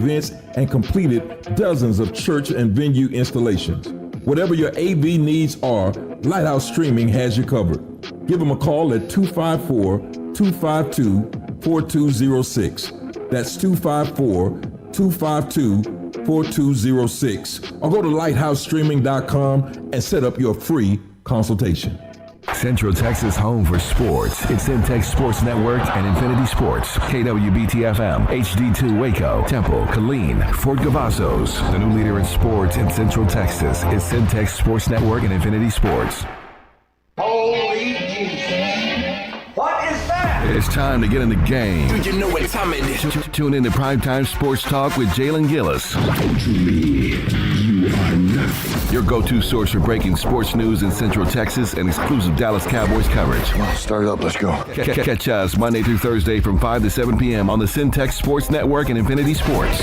events and completed dozens of church and venue installations. Whatever your AV needs are, Lighthouse Streaming has you covered. Give them a call at 254-252-4206. That's 254-252-4206. Or go to lighthousestreaming.com and set up your free consultation. Central Texas home for sports. It's Centex Sports Network and Infinity Sports. KWBT-FM, HD2 Waco, Temple, Killeen, Fort Cavazos. The new leader in sports in Central Texas is Centex Sports Network and Infinity Sports. Holy Jesus. What is that? It's time to get in the game. Do you know what time it is? Tune in to Primetime Sports Talk with Jalen Gillis. To me, you are nothing. Your go-to source for breaking sports news in Central Texas and exclusive Dallas Cowboys coverage. Start it up, let's go. Catch us Monday through Thursday from 5 to 7 p.m. on the Centex Sports Network and Infinity Sports.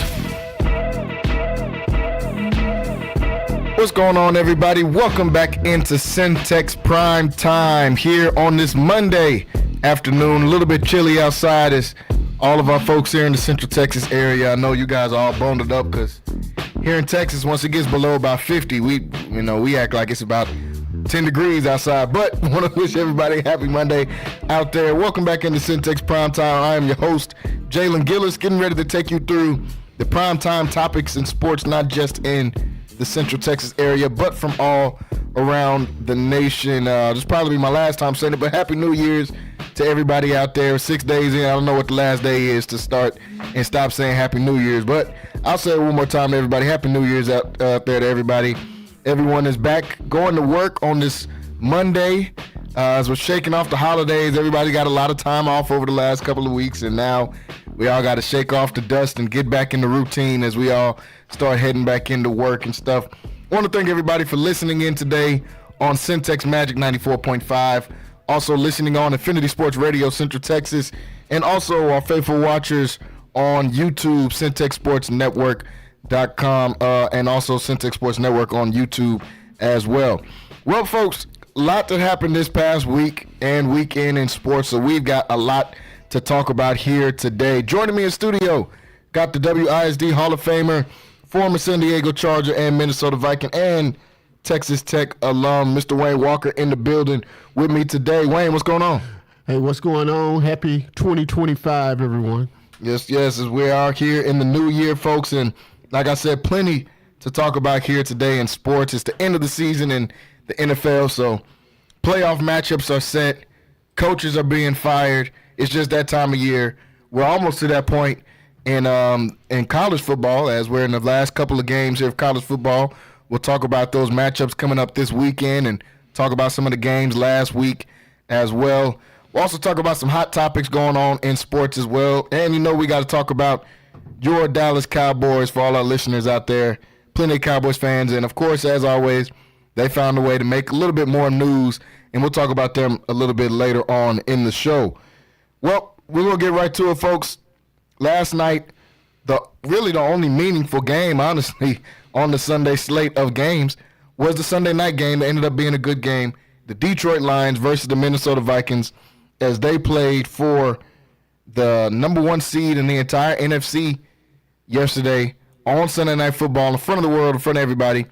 What's going on, everybody? Welcome back into Centex Prime Time here on this Monday afternoon. A little bit chilly outside as all of our folks here in the Central Texas area. I know you guys are all bundled up because here in Texas, once it gets below about 50, we act like it's about 10 degrees outside. But I want to wish everybody a happy Monday out there. Welcome back into Centex Prime Time. I am your host, Jalen Gillis, getting ready to take you through the prime time topics in sports, not just in the Central Texas area, but from all around the nation. This will probably be my last time saying it, but Happy New Year's to everybody out there. 6 days in, I don't know what the last day is to start and stop saying Happy New Year's, but I'll say it one more time to everybody. Happy New Year's out there to everybody. Everyone is back going to work on this Monday. As we're shaking off the holidays, everybody got a lot of time off over the last couple of weeks, and now we all got to shake off the dust and get back in the routine as we all start heading back into work and stuff. I want to thank everybody for listening in today on Centex Magic 94.5, also listening on Infinity Sports Radio Central Texas, and also our faithful watchers on YouTube, CentexSportsNetwork.com, and also Centex Sports Network on YouTube as well. Well, folks, a lot that happened this past week and weekend in sports, so we've got a lot to talk about here today. Joining me in studio, got the WISD Hall of Famer, former San Diego Charger and Minnesota Viking, and Texas Tech alum, Mr. Wayne Walker, in the building with me today. Wayne, what's going on? Hey, what's going on? Happy 2025, everyone. Yes, as we are here in the new year, folks, and like I said, plenty to talk about here today in sports. It's the end of the season in the NFL, so playoff matchups are set. Coaches are being fired. It's just that time of year. We're almost to that point in college football, as we're in the last couple of games here of college football. We'll talk about those matchups coming up this weekend and talk about some of the games last week as well. We'll also talk about some hot topics going on in sports as well. And, we got to talk about your Dallas Cowboys for all our listeners out there. Plenty of Cowboys fans. And, of course, as always, they found a way to make a little bit more news, and we'll talk about them a little bit later on in the show. Well, we're going to get right to it, folks. Last night, the only meaningful game, honestly, on the Sunday slate of games was the Sunday night game that ended up being a good game. The Detroit Lions versus the Minnesota Vikings, as they played for the number one seed in the entire NFC yesterday on Sunday Night Football in front of the world, in front of everybody.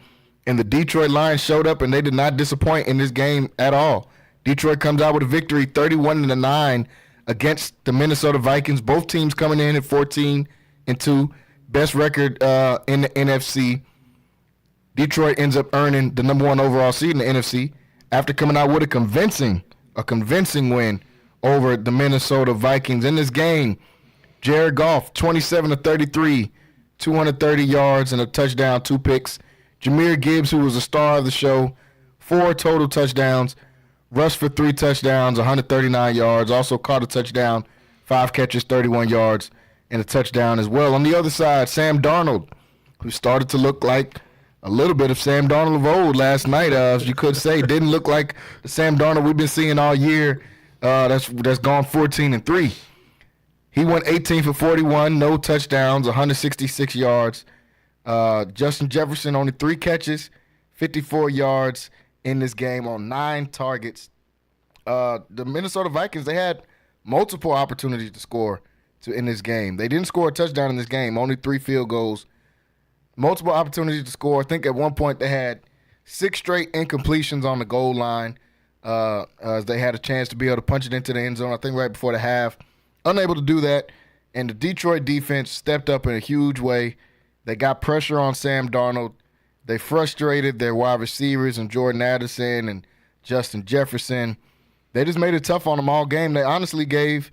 And the Detroit Lions showed up, and they did not disappoint in this game at all. Detroit comes out with a victory, 31-9 against the Minnesota Vikings. Both teams coming in at 14-2, best record in the NFC. Detroit ends up earning the number one overall seed in the NFC after coming out with a convincing win over the Minnesota Vikings. In this game, Jared Goff, 27-33, 230 yards and a touchdown, 2 picks. Jahmyr Gibbs, who was the star of the show, 4 total touchdowns, rushed for 3 touchdowns, 139 yards, also caught a touchdown, 5 catches, 31 yards, and a touchdown as well. On the other side, Sam Darnold, who started to look like a little bit of Sam Darnold of old last night, as you could say. Didn't look like the Sam Darnold we've been seeing all year. That's gone 14-3. He went 18 for 41, no touchdowns, 166 yards. Justin Jefferson only 3 catches, 54 yards in this game on 9 targets. The Minnesota Vikings, they had multiple opportunities to score. in this game. They didn't score a touchdown in this game, only 3 field goals, multiple opportunities to score. I think at one point they had 6 straight incompletions on the goal line as they had a chance to be able to punch it into the end zone, I think right before the half. Unable to do that, and the Detroit defense stepped up in a huge way. They got pressure on Sam Darnold. They frustrated their wide receivers and Jordan Addison and Justin Jefferson. They just made it tough on them all game. They honestly gave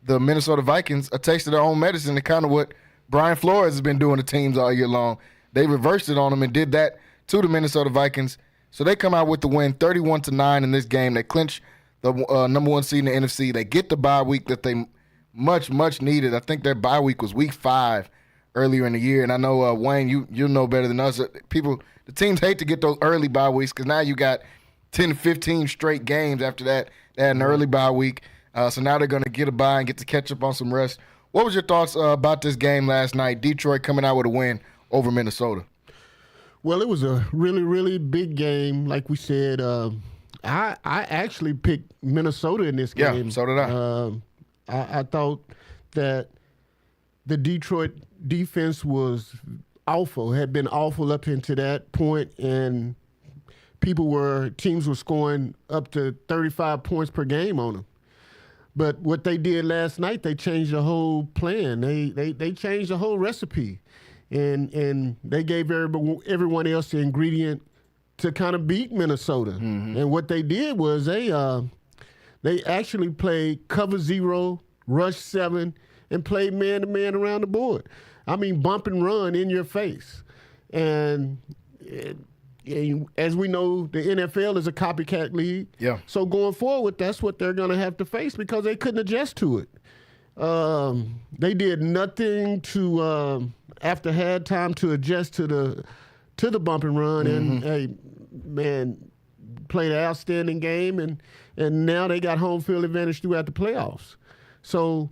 the Minnesota Vikings a taste of their own medicine, and kind of what Brian Flores has been doing to teams all year long. They reversed it on them and did that to the Minnesota Vikings. So they come out with the win, 31-9 in this game. They clinch the number 1 seed in the NFC. They get the bye week that they much needed. I think their bye week was week 5 earlier in the year. And I know, Wayne, you'll know better than us. The teams hate to get those early bye weeks because now you got 10, 15 straight games after that. They had an early bye week. So now they're going to get a bye and get to catch up on some rest. What was your thoughts about this game last night? Detroit coming out with a win over Minnesota. Well, it was a really, really big game. Like we said, I actually picked Minnesota in this game. Yeah, so did I. I thought that the Detroit defense was awful, had been awful up into that point, and teams were scoring up to 35 points per game on them. But what they did last night, they changed the whole plan. They changed the whole recipe, and they gave everyone else the ingredient to kind of beat Minnesota. Mm-hmm. And what they did was they actually played cover 0, rush 7, and played man-to-man around the board. I mean, bump and run in your face. And as we know, the NFL is a copycat league. Yeah. So going forward, that's what they're going to have to face because they couldn't adjust to it. They did nothing to after halftime to adjust to the bump and run, and played an outstanding game, and now they got home field advantage throughout the playoffs. So.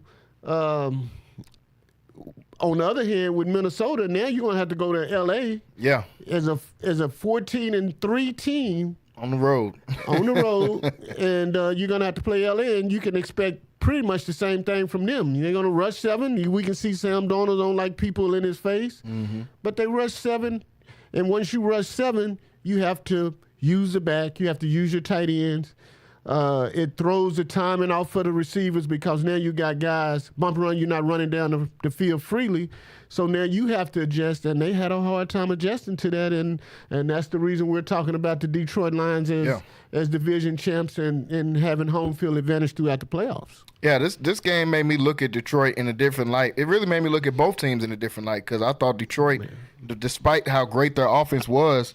On the other hand, with Minnesota, now you're gonna have to go to L.A. Yeah. As a 14-3 team on the road. And you're gonna have to play L.A. and you can expect pretty much the same thing from them. They're gonna rush 7. We can see Sam Darnold don't like people in his face, but they rush 7, and once you rush 7, you have to use the back. You have to use your tight ends. It throws the timing off for the receivers because now you got guys bump and run. You're not running down the field freely, so now you have to adjust. And they had a hard time adjusting to that, and that's the reason we're talking about the Detroit Lions as division champs and having home field advantage throughout the playoffs. Yeah, this game made me look at Detroit in a different light. It really made me look at both teams in a different light because I thought Detroit, despite how great their offense was,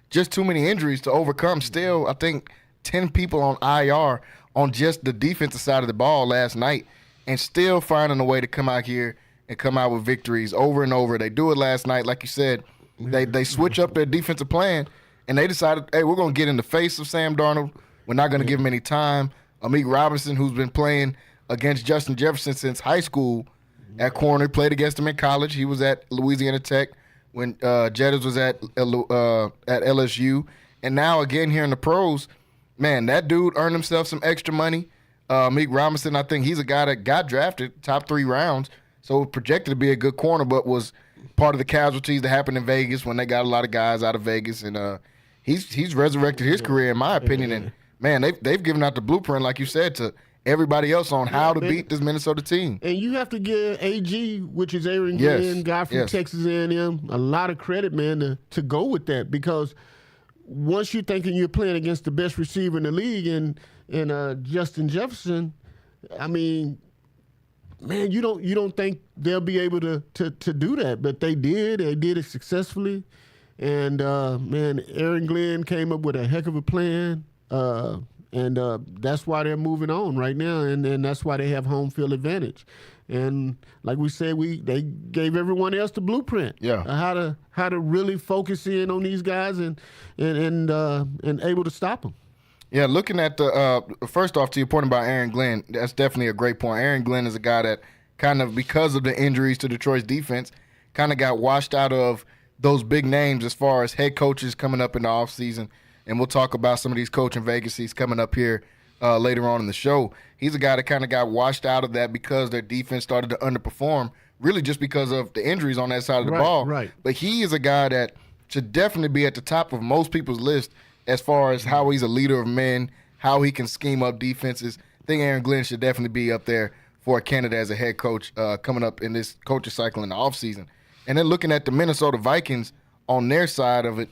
just too many injuries to overcome. Still, I think 10 people on IR on just the defensive side of the ball last night and still finding a way to come out here and come out with victories over and over. They do it last night. Like you said, they switch up their defensive plan, and they decided, hey, we're going to get in the face of Sam Darnold. We're not going to give him any time. Amik Robinson, who's been playing against Justin Jefferson since high school at corner, played against him in college. He was at Louisiana Tech when Jettis was at LSU. And now again here in the pros, man, that dude earned himself some extra money. Amik Robinson, I think he's a guy that got drafted top 3 rounds, so projected to be a good corner, but was part of the casualties that happened in Vegas when they got a lot of guys out of Vegas. And he's resurrected his career, in my opinion. And, man, they've given out the blueprint, like you said, to everybody else on how to beat this Minnesota team. And you have to give AG, which is Aaron Glenn, guy from Texas A&M, a lot of credit, man, to go with that because – once you're thinking you're playing against the best receiver in the league and Justin Jefferson, I mean, man, you don't think they'll be able to do that, but they did. They did it successfully, and man, Aaron Glenn came up with a heck of a plan, and that's why they're moving on right now, and that's why they have home field advantage. And like we said, they gave everyone else the blueprint. Yeah. How to really focus in on these guys and able to stop them. Yeah, looking at the first off to your point about Aaron Glenn, that's definitely a great point. Aaron Glenn is a guy that kind of, because of the injuries to Detroit's defense, kind of got washed out of those big names as far as head coaches coming up in the offseason. And we'll talk about some of these coaching vacancies coming up here later on in the show. He's a guy that kind of got washed out of that because their defense started to underperform, really just because of the injuries on that side of the ball. Right. But he is a guy that should definitely be at the top of most people's list as far as how he's a leader of men, how he can scheme up defenses. I think Aaron Glenn should definitely be up there for a candidate as a head coach coming up in this coaching cycle in the offseason. And then looking at the Minnesota Vikings on their side of it,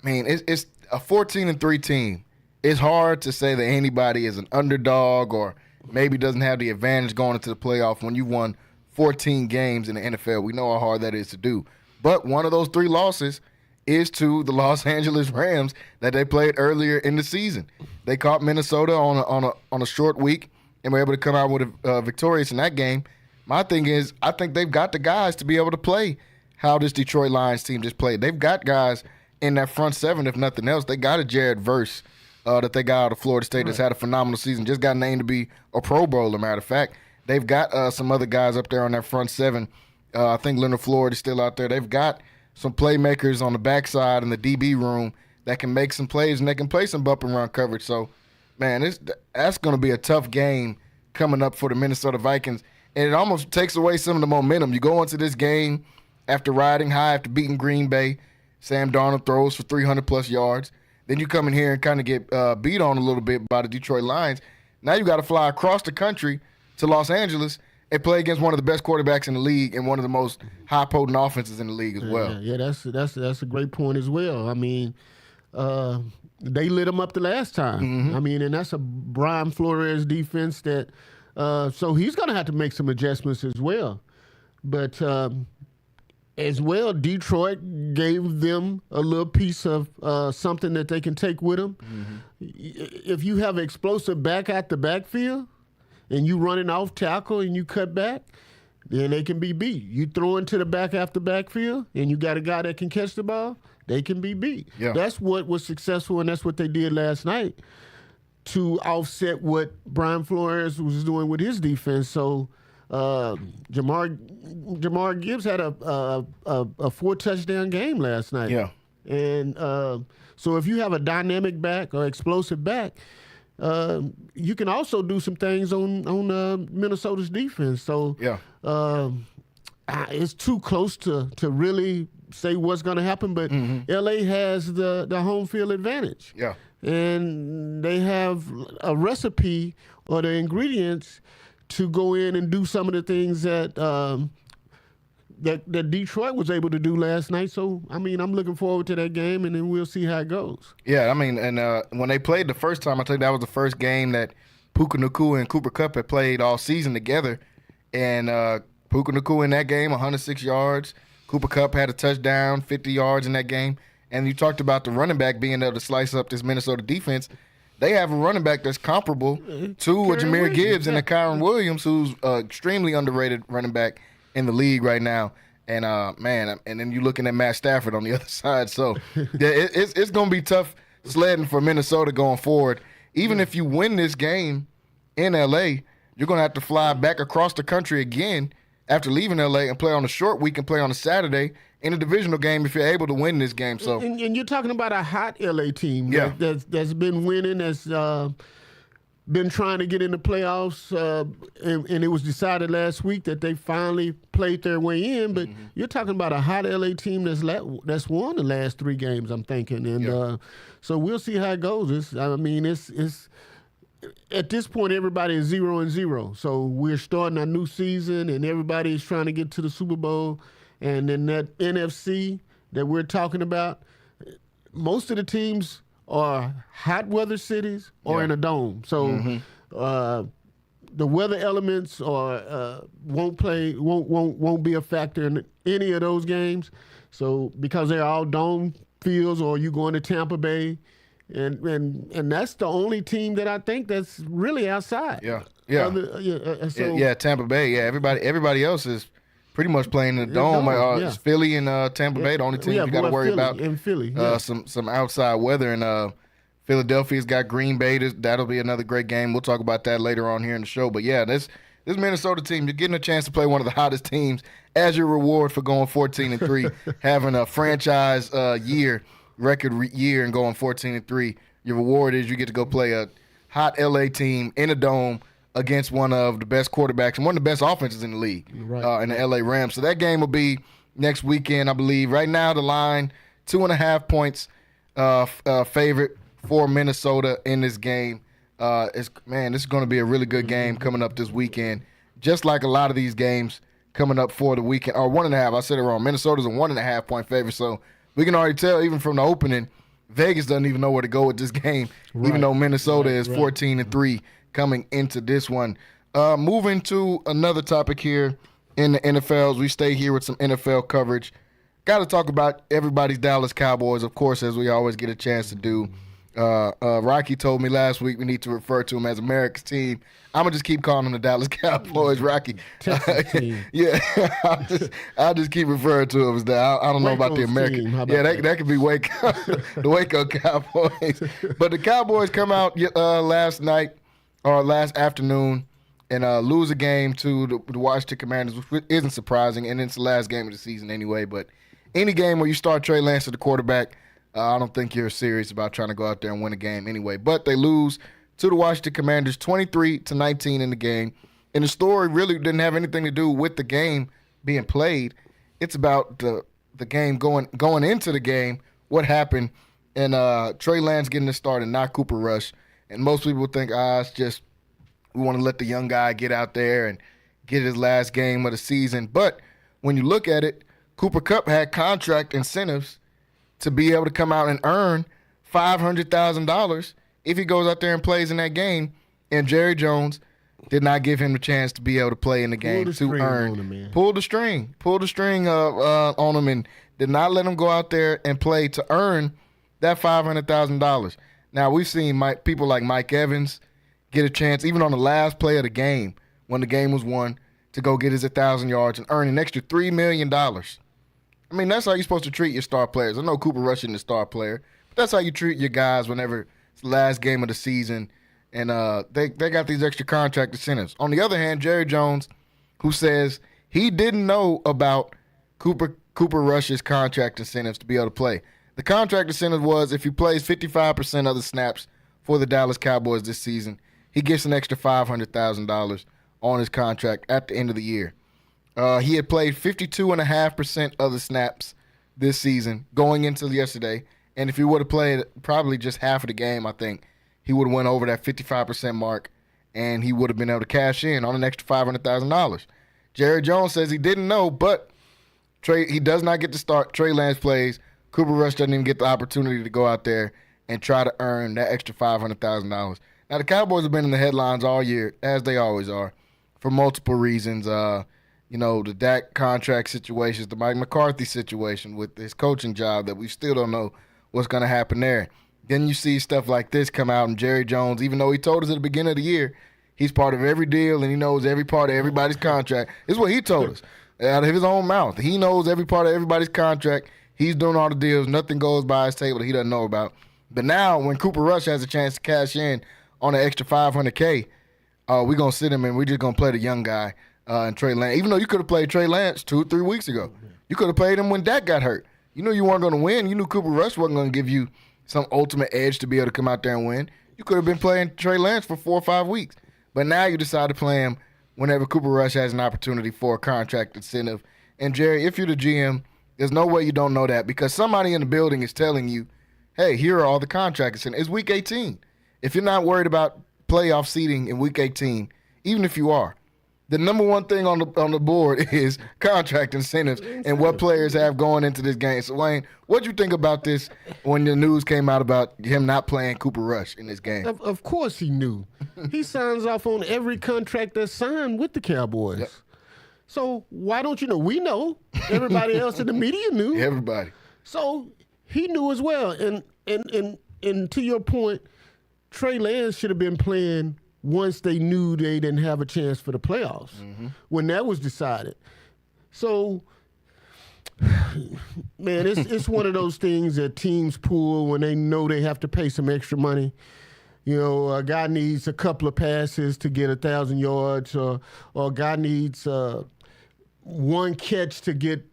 I mean, it's a 14-3 team. It's hard to say that anybody is an underdog or maybe doesn't have the advantage going into the playoff when you won 14 games in the NFL. We know how hard that is to do. But one of those 3 losses is to the Los Angeles Rams that they played earlier in the season. They caught Minnesota on a short week and were able to come out with a victorious in that game. My thing is, I think they've got the guys to be able to play how this Detroit Lions team just played. They've got guys in that front 7, if nothing else. They got a Jared Verse that they got out of Florida State that's had a phenomenal season. Just got named to be a Pro Bowler, matter of fact. They've got some other guys up there on that front 7. I think Leonard Floyd is still out there. They've got some playmakers on the backside in the DB room that can make some plays, and they can play some bump and run coverage. So, man, that's going to be a tough game coming up for the Minnesota Vikings. And it almost takes away some of the momentum. You go into this game after riding high, after beating Green Bay. Sam Darnold throws for 300-plus yards. Then you come in here and kind of get beat on a little bit by the Detroit Lions. Now you got to fly across the country to Los Angeles and play against one of the best quarterbacks in the league and one of the most high-potent offenses in the league as well. Yeah, that's a great point as well. I mean, they lit them up the last time. Mm-hmm. I mean, and that's a Brian Flores defense that so he's going to have to make some adjustments as well. But as well, Detroit gave them a little piece of something that they can take with them. Mm-hmm. If you have an explosive back at the backfield and you running off tackle and you cut back, then they can be beat. You throw into the back after backfield and you got a guy that can catch the ball, they can be beat. Yeah. That's what was successful, and that's what they did last night to offset what Brian Flores was doing with his defense. So Jamar Gibbs had a 4-touchdown game last night. Yeah. And so if you have a dynamic back or explosive back, you can also do some things on Minnesota's defense. So it's too close to really say what's going to happen, but LA has the home field advantage. Yeah. And they have a recipe or the ingredients to go in and do some of the things that that Detroit was able to do last night. So, I mean, I'm looking forward to that game, and then we'll see how it goes. Yeah, I mean, and when they played the first time, I think that was the first game that Puka Nacua and Cooper Kupp had played all season together. And Puka Nacua in that game, 106 yards. Cooper Kupp had a touchdown, 50 yards in that game. And you talked about the running back being able to slice up this Minnesota defense. They have a running back that's comparable to a Jahmyr Gibbs and a Kyron Williams, who's an extremely underrated running back in the league right now. And, man, and then you're looking at Matt Stafford on the other side. So, yeah, it's going to be tough sledding for Minnesota going forward. Even if you win this game in L.A., you're going to have to fly back across the country again after leaving L.A. and play on a short week and play on a Saturday in a divisional game if you're able to win this game. So, and you're talking about a hot LA team that's been winning, that's been trying to get in the playoffs, and it was decided last week that they finally played their way in. But you're talking about a hot LA team that's won the last 3 games, I'm thinking. And so we'll see how it goes. It's at this point, everybody is 0-0. So we're starting a new season, and everybody is trying to get to the Super Bowl. And then that NFC that we're talking about, most of the teams are hot weather cities or in a dome. So the weather elements won't be a factor in any of those games. So because they're all dome fields, or you going to Tampa Bay, and that's the only team that I think that's really outside. Tampa Bay. Yeah, everybody else is pretty much playing in the dome. It's Philly and Tampa Bay, the only team you got to worry about. In Philly, some outside weather. And Philadelphia's got Green Bay. That'll be another great game. We'll talk about that later on here in the show. But, yeah, this Minnesota team, you're getting a chance to play one of the hottest teams as your reward for going 14-3, having a franchise record year and going 14-3. Your reward is you get to go play a hot LA team in a dome against one of the best quarterbacks and one of the best offenses in the league, in the LA Rams. So that game will be next weekend, I believe. Right now, the line 2.5 points favorite for Minnesota in this game. This is going to be a really good game coming up this weekend. Just like a lot of these games coming up for the weekend, or 1.5. I said it wrong. Minnesota's a 1.5 point favorite, so we can already tell even from the opening, Vegas doesn't even know where to go with this game, even though Minnesota is 14-3 coming into this one. Moving to another topic here in the NFL, as we stay here with some NFL coverage. Got to talk about everybody's Dallas Cowboys, of course, as we always get a chance to do. Rocky told me last week we need to refer to them as America's team. I'm going to just keep calling them the Dallas Cowboys, Rocky. Texas team. Yeah, I'll just keep referring to them as that. I don't know about the American. That could be the Waco Cowboys. But the Cowboys come out last afternoon and lose a game to the Washington Commanders, which isn't surprising, and it's the last game of the season anyway. But any game where you start Trey Lance at the quarterback, I don't think you're serious about trying to go out there and win a game anyway. But they lose to the Washington Commanders 23-19 in the game. And the story really didn't have anything to do with the game being played. It's about the game going into the game, what happened, and Trey Lance getting the start and not Cooper Rush. And most people think, it's just we want to let the young guy get out there and get his last game of the season. But when you look at it, Cooper Kupp had contract incentives to be able to come out and earn $500,000 if he goes out there and plays in that game. And Jerry Jones did not give him the chance to be able to play in the game to earn. Pulled the string on him and did not let him go out there and play to earn that $500,000. Now, we've seen people like Mike Evans get a chance, even on the last play of the game, when the game was won, to go get his 1,000 yards and earn an extra $3 million. I mean, that's how you're supposed to treat your star players. I know Cooper Rush isn't a star player, but that's how you treat your guys whenever it's the last game of the season, and they got these extra contract incentives. On the other hand, Jerry Jones, who says he didn't know about Cooper Rush's contract incentives to be able to play. The contract incentive was if he plays 55% of the snaps for the Dallas Cowboys this season, he gets an extra $500,000 on his contract at the end of the year. He had played 52.5% of the snaps this season going into yesterday, and if he would have played probably just half of the game, I think, he would have went over that 55% mark, and he would have been able to cash in on an extra $500,000. Jerry Jones says he didn't know, but he does not get to start. Trey Lance plays. Cooper Rush doesn't even get the opportunity to go out there and try to earn that extra $500,000. Now, the Cowboys have been in the headlines all year, as they always are, for multiple reasons. The Dak contract situations, the Mike McCarthy situation with his coaching job that we still don't know what's going to happen there. Then you see stuff like this come out, and Jerry Jones, even though he told us at the beginning of the year he's part of every deal and he knows every part of everybody's contract. This is what he told us out of his own mouth. He knows every part of everybody's contract. He's doing all the deals. Nothing goes by his table that he doesn't know about. But now when Cooper Rush has a chance to cash in on an extra $500K, we're going to sit him and we're just going to play the young guy and Trey Lance. Even though you could have played Trey Lance 2-3 weeks ago. You could have played him when Dak got hurt. You knew you weren't going to win. You knew Cooper Rush wasn't going to give you some ultimate edge to be able to come out there and win. You could have been playing Trey Lance for 4 or 5 weeks. But now you decide to play him whenever Cooper Rush has an opportunity for a contract incentive. And, Jerry, if you're the GM, there's no way you don't know that because somebody in the building is telling you, hey, here are all the contract incentives. It's Week 18. If you're not worried about playoff seeding in Week 18, even if you are, the number one thing on the board is contract incentives and what players have going into this game. So, Wayne, what do you think about this when the news came out about him not playing Cooper Rush in this game? Of course he knew. He signs off on every contract that's signed with the Cowboys. Yep. So why don't you know? We know. Everybody else in the media knew. Everybody. So he knew as well. And to your point, Trey Lance should have been playing once they knew they didn't have a chance for the playoffs, when that was decided. So, man, it's one of those things that teams pull when they know they have to pay some extra money. You know, a guy needs a couple of passes to get 1,000 yards, or a guy needs one catch to get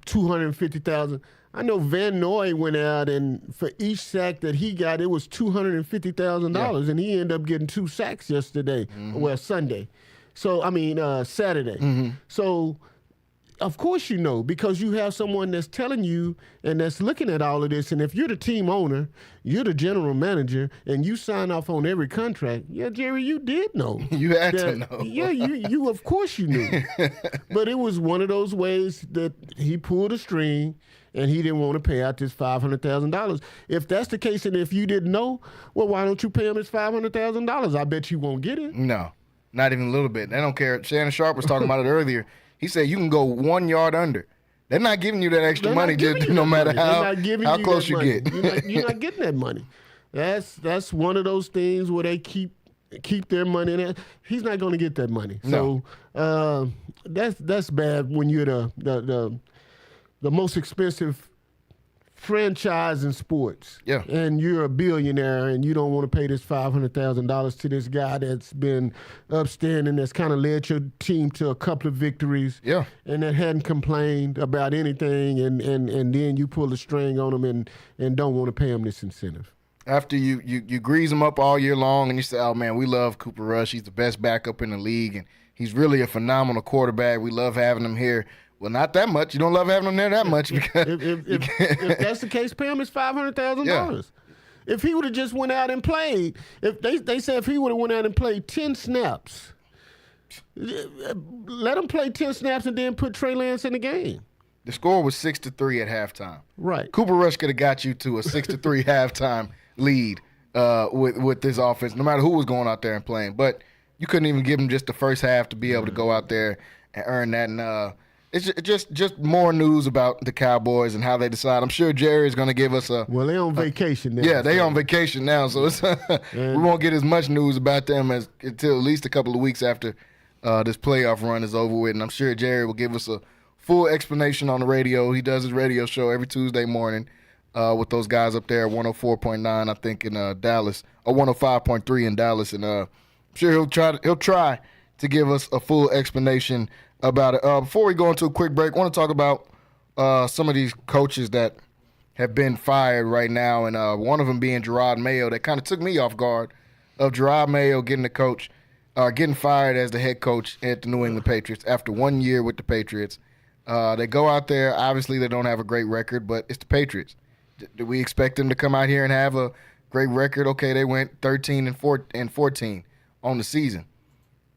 $250,000. I know Van Noy went out, and for each sack that he got, it was $250,000, and he ended up getting 2 sacks yesterday, Sunday. So, Saturday. So, of course you know, because you have someone that's telling you and that's looking at all of this. And if you're the team owner, you're the general manager, and you sign off on every contract, yeah, Jerry, you did know. You had to know. Yeah, you of course you knew. But it was one of those ways that he pulled a string, and he didn't want to pay out this $500,000. If that's the case, and if you didn't know, well, why don't you pay him his $500,000? I bet you won't get it. No, not even a little bit. They don't care. Shannon Sharp was talking about it earlier. He said you can go 1 yard under. They're not giving you that extra money, just no matter how close you get. You're not getting that money. That's one of those things where they keep their money in it. He's not going to get that money. No. So that's bad when you're the most expensive franchise in sports. Yeah. And you're a billionaire, and you don't want to pay this $500,000 to this guy that's been upstanding, that's kind of led your team to a couple of victories. Yeah. And that hadn't complained about anything, and then you pull the string on him and don't want to pay him this incentive. After you grease him up all year long, and you say, oh, man, we love Cooper Rush. He's the best backup in the league, and he's really a phenomenal quarterback. We love having him here. Well, not that much. You don't love having him there that much. Because if that's the case, pay him his $500,000. Yeah. If he would have just went out and played, if they said if he would have went out and played 10 snaps, let him play 10 snaps and then put Trey Lance in the game. The score was 6-3 at halftime. Right. Cooper Rush could have got you to a 6-3 halftime lead with this offense, no matter who was going out there and playing. But you couldn't even give him just the first half to be able to go out there and earn that. And it's just more news about the Cowboys and how they decide. I'm sure Jerry is going to give us a. Well, they're on vacation now. Yeah, they're on vacation now, so it's we won't get as much news about them until at least a couple of weeks after this playoff run is over with. And I'm sure Jerry will give us a full explanation on the radio. He does his radio show every Tuesday morning with those guys up there at 104.9, I think, in Dallas, or 105.3 in Dallas, and I'm sure he'll try to give us a full explanation about it. Before we go into a quick break, I want to talk about some of these coaches that have been fired right now, and one of them being Gerard Mayo. That kind of took me off guard of Gerard Mayo getting fired as the head coach at the New England Patriots after 1 year with the Patriots. They go out there. Obviously, they don't have a great record, but it's the Patriots. Do we expect them to come out here and have a great record? Okay, they went 13-14 on the season.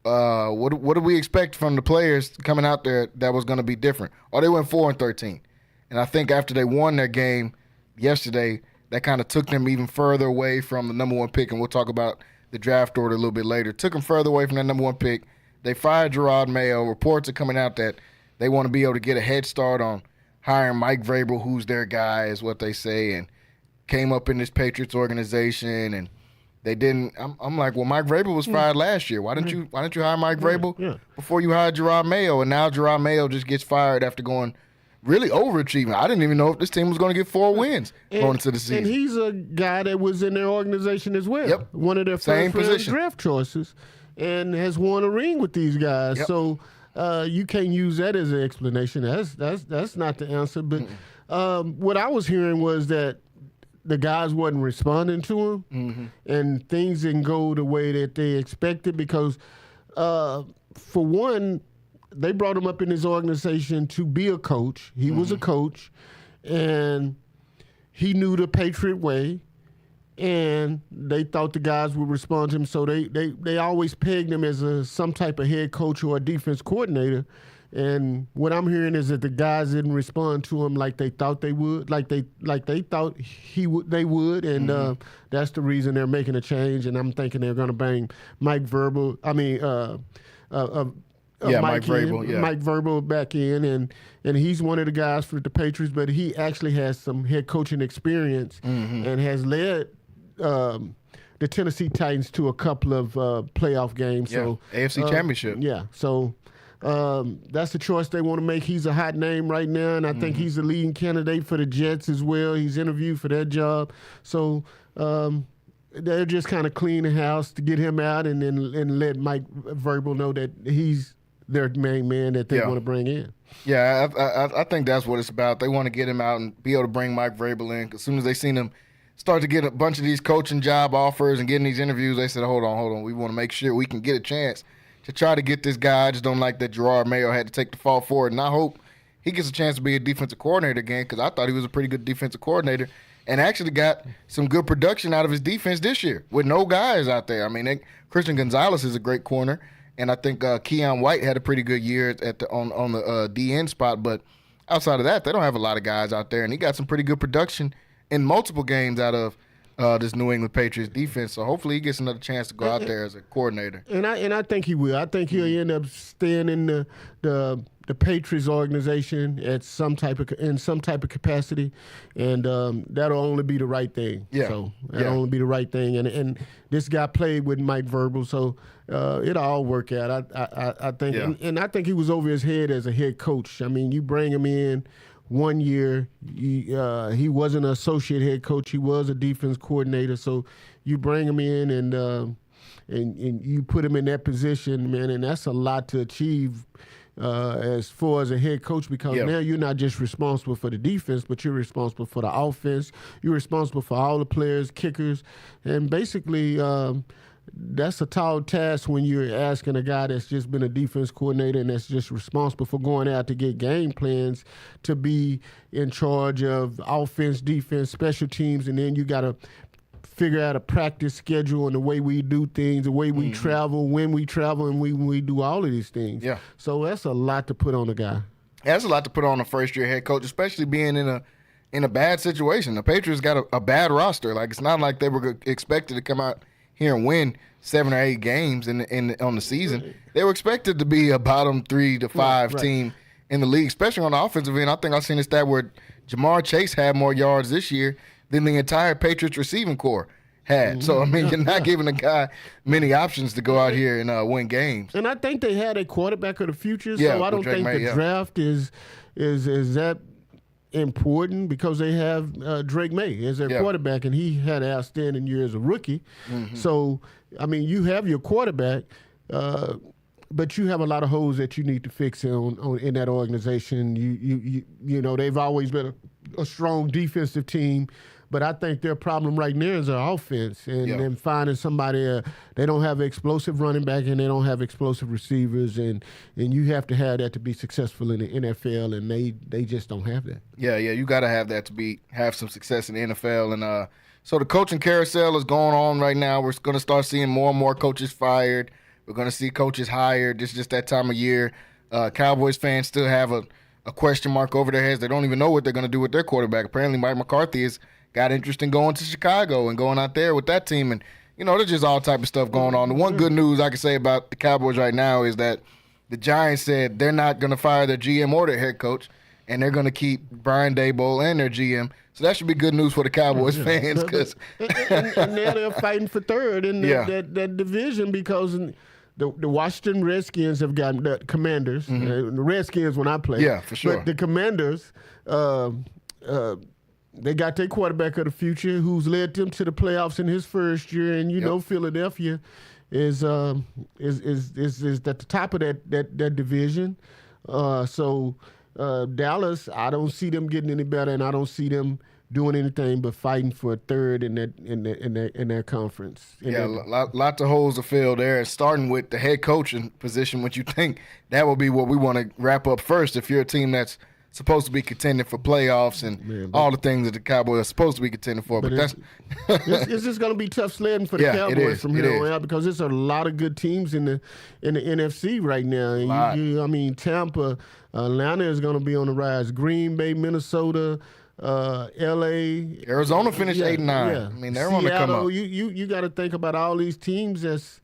What do we expect from the players coming out there that was going to be different? Or they went 4-13. And I think after they won their game yesterday, that kind of took them even further away from the number 1 pick, and we'll talk about the draft order a little bit later. Took them further away from that number 1 pick. They fired Gerard Mayo. Reports are coming out that they want to be able to get a head start on hiring Mike Vrabel, who's their guy, is what they say, and came up in this Patriots organization, and they didn't. I'm like, well, Mike Vrabel was fired last year. Why didn't you hire Mike Vrabel before you hired Gerard Mayo? And now Gerard Mayo just gets fired after going really overachieving. I didn't even know if this team was going to get 4 wins going into the season. And he's a guy that was in their organization as well. Yep. One of their first draft choices, and has won a ring with these guys. Yep. So you can't use that as an explanation. That's not the answer. But what I was hearing was that the guys wasn't responding to him, and things didn't go the way that they expected because, for one, they brought him up in his organization to be a coach. He was a coach, and he knew the Patriot way, and they thought the guys would respond to him, so they always pegged him as some type of head coach or a defense coordinator. And what I'm hearing is that the guys didn't respond to him like they thought they would, like they thought they would, and that's the reason they're making a change. And I'm thinking they're going to bring Mike Vrabel. Mike Vrabel back in, and he's one of the guys for the Patriots, but he actually has some head coaching experience and has led the Tennessee Titans to a couple of playoff games. Yeah, so AFC Championship. Yeah, so. That's the choice they want to make. He's a hot name right now, and I think he's the leading candidate for the Jets as well. He's interviewed for that job. So they're just kind of cleaning house to get him out and let Mike Vrabel know that he's their main man that they want to bring in. Yeah, I think that's what it's about. They want to get him out and be able to bring Mike Vrabel in. As soon as they seen him start to get a bunch of these coaching job offers and getting these interviews, they said, hold on. We want to make sure we can get a chance to try to get this guy. I just don't like that Gerard Mayo had to take the fall forward. And I hope he gets a chance to be a defensive coordinator again, because I thought he was a pretty good defensive coordinator and actually got some good production out of his defense this year with no guys out there. I mean, Christian Gonzalez is a great corner. And I think Keon White had a pretty good year on the DN spot. But outside of that, they don't have a lot of guys out there. And he got some pretty good production in multiple games out of this New England Patriots defense. So hopefully he gets another chance to go out there as a coordinator. And I think he will. I think he'll end up staying in the Patriots organization at some type of capacity, and that'll only be the right thing. Yeah. So that'll only be the right thing. And this guy played with Mike Vrabel, so it'll all work out. I think, and I think he was over his head as a head coach. I mean, you bring him in 1 year, he wasn't an associate head coach. He was a defense coordinator. So you bring him in and you put him in that position, man, and that's a lot to achieve as far as a head coach, because now you're not just responsible for the defense, but you're responsible for the offense. You're responsible for all the players, kickers, and basically that's a tall task when you're asking a guy that's just been a defense coordinator and that's just responsible for going out to get game plans to be in charge of offense, defense, special teams, and then you got to figure out a practice schedule and the way we do things, the way we travel, when we travel, and when we do all of these things. Yeah. So that's a lot to put on a guy. That's a lot to put on a first-year head coach, especially being in a bad situation. The Patriots got a bad roster. Like, it's not like they were expected to come out here and win 7 or 8 games on the season. They were expected to be a bottom 3 to 5 team in the league, especially on the offensive end. I think I've seen a stat where Jamar Chase had more yards this year than the entire Patriots receiving corps had. So, I mean, you're not giving a guy many options to go out here and win games. And I think they had a quarterback of the future, Yeah, so I don't think the draft is that important, because they have Drake May as their quarterback, and he had an outstanding year as a rookie. So, I mean, you have your quarterback, but you have a lot of holes that you need to fix in that organization. You know, they've always been a strong defensive team, but I think their problem right now is their offense, and finding somebody. They don't have an explosive running back, and they don't have explosive receivers, and you have to have that to be successful in the NFL, and they just don't have that. Yeah, you got to have that to have some success in the NFL, and so the coaching carousel is going on right now. We're going to start seeing more and more coaches fired. We're going to see coaches hired. It's just that time of year. Cowboys fans still have a question mark over their heads. They don't even know what they're going to do with their quarterback. Apparently, Mike McCarthy has got interest in going to Chicago and going out there with that team. And, you know, there's just all type of stuff going on. The one good news I can say about the Cowboys right now is that the Giants said they're not going to fire their GM or their head coach, and they're going to keep Brian Daboll and their GM. So that should be good news for the Cowboys fans. Cause and now they're fighting for third in that division, because the Washington Redskins have gotten the Commanders. The Redskins when I play. Yeah, for sure. But the Commanders, they got their quarterback of the future who's led them to the playoffs in his first year. And, you know, Philadelphia is at the top of that division. So Dallas, I don't see them getting any better, and I don't see them doing anything but fighting for a third in that conference. Lots of holes to fill there, starting with the head coaching position, which you think that will be what we want to wrap up first if you're a team that's supposed to be contending for playoffs and all the things that the Cowboys are supposed to be contending for. But it's just going to be tough sledding for the Cowboys from here on out, because there's a lot of good teams in the NFC right now. And I mean, Tampa, Atlanta is going to be on the rise. Green Bay, Minnesota, L.A. Arizona finished 8-9. Yeah. I mean, they're on the come up. You got to think about all these teams that's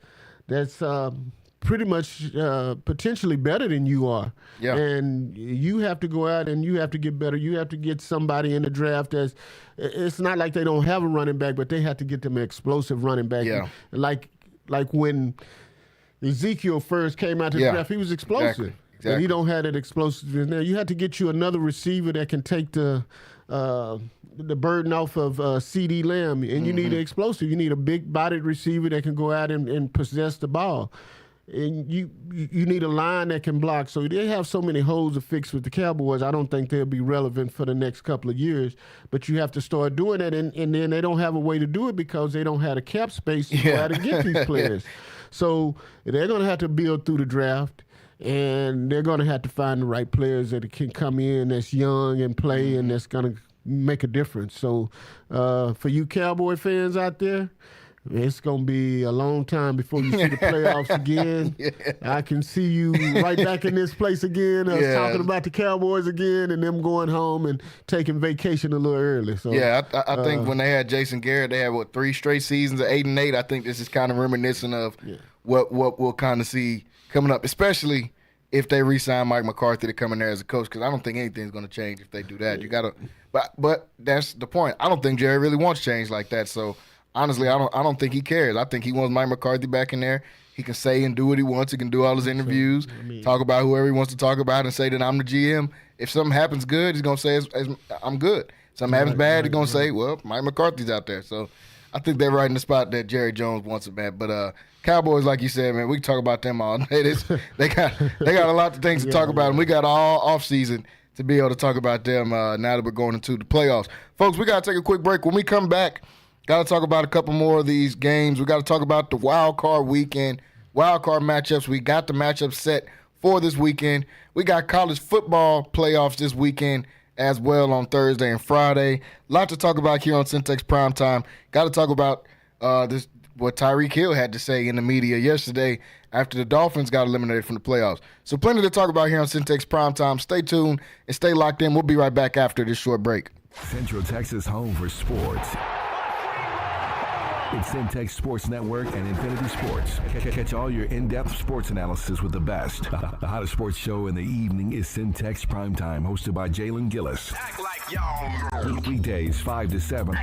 pretty much potentially better than you are. Yeah. And you have to go out and you have to get better. You have to get somebody in the draft it's not like they don't have a running back, but they have to get them an explosive running back. Yeah. Like when Ezekiel first came out to the draft, he was explosive. Exactly. But he don't have that explosiveness now. You have to get you another receiver that can take the burden off of CeeDee Lamb, and you need an explosive. You need a big-bodied receiver that can go out and possess the ball. and you need a line that can block. So they have so many holes to fix with the Cowboys. I don't think they'll be relevant for the next couple of years. But you have to start doing that, and then they don't have a way to do it because they don't have the cap space to go out and get these players. So they're going to have to build through the draft, and they're going to have to find the right players that can come in that's young and play and that's going to make a difference. So for you Cowboy fans out there, it's going to be a long time before you see the playoffs again. I can see you right back in this place again, talking about the Cowboys again and them going home and taking vacation a little early. So I think when they had Jason Garrett, they had, 3 straight seasons of 8-8. I think this is kind of reminiscent of what we'll kind of see coming up, especially if they re-sign Mike McCarthy to come in there as a coach, because I don't think anything's going to change if they do that. You got to, but that's the point. I don't think Jerry really wants change like that. So honestly, I don't think he cares. I think he wants Mike McCarthy back in there. He can say and do what he wants. He can do all his interviews, talk about whoever he wants to talk about, and say that I'm the GM. If something happens good, he's gonna say I'm good. Something happens bad, he's gonna say, well, Mike McCarthy's out there. So I think they're right in the spot that Jerry Jones wants it, man. But Cowboys, like you said, man, we can talk about them all day. They got a lot of things to talk about, and we got all off season to be able to talk about them now that we're going into the playoffs. Folks, we got to take a quick break. When we come back, got to talk about a couple more of these games. We got to talk about the wild card weekend, wild card matchups. We got the matchups set for this weekend. We got college football playoffs this weekend as well on Thursday and Friday. A lot to talk about here on Centex Primetime. Got to talk about this what Tyreek Hill had to say in the media yesterday after the Dolphins got eliminated from the playoffs. So plenty to talk about here on Centex Primetime. Stay tuned and stay locked in. We'll be right back after this short break. Central Texas home for sports. It's Centex Sports Network and Infinity Sports. Catch all your in-depth sports analysis with the best. The hottest sports show in the evening is Centex Primetime, hosted by Jalen Gillis. Act like y'all. Weekdays 5 to 7.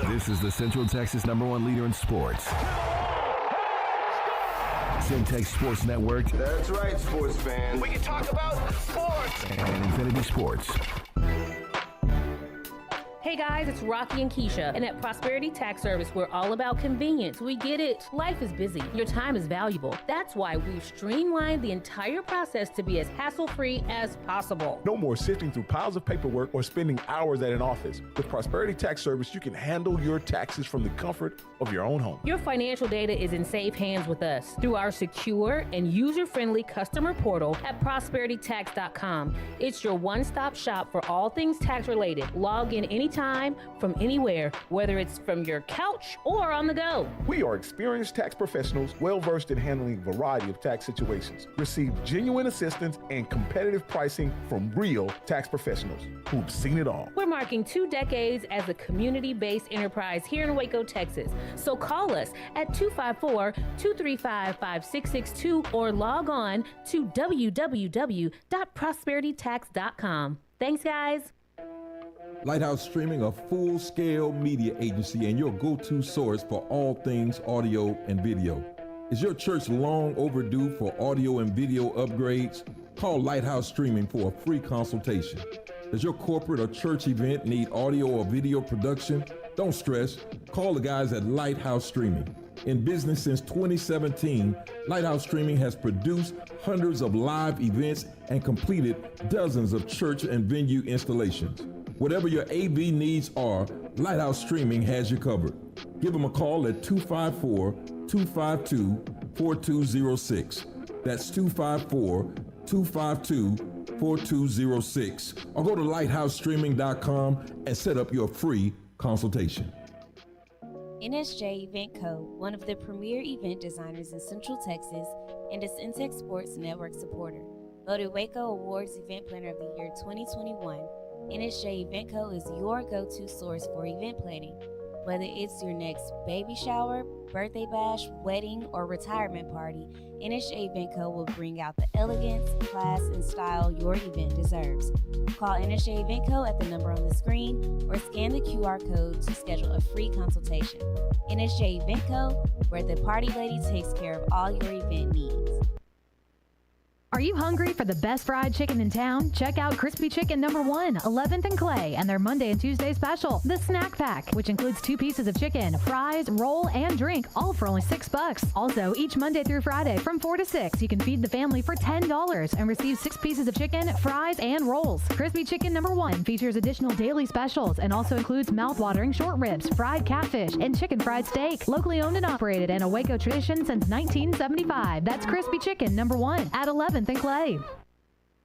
This is the Central Texas #1 leader in sports. Centex Sports Network. That's right, sports fans. We can talk about sports. And Infinity Sports. Hey guys, it's Rocky and Keisha, and at Prosperity Tax Service, we're all about convenience. We get it. Life is busy. Your time is valuable. That's why we've streamlined the entire process to be as hassle-free as possible. No more sifting through piles of paperwork or spending hours at an office. With Prosperity Tax Service, you can handle your taxes from the comfort of your own home. Your financial data is in safe hands with us through our secure and user-friendly customer portal at prosperitytax.com. It's your one-stop shop for all things tax-related. Log in anytime, from anywhere, whether it's from your couch or on the go. We are experienced tax professionals, well-versed in handling a variety of tax situations. Receive genuine assistance and competitive pricing from real tax professionals who've seen it all. We're marking 2 decades as a community-based enterprise here in Waco, Texas. So call us at 254-235-5662 or log on to www.prosperitytax.com. Thanks, guys. Lighthouse Streaming, a full-scale media agency and your go-to source for all things audio and video. Is your church long overdue for audio and video upgrades? Call Lighthouse Streaming for a free consultation. Does your corporate or church event need audio or video production? Don't stress. Call the guys at Lighthouse Streaming. In business since 2017, Lighthouse Streaming has produced hundreds of live events and completed dozens of church and venue installations. Whatever your AV needs are, Lighthouse Streaming has you covered. Give them a call at 254-252-4206. That's 254-252-4206. Or go to lighthousestreaming.com and set up your free consultation. NSJ Event Co., one of the premier event designers in Central Texas and a Centex Sports Network supporter. Voted Waco Awards Event Planner of the Year 2021, NSJ Event Co. is your go-to source for event planning. Whether it's your next baby shower, birthday bash, wedding, or retirement party, NSJ Event Co. will bring out the elegance, class, and style your event deserves. Call NSJ Event Co. at the number on the screen or scan the QR code to schedule a free consultation. NSJ Event Co., where the party lady takes care of all your event needs. Are you hungry for the best fried chicken in town? Check out Crispy Chicken No. 1, 11th and Clay, and their Monday and Tuesday special, the Snack Pack, which includes 2 pieces of chicken, fries, roll, and drink, all for only $6. Also, each Monday through Friday from 4 to 6, you can feed the family for $10 and receive 6 pieces of chicken, fries, and rolls. Crispy Chicken No. 1 features additional daily specials and also includes mouth-watering short ribs, fried catfish, and chicken fried steak. Locally owned and operated and a Waco tradition since 1975. That's Crispy Chicken No. 1 at 11th and Clay.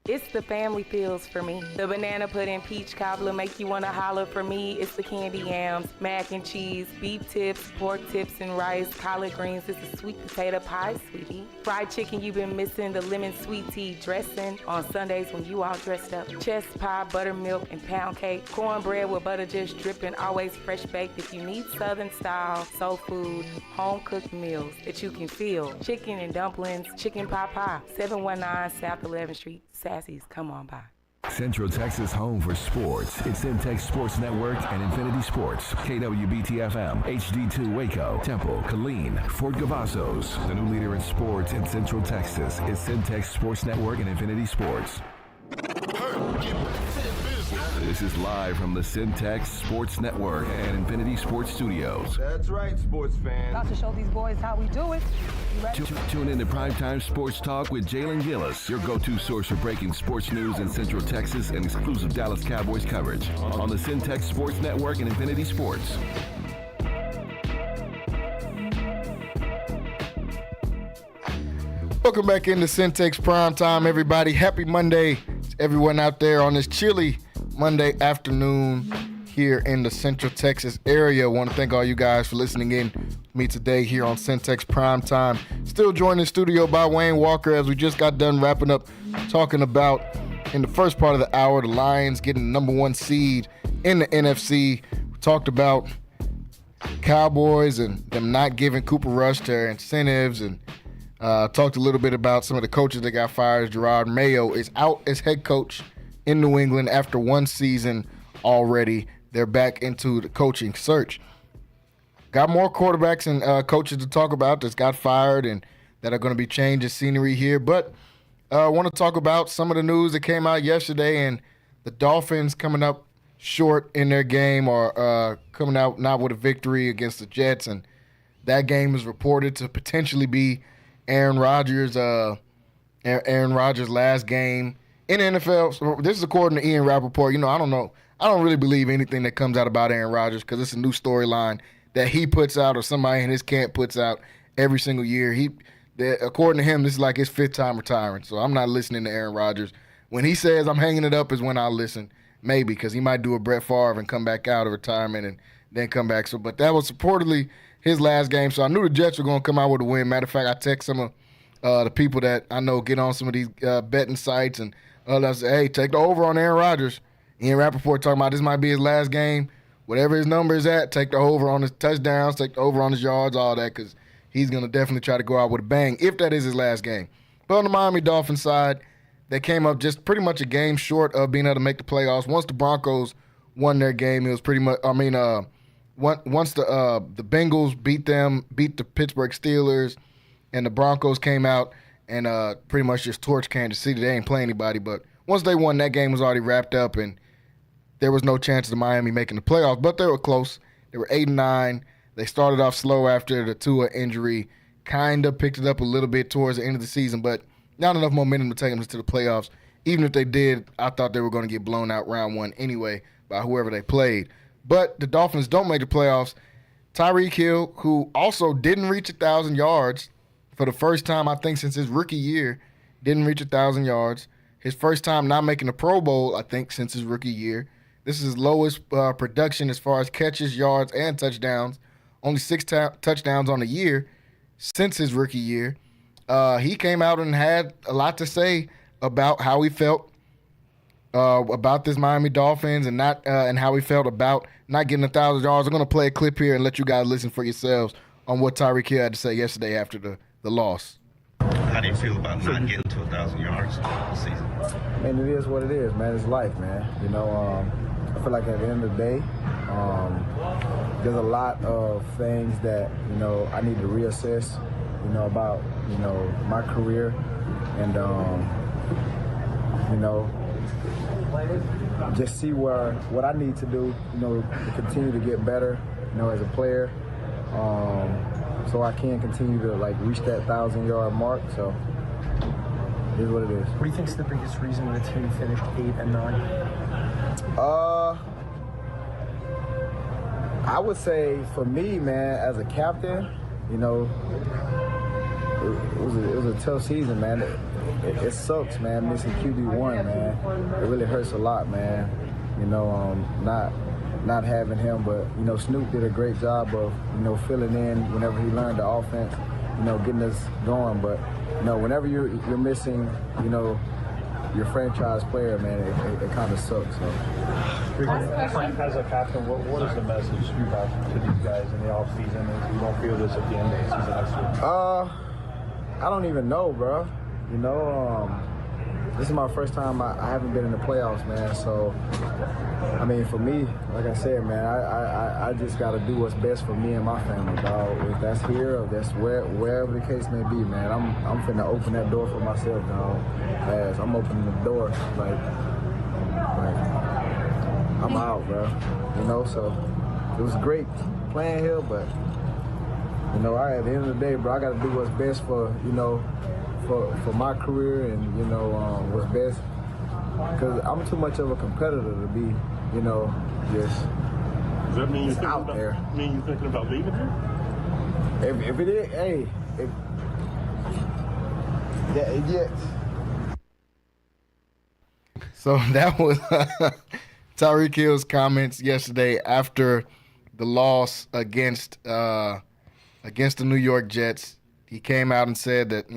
It's the family feels for me. The banana pudding peach cobbler make you want to holler. For me, it's the candy yams, mac and cheese, beef tips, pork tips and rice, collard greens. It's the sweet potato pie, sweetie. Fried chicken you've been missing, the lemon sweet tea dressing on Sundays when you all dressed up. Chest pie, buttermilk, and pound cake. Cornbread with butter just dripping, always fresh baked. If you need Southern style, soul food, home cooked meals that you can feel. Chicken and dumplings, chicken pot pie, 719 South 11th Street. Sassy's, come on by. Central Texas home for sports. It's Centex Sports Network and Infinity Sports. KWBT-FM, HD2 Waco, Temple, Killeen, Fort Cavazos. The new leader in sports in Central Texas is Centex Sports Network and Infinity Sports. This is live from the Centex Sports Network and Infinity Sports Studios. That's right, sports fans. About to show these boys how we do it. Tune in to Primetime Sports Talk with Jalen Gillis, your go-to source for breaking sports news in Central Texas and exclusive Dallas Cowboys coverage on the Centex Sports Network and Infinity Sports. Welcome back into Centex Primetime, everybody. Happy Monday to everyone out there on this chilly Monday afternoon here in the Central Texas area. I want to thank all you guys for listening in to me today here on Centex Primetime. Still joined in studio by Wayne Walker as we just got done wrapping up talking about, in the first part of the hour, the Lions getting the #1 seed in the NFC. We talked about Cowboys and them not giving Cooper Rush their incentives, and talked a little bit about some of the coaches that got fired. Gerard Mayo is out as head coach in New England after 1 season already. They're back into the coaching search. Got more quarterbacks and coaches to talk about that's got fired and that are going to be changing scenery here. But I want to talk about some of the news that came out yesterday, and the Dolphins coming up short in their game, or coming out not with a victory against the Jets. And that game is reported to potentially be Aaron Rodgers' last game in the NFL. So this is according to Ian Rappaport. You know, I don't know. I don't really believe anything that comes out about Aaron Rodgers because it's a new storyline that he puts out or somebody in his camp puts out every single year. According to him, this is like his 5th time retiring. So I'm not listening to Aaron Rodgers. When he says I'm hanging it up is when I'll listen, maybe, because he might do a Brett Favre and come back out of retirement and then come back. So, but that was supposedly his last game. So I knew the Jets were going to come out with a win. Matter of fact, I text some of the people that I know get on some of these betting sites, and I said, hey, take the over on Aaron Rodgers. Ian Rappaport talking about this might be his last game. Whatever his number is at, take the over on his touchdowns, take the over on his yards, all that, because he's going to definitely try to go out with a bang if that is his last game. But on the Miami Dolphins side, they came up just pretty much a game short of being able to make the playoffs. Once the Broncos won their game, it was pretty much, once the Bengals beat the Pittsburgh Steelers, and the Broncos came out and pretty much just torched Kansas City. They ain't play anybody, but once they won, that game was already wrapped up, and there was no chance of Miami making the playoffs. But they were close. They were 8-9. They started off slow after the Tua injury, kind of picked it up a little bit towards the end of the season, but not enough momentum to take them to the playoffs. Even if they did, I thought they were going to get blown out round 1 anyway by whoever they played. But the Dolphins don't make the playoffs. Tyreek Hill, who also didn't reach 1,000 yards for the first time, I think, since his rookie year, didn't reach 1,000 yards. His first time not making the Pro Bowl, I think, since his rookie year. This is his lowest production as far as catches, yards, and touchdowns. Only 6 touchdowns on the year since his rookie year. He came out and had a lot to say about how he felt about this Miami Dolphins and how he felt about not getting 1,000 yards. I'm going to play a clip here and let you guys listen for yourselves on what Tyreek Hill had to say yesterday after the loss. How do you feel about not getting to 1,000 yards this season? Man, it is what it is, man. It's life, man. You know, I feel like at the end of the day, there's a lot of things that, you know, I need to reassess about, my career and, just see what I need to do, to continue to get better, as a player, so I can continue to reach that 1,000-yard mark. So it is what it is. What do you think is the biggest reason the team finished 8 and 9? I would say for me, man, as a captain, it was a tough season, man. It sucks, man, missing QB1, man. It really hurts a lot, man. Not having him, but Snoop did a great job of filling in whenever he learned the offense, getting us going. But whenever you're missing, your franchise player, man, it kind of sucks. So. As a captain, what is the message you have to these guys in the off season if you don't feel this at the end of the season next week? I don't even know, bro. This is my first time I haven't been in the playoffs, man. So, I mean, for me, like I said, man, I just got to do what's best for me and my family, dog. If that's here or that's wherever the case may be, man, I'm finna open that door for myself, dog. As I'm opening the door, like I'm out, bro. So it was great playing here, but at the end of the day, bro, I got to do what's best for for my career and what's best, because I'm too much of a competitor to be just. Does that mean you're out there? Mean you're thinking about leaving here? If it is, hey, yes. So that was Tyreek Hill's comments yesterday after the loss against the New York Jets. He came out and said that,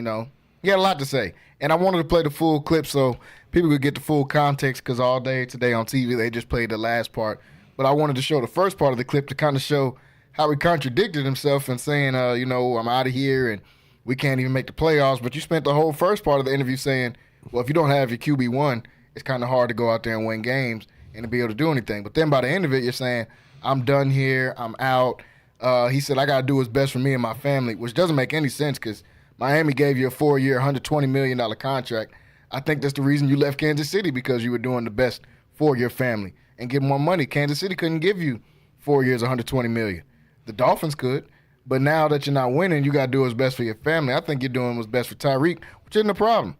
he had a lot to say. And I wanted to play the full clip so people could get the full context, because all day today on TV they just played the last part. But I wanted to show the first part of the clip to kind of show how he contradicted himself and saying, I'm out of here and we can't even make the playoffs. But you spent the whole first part of the interview saying, well, if you don't have your QB1, it's kind of hard to go out there and win games and to be able to do anything. But then by the end of it, you're saying, I'm done here, I'm out. He said, I got to do what's best for me and my family, which doesn't make any sense because Miami gave you a 4-year, $120 million contract. I think that's the reason you left Kansas City, because you were doing the best for your family and get more money. Kansas City couldn't give you 4 years, $120 million. The Dolphins could, but now that you're not winning, you got to do what's best for your family. I think you're doing what's best for Tyreek, which isn't a problem.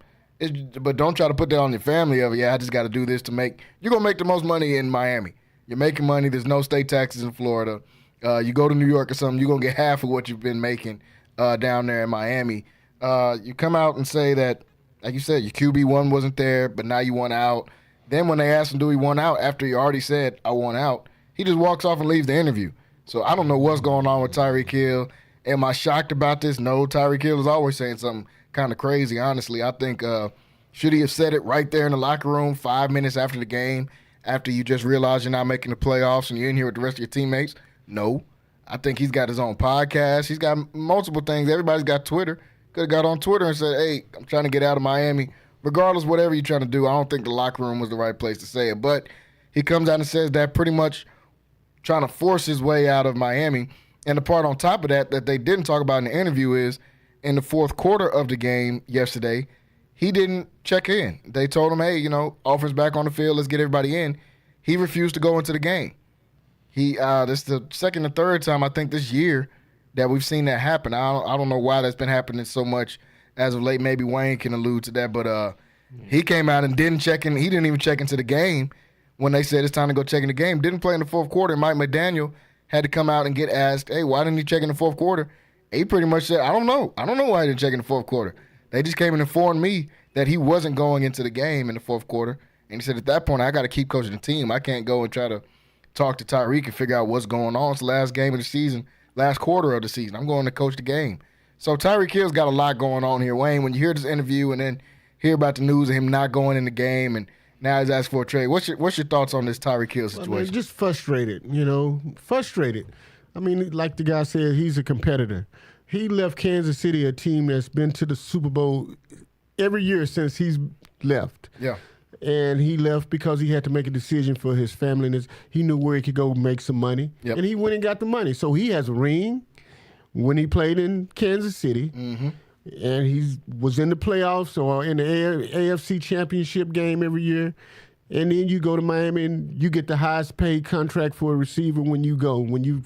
But don't try to put that on your family of, I just got to do this to make – you're going to make the most money in Miami. You're making money. There's no state taxes in Florida. You go to New York or something, you're going to get half of what you've been making down there in Miami. You come out and say that, like you said, your QB1 wasn't there, but now you want out. Then when they asked him, do he want out, after he already said, I want out, he just walks off and leaves the interview. So I don't know what's going on with Tyreek Hill. Am I shocked about this? No, Tyreek Hill is always saying something kind of crazy, honestly. I think should he have said it right there in the locker room 5 minutes after the game, after you just realize you're not making the playoffs and you're in here with the rest of your teammates? No. I think he's got his own podcast. He's got multiple things. Everybody's got Twitter. Could have got on Twitter and said, hey, I'm trying to get out of Miami. Regardless, whatever you're trying to do, I don't think the locker room was the right place to say it. But he comes out and says that pretty much trying to force his way out of Miami. And the part on top of that they didn't talk about in the interview is in the fourth quarter of the game yesterday, he didn't check in. They told him, hey, offense back on the field, let's get everybody in. He refused to go into the game. This is the second or third time I think this year that we've seen that happen. I don't know why that's been happening so much as of late. Maybe Wayne can allude to that, but he came out and didn't check in. He didn't even check into the game when they said it's time to go check in the game. Didn't play in the fourth quarter. Mike McDaniel had to come out and get asked, hey, why didn't he check in the fourth quarter? He pretty much said, I don't know. I don't know why he didn't check in the fourth quarter. They just came and informed me that he wasn't going into the game in the fourth quarter. And he said, at that point, I got to keep coaching the team. I can't go and try to talk to Tyreek and figure out what's going on. It's the last game of the season, last quarter of the season. I'm going to coach the game. So Tyreek Hill's got a lot going on here. Wayne, when you hear this interview and then hear about the news of him not going in the game and now he's asked for a trade, what's your thoughts on this Tyreek Hill situation? I mean, just frustrated, frustrated. I mean, like the guy said, he's a competitor. He left Kansas City, a team that's been to the Super Bowl every year since he's left. Yeah. And he left because he had to make a decision for his family. And he knew where he could go make some money. Yep. And he went and got the money. So he has a ring. when he played in Kansas City, and he was in the playoffs or in the AFC Championship game every year. And then you go to Miami and you get the highest paid contract for a receiver when you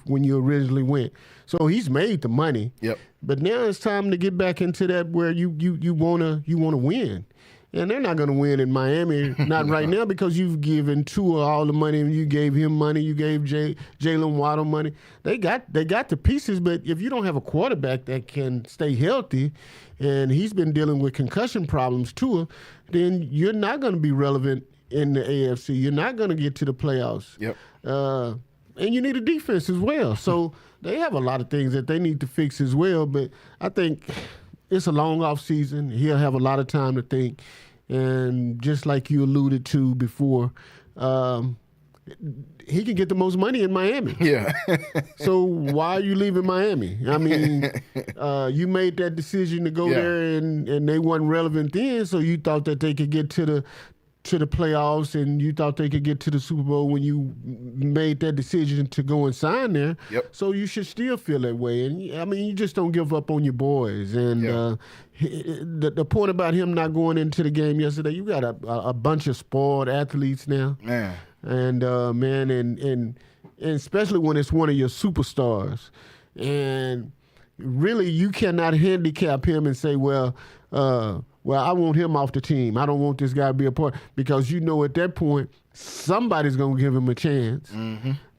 originally went. So he's made the money. Yep. But now it's time to get back into that where you wanna win. And they're not gonna win in Miami, not right now, because you've given Tua all the money, and you gave him money, you gave Jalen Waddle money. They got the pieces, but if you don't have a quarterback that can stay healthy, and he's been dealing with concussion problems too, then you're not gonna be relevant in the AFC. You're not going to get to the playoffs. Yep. And you need a defense as well. So they have a lot of things that they need to fix as well. But I think it's a long off season. He'll have a lot of time to think. And just like you alluded to before, he can get the most money in Miami. Yeah. So why are you leaving Miami? I mean, you made that decision to go there, and they weren't relevant then. So you thought that they could get to the playoffs, and you thought they could get to the Super Bowl when you made that decision to go and sign there. Yep. So you should still feel that way. And, I mean, you just don't give up on your boys. And the point about him not going into the game yesterday, you got a bunch of spoiled athletes now. Man. And, and especially when it's one of your superstars. And really, you cannot handicap him and say, well, I want him off the team. I don't want this guy to be a part, because you know at that point somebody's gonna give him a chance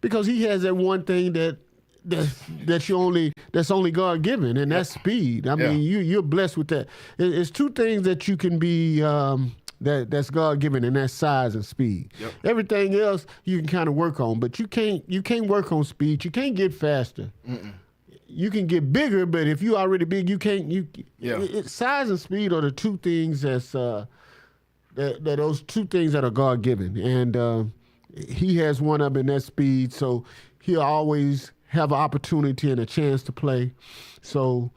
because he has that one thing that's only God given, and that's speed. I mean, you're blessed with that. It's two things that you can be that's God given, and that's size and speed. Yep. Everything else you can kind of work on, but you can't work on speed. You can't get faster. You can get bigger, but if you already big, you can't. Size and speed are the two things those two things that are God given, and he has one of them, and that's speed. So he'll always have an opportunity and a chance to play. So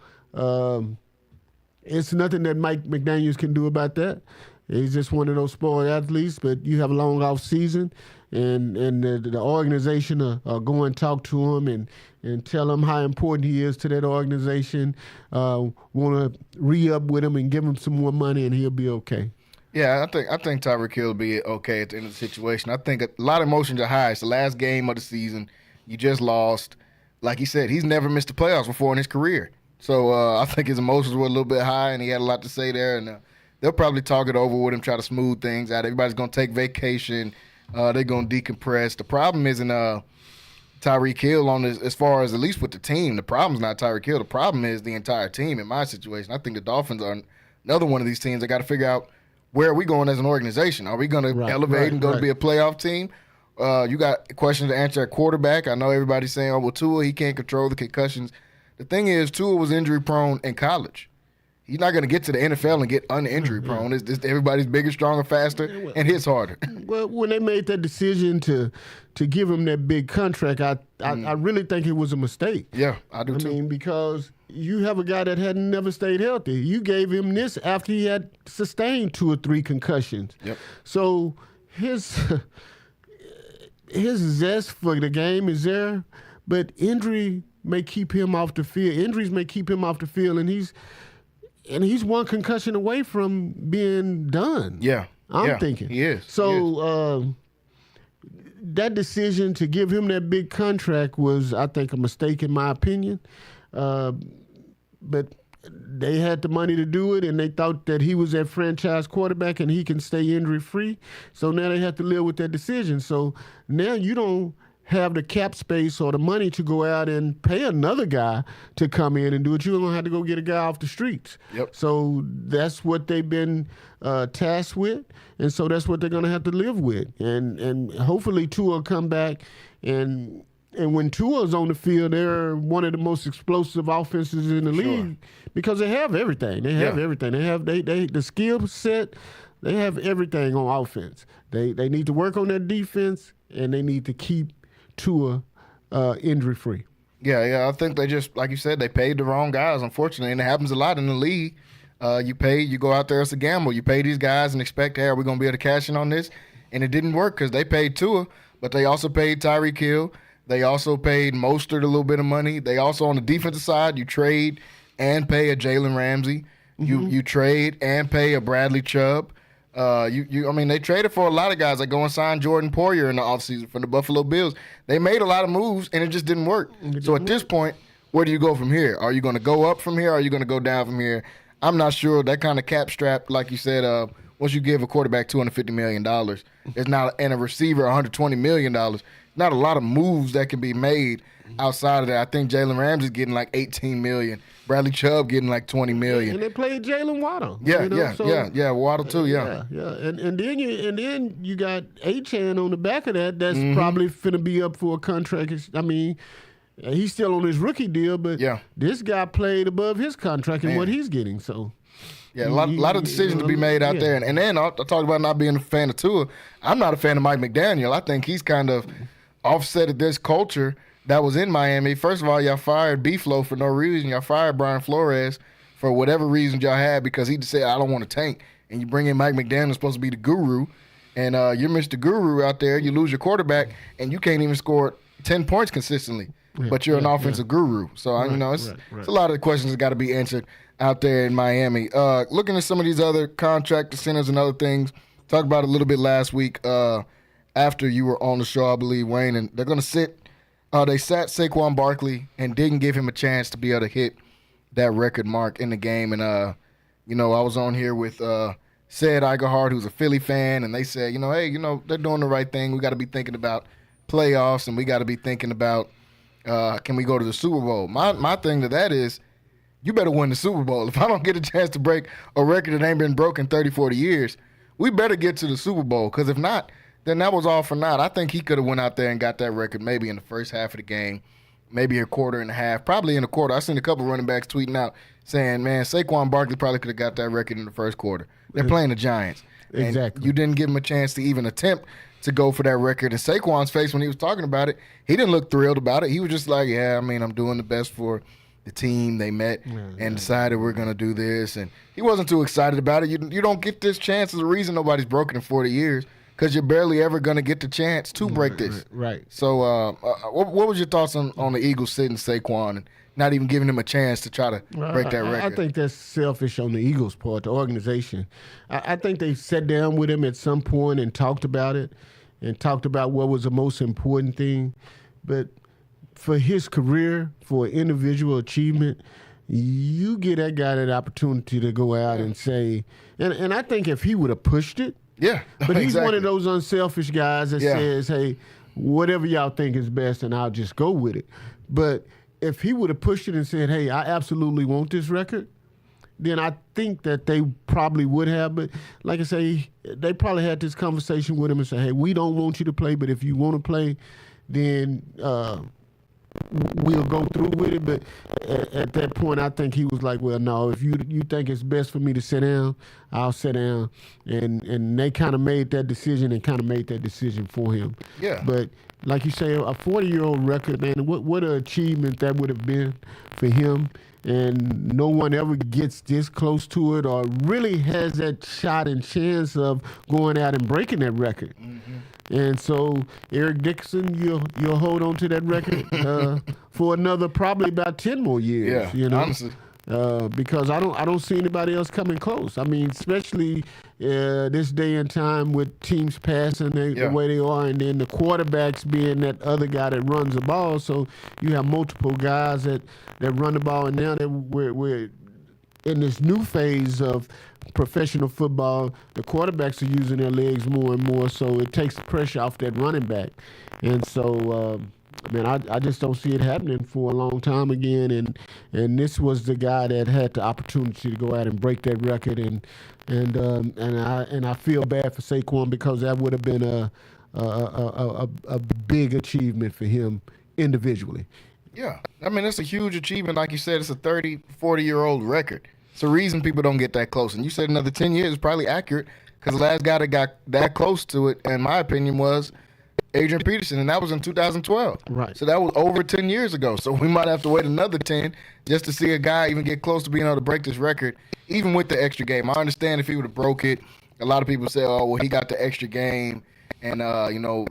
it's nothing that Mike McDaniels can do about that. He's just one of those spoiled athletes. But you have a long off season, and the organization will go and talk to him and tell him how important he is to that organization. Want to re-up with him and give him some more money, and he'll be okay. Yeah, I think Tyreek Hill will be okay at the end of the situation. I think a lot of emotions are high. It's the last game of the season. You just lost. Like he said, he's never missed the playoffs before in his career. So I think his emotions were a little bit high, and he had a lot to say there. And they'll probably talk it over with him, try to smooth things out. Everybody's going to take vacation. They're going to decompress. The problem isn't Tyreek Hill on this, as far as at least with the team. The problem's not Tyreek Hill. The problem is the entire team in my situation. I think the Dolphins are another one of these teams that got to figure out, where are we going as an organization? Are we going to elevate and go to be a playoff team? You got questions to answer at quarterback. I know everybody's saying, well, Tua, he can't control the concussions. The thing is, Tua was injury-prone in college. He's not going to get to the NFL and get un-injury-prone. It's just everybody's bigger, stronger, faster, and hits harder. Well, when they made that decision to give him that big contract, I really think it was a mistake. Yeah, I do too. I mean, because you have a guy that had never stayed healthy. You gave him this after he had sustained 2 or 3 concussions. Yep. So his zest for the game is there, but injury may keep him off the field. Injuries may keep him off the field, and he's one concussion away from being done. Yeah. I'm thinking. He is. So that decision to give him that big contract was, I think, a mistake in my opinion. But they had the money to do it, and they thought that he was that franchise quarterback and he can stay injury-free. So now they have to live with that decision. So now you don't have the cap space or the money to go out and pay another guy to come in and do it. You're going to have to go get a guy off the streets. Yep. So that's what they've been tasked with, and so that's what they're going to have to live with. And hopefully Tua will come back, and when Tua's on the field, they're one of the most explosive offenses in the league because they have everything. They have everything. They have the skill set. They have everything on offense. They need to work on that defense, and they need to keep Tua injury-free. Yeah, I think they just, like you said, they paid the wrong guys, unfortunately, and it happens a lot in the league. You go out there, it's a gamble. You pay these guys and expect, hey, are we going to be able to cash in on this? And it didn't work because they paid Tua, but they also paid Tyreek Hill. They also paid Mostert a little bit of money. They also, on the defensive side, you trade and pay a Jalen Ramsey. You trade and pay a Bradley Chubb. I mean, they traded for a lot of guys. Like go and sign Jordan Poyer in the offseason from the Buffalo Bills. They made a lot of moves, and it just didn't work. So at this point, where do you go from here? Are you going to go up from here? Or are you going to go down from here? I'm not sure. That kind of cap strap, like you said, once you give a quarterback $250 million, it's not, and a receiver $120 million, not a lot of moves that can be made outside of that. I think Jalen Ramsey's getting like $18 million. Bradley Chubb getting like $20 million. And they played Jalen Waddle. Yeah, Waddle too. Yeah. And then you got Achane on the back of that. That's probably finna be up for a contract. I mean, he's still on his rookie deal, but this guy played above his contract and what he's getting. So. Yeah, a lot of decisions to be made out there. And then I talked about not being a fan of Tua. I'm not a fan of Mike McDaniel. I think he's kind of offsetted this culture that was in Miami. First of all, y'all fired B-Flow for no reason. Y'all fired Brian Flores for whatever reason y'all had because he just said, I don't want to tank. And you bring in Mike McDaniel, supposed to be the guru. And you're Mr. Guru out there. You lose your quarterback, and you can't even score 10 points consistently. But you're an offensive guru. So, it's a lot of questions that got to be answered out there in Miami. Looking at some of these other contract incentives and other things, talked about it a little bit last week after you were on the show, I believe, Wayne, and they're going to they sat Saquon Barkley and didn't give him a chance to be able to hit that record mark in the game. And, I was on here with Sid Eigerhart, who's a Philly fan, and they said, hey, they're doing the right thing. We got to be thinking about playoffs, and we got to be thinking about can we go to the Super Bowl. My thing to that is, you better win the Super Bowl. If I don't get a chance to break a record that ain't been broken 30, 40 years, we better get to the Super Bowl. Because if not, then that was all for naught. I think he could have went out there and got that record maybe in the first half of the game, maybe a quarter and a half, probably in a quarter. I seen a couple running backs tweeting out saying, man, Saquon Barkley probably could have got that record in the first quarter. They're playing the Giants. Exactly. And you didn't give him a chance to even attempt to go for that record. And Saquon's face when he was talking about it, he didn't look thrilled about it. He was just like, I'm doing the best for the team. They met and decided we're going to do this. And he wasn't too excited about it. You don't get this chance. There's a reason nobody's broken in 40 years because you're barely ever going to get the chance to break this. Right. So what was your thoughts on the Eagles sitting Saquon and not even giving him a chance to try to break that record? I think that's selfish on the Eagles' part, the organization. I think they sat down with him at some point and talked about it and talked about what was the most important thing. But for his career, for individual achievement, you get that guy that opportunity to go out and say, and I think if he would have pushed it, but he's one of those unselfish guys that says, hey, whatever y'all think is best, and I'll just go with it. But if he would have pushed it and said, hey, I absolutely want this record, then I think that they probably would have. But like I say, they probably had this conversation with him and said, hey, we don't want you to play, but if you want to play, then we'll go through with it. But at that point, I think he was like, well, no, if you think it's best for me to sit down, I'll sit down. And they kind of made that decision for him. Yeah. But like you say, a 40-year-old record, man, what an achievement that would have been for him. And no one ever gets this close to it or really has that shot and chance of going out and breaking that record. And so, Eric Dickerson, you'll hold on to that record for another probably about 10 more years. Honestly. Because I don't see anybody else coming close. I mean, especially this day and time with teams passing the way they are, and then the quarterbacks being that other guy that runs the ball. So you have multiple guys that run the ball, and now that we're in this new phase of professional football, the quarterbacks are using their legs more and more, so it takes the pressure off that running back. And so, I just don't see it happening for a long time again. And this was the guy that had the opportunity to go out and break that record. And I feel bad for Saquon because that would have been a big achievement for him individually. Yeah. I mean, it's a huge achievement. Like you said, it's a 30, 40-year-old record. It's the reason people don't get that close. And you said another 10 years is probably accurate because the last guy that got that close to it, in my opinion, was Adrian Peterson, and that was in 2012. Right. So that was over 10 years ago. So we might have to wait another 10 just to see a guy even get close to being able to break this record, even with the extra game. I understand if he would have broke it. A lot of people say, oh, well, he got the extra game, and,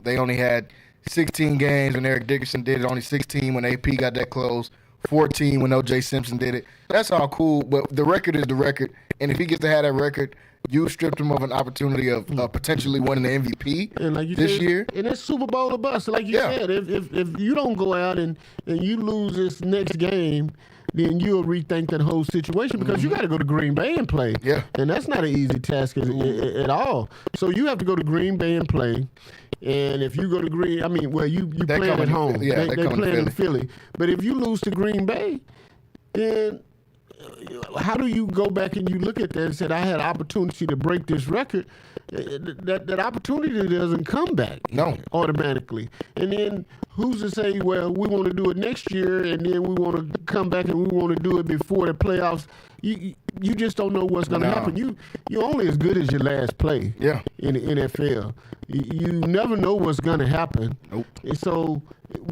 they only had 16 games when Eric Dickerson did it, only 16 when AP got that close, 14 when O.J. Simpson did it. That's all cool, but the record is the record. And if he gets to have that record, you stripped him of an opportunity of potentially winning the MVP and like you this said, year. And it's Super Bowl or bust. Like you said, if you don't go out and you lose this next game, then you'll rethink that whole situation because you got to go to Green Bay and play. Yeah. And that's not an easy task at all. So you have to go to Green Bay and play. And if you go to you play at home. Yeah, they play in Philly. But if you lose to Green Bay, then how do you go back and you look at that and say, I had an opportunity to break this record? That opportunity doesn't come back automatically. And then who's to say, well, we want to do it next year and then we want to come back and we want to do it before the playoffs? You just don't know what's going to happen. You're only as good as your last play in the NFL. You never know what's going to happen. Nope. And so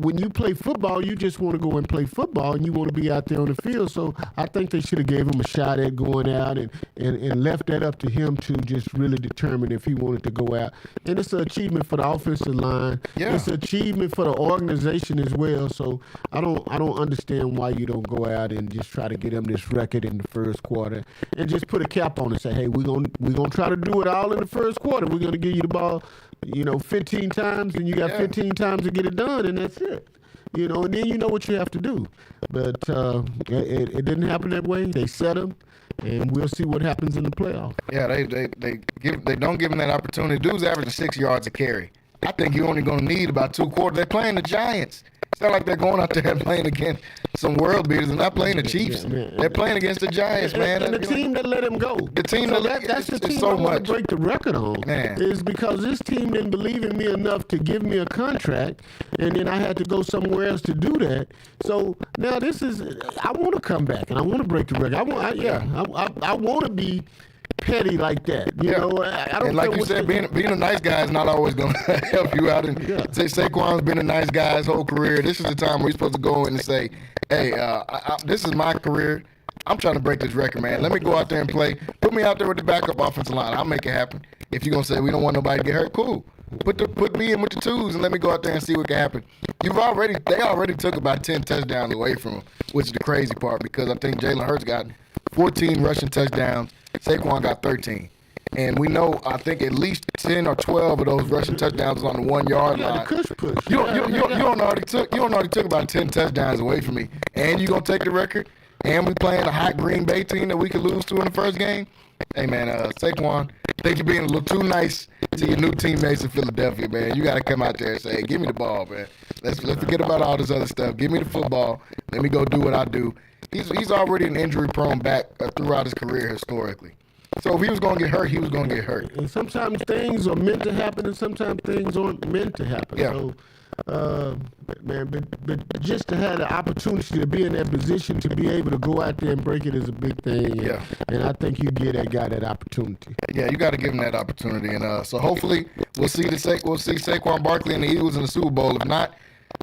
when you play football, you just want to go and play football and you want to be out there on the field. So I think they should have gave him a shot at going out and left that up to him to just really determine if he wanted to go out. And it's an achievement for the offensive line. Yeah. It's an achievement for the organization as well. So I don't understand why you don't go out and just try to get him this record in the first quarter and just put a cap on it. Say, hey, we're gonna try to do it all in the first quarter. We're gonna give you the ball, 15 times, and you got 15 times to get it done, and that's it. And then you know what you have to do. But it didn't happen that way. They set him, and we'll see what happens in the playoffs. Yeah, they don't give him that opportunity. Dude's averaging 6 yards a carry. I think you're only going to need about 2 quarters. They're playing the Giants. It's not like they're going out there and playing against some world beaters. They're not playing the Chiefs. They're playing against the Giants, man. And the team that let him go. The team that's the team I want to break the record on. Man. Is because this team didn't believe in me enough to give me a contract, and then I had to go somewhere else to do that. So now I want to come back and I want to break the record. I want to be petty like that. I don't. And like you said, being a nice guy is not always going to help you out. And say Saquon's been a nice guy his whole career. This is the time where he's supposed to go in and say, "Hey, this is my career. I'm trying to break this record, man. Let me go out there and play. Put me out there with the backup offensive line. I'll make it happen. If you're gonna say we don't want nobody to get hurt, cool. Put me in with the twos and let me go out there and see what can happen." They already took about 10 touchdowns away from him, which is the crazy part because I think Jalen Hurts got 14 rushing touchdowns. Saquon got 13. And we know, I think at least 10 or 12 of those rushing touchdowns on the 1 yard line. You already took about 10 touchdowns away from me. And you gonna take the record? And we playing a hot Green Bay team that we could lose to in the first game? Hey man, Saquon, I think you're being a little too nice to your new teammates in Philadelphia, man. You gotta come out there and say, hey, give me the ball, man. Let's forget about all this other stuff. Give me the football. Let me go do what I do. He's already an injury-prone back throughout his career historically. So if he was going to get hurt, he was going to get hurt. And sometimes things are meant to happen, and sometimes things aren't meant to happen. Yeah. So, but just to have the opportunity to be in that position to be able to go out there and break it is a big thing. Yeah. And I think you give that guy that opportunity. Yeah, you got to give him that opportunity. And so hopefully we'll see Saquon Barkley and the Eagles in the Super Bowl. If not,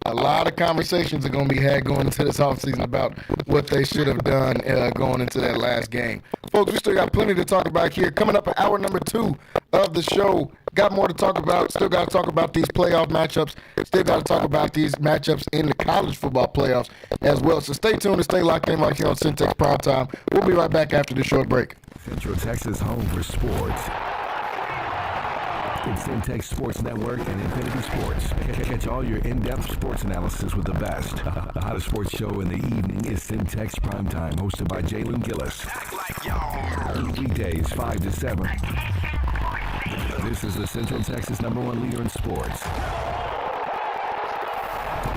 a lot of conversations are going to be had going into this offseason about what they should have done going into that last game. Folks, we still got plenty to talk about here. Coming up at hour number 2 of the show. Got more to talk about. Still got to talk about these playoff matchups. Still got to talk about these matchups in the college football playoffs as well. So stay tuned and stay locked in right here on Centex Primetime. We'll be right back after this short break. Central Texas home for sports. It's Centex Sports Network and Infinity Sports. Catch all your in-depth sports analysis with the best. The hottest sports show in the evening is Centex Primetime, hosted by Jalen Gillis. Act like y'all. Weekdays 5 to 7. This is the Central Texas #1 leader in sports.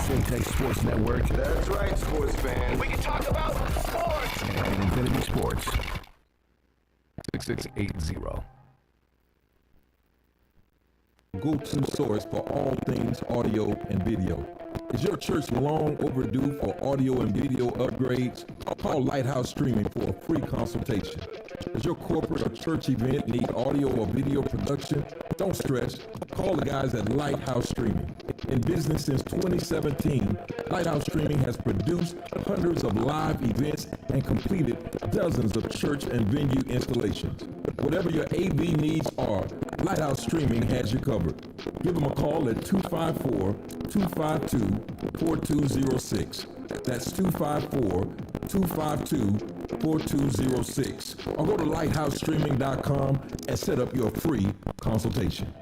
Centex Sports Network. That's right, sports fans. We can talk about sports. And Infinity Sports. 6680. Go-to source for all things audio and video. Is your church long overdue for audio and video upgrades? Call Lighthouse Streaming for a free consultation. Does your corporate or church event need audio or video production? Don't stress. Call the guys at Lighthouse Streaming. In business since 2017, Lighthouse Streaming has produced hundreds of live events and completed dozens of church and venue installations. Whatever your AV needs are, Lighthouse Streaming has you covered. Give them a call at 254-252-4206. That's 254-252-4206. Or go to lighthousestreaming.com and set up your free consultation.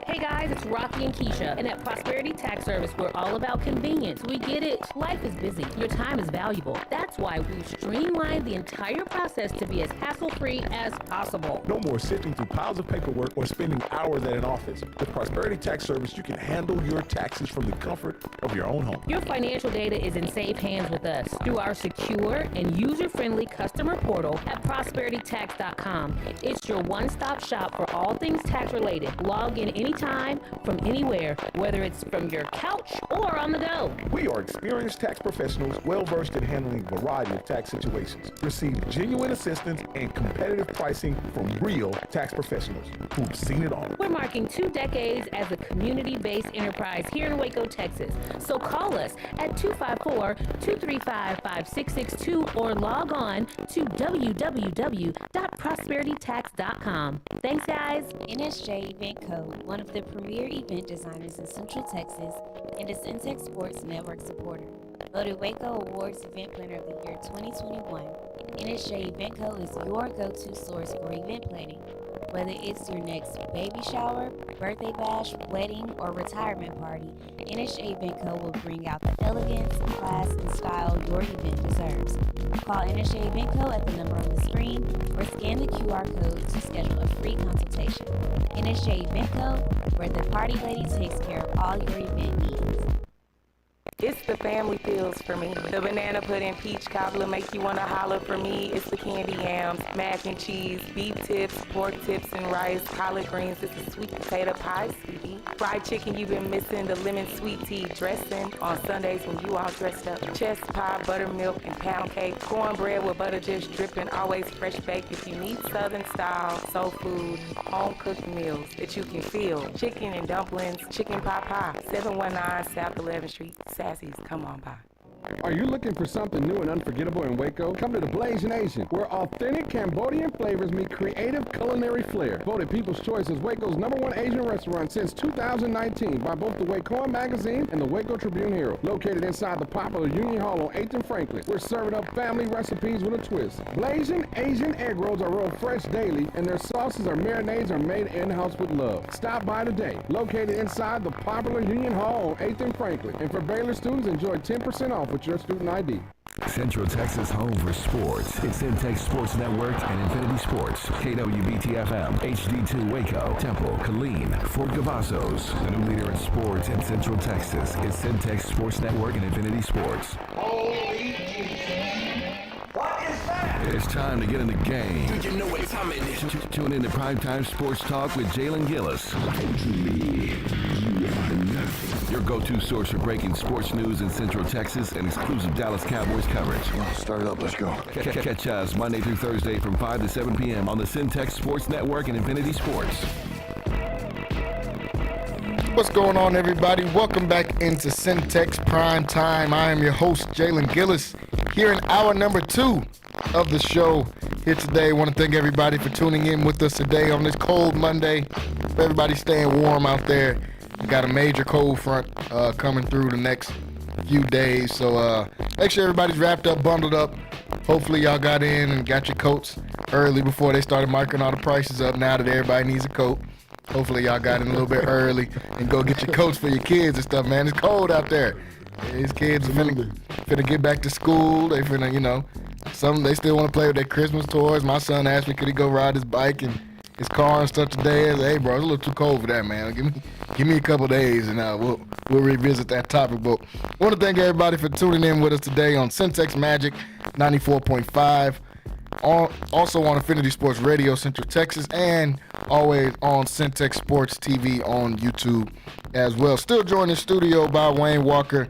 Hey guys, it's Rocky and Keisha, and at Prosperity Tax Service, we're all about convenience. We get it. Life is busy. Your time is valuable. That's why we've streamlined the entire process to be as hassle-free as possible. No more sifting through piles of paperwork or spending hours at an office. With Prosperity Tax Service, you can handle your taxes from the comfort of your own home. Your financial data is in safe hands with us through our secure and user-friendly customer portal at prosperitytax.com. It's your one-stop shop for all things tax-related. Log in anytime from anywhere, whether it's from your couch or on the go. We are experienced tax professionals well-versed in handling a variety of tax situations. Receive genuine assistance and competitive pricing from real tax professionals who've seen it all. We're marking 2 decades as a community-based enterprise here in Waco, Texas. So call us at 254-235-5662 or log on to www.prosperitytax.com. Thanks, guys. NSJ Event Co., one of the premier event designers in Central Texas and a Centex Sports Network supporter. Voted Waco Awards Event Planner of the Year 2021, NSJ Event Co. is your go-to source for event planning. Whether it's your next baby shower, birthday bash, wedding, or retirement party, NSJ Event Co. will bring out the elegance, class, and style your event deserves. Call NSJ Event Co. at the number on the screen or scan the QR code to schedule a free consultation. NSJ Event Co., where the party lady takes care of all your event needs. It's the family feels for me. The banana pudding peach cobbler make you want to holler for me. It's the candy yams, mac and cheese, beef tips, pork tips and rice, collard greens. It's the sweet potato pie, sweetie. Fried chicken you've been missing, the lemon sweet tea dressing on Sundays when you all dressed up. Chest pie, buttermilk, and pound cake. Cornbread with butter just dripping, always fresh baked. If you need Southern style, soul food, home cooked meals that you can feel. Chicken and dumplings, chicken pot pie. 719 South 11th Street. Sassy's, come on by. Are you looking for something new and unforgettable in Waco? Come to the Blazing Asian, where authentic Cambodian flavors meet creative culinary flair. Voted People's Choice as Waco's #1 Asian restaurant since 2019 by both the Wacoan Magazine and the Waco Tribune Herald. Located inside the popular Union Hall on 8th and Franklin, we're serving up family recipes with a twist. Blazing Asian egg rolls are rolled fresh daily, and their sauces or marinades are made in-house with love. Stop by today. Located inside the popular Union Hall on 8th and Franklin. And for Baylor students, enjoy 10% off with your student ID. Central Texas home for sports. It's Centex Sports Network and Infinity Sports. KWBT-FM, HD2 Waco, Temple, Killeen, Fort Cavazos. The new leader in sports in Central Texas is Centex Sports Network and Infinity Sports. Holy what is that? It's time to get in the game. Do you know what time it is? Tune in to Primetime Sports Talk with Jalen Gillis. To me, you are nothing. Your go-to source for breaking sports news in Central Texas and exclusive Dallas Cowboys coverage. Start it up, let's go. Catch us Monday through Thursday from 5 to 7 p.m. on the Centex Sports Network and Infinity Sports. What's going on, everybody? Welcome back into Centex Prime Time. I am your host, Jalen Gillis, here in hour number 2 of the show here today. I want to thank everybody for tuning in with us today on this cold Monday. For everybody staying warm out there. We got a major cold front coming through the next few days. So make sure everybody's wrapped up, bundled up. Hopefully y'all got in and got your coats early before they started marking all the prices up now that everybody needs a coat. Hopefully y'all got in a little bit early and go get your coats for your kids and stuff, man. It's cold out there. These kids are finna get back to school. They finna, you know, they still want to play with their Christmas toys. My son asked me, could he go ride his bike and his car and stuff today. I said, hey, bro, it's a little too cold for that, man. Give me a couple days, and we'll revisit that topic. But I want to thank everybody for tuning in with us today on Centex Magic 94.5. Also on Infinity Sports Radio, Central Texas, and always on Centex Sports TV on YouTube as well. Still joined in studio by Wayne Walker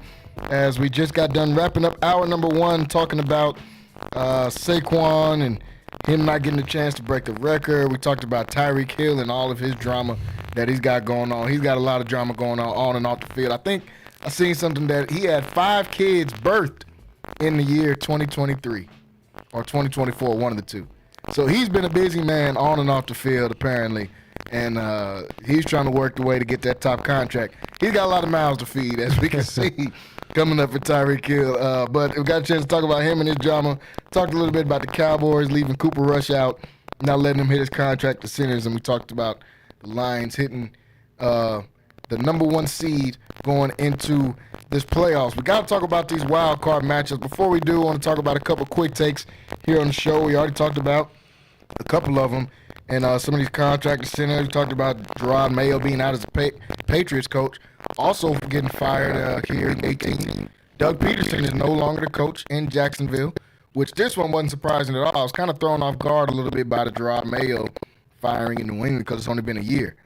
as we just got done wrapping up hour number 1, talking about Saquon and him not getting the chance to break the record. We talked about Tyreek Hill and all of his drama that he's got going on. He's got a lot of drama going on and off the field. I think I seen something that he had 5 kids birthed in the year 2023 or 2024, one of the two. So he's been a busy man on and off the field, apparently. And he's trying to work the way to get that top contract. He's got a lot of mouths to feed, as we can see, coming up for Tyreek Hill. But we got a chance to talk about him and his drama. Talked a little bit about the Cowboys leaving Cooper Rush out, not letting him hit his contract to centers. And we talked about the Lions hitting the number 1 seed going into this playoffs. We got to talk about these wild card matchups. Before we do, I want to talk about a couple quick takes here on the show. We already talked about a couple of them. And some of these contracted centers, we talked about Gerard Mayo being out as a Patriots coach, also getting fired here in 18. Doug Peterson is no longer the coach in Jacksonville, which this one wasn't surprising at all. I was kind of thrown off guard a little bit by the Gerard Mayo firing in New England because it's only been a year.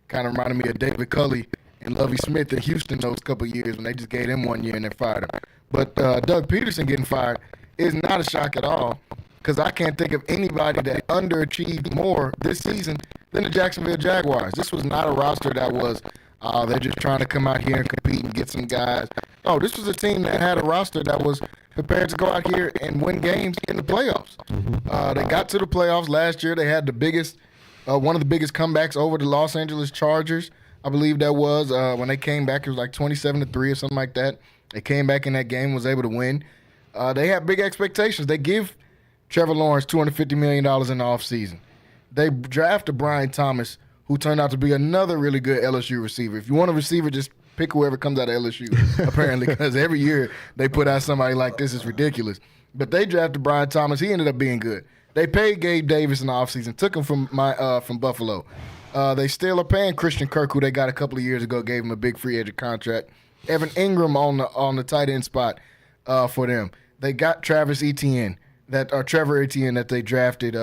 Kind of reminded me of David Culley and Lovie Smith in Houston those couple of years when they just gave him 1 year and then fired him. But Doug Peterson getting fired is not a shock at all, because I can't think of anybody that underachieved more this season than the Jacksonville Jaguars. This was not a roster that was, they're just trying to come out here and compete and get some guys. No, this was a team that had a roster that was prepared to go out here and win games in the playoffs. They got to the playoffs last year. They had the biggest, one of the biggest comebacks over the Los Angeles Chargers. I believe that was when they came back. It was like 27-3 or something like that. They came back in that game, was able to win. They had big expectations. They give Trevor Lawrence $250 million in the offseason. They drafted Brian Thomas, who turned out to be another really good LSU receiver. If you want a receiver, just pick whoever comes out of LSU, apparently, because every year they put out somebody like this. Is ridiculous. But they drafted Brian Thomas. He ended up being good. They paid Gabe Davis in the offseason, took him from Buffalo. They still are paying Christian Kirk, who they got a couple of years ago, gave him a big free agent contract. Evan Ingram on the tight end spot for them. They got Trevor Etienne that they drafted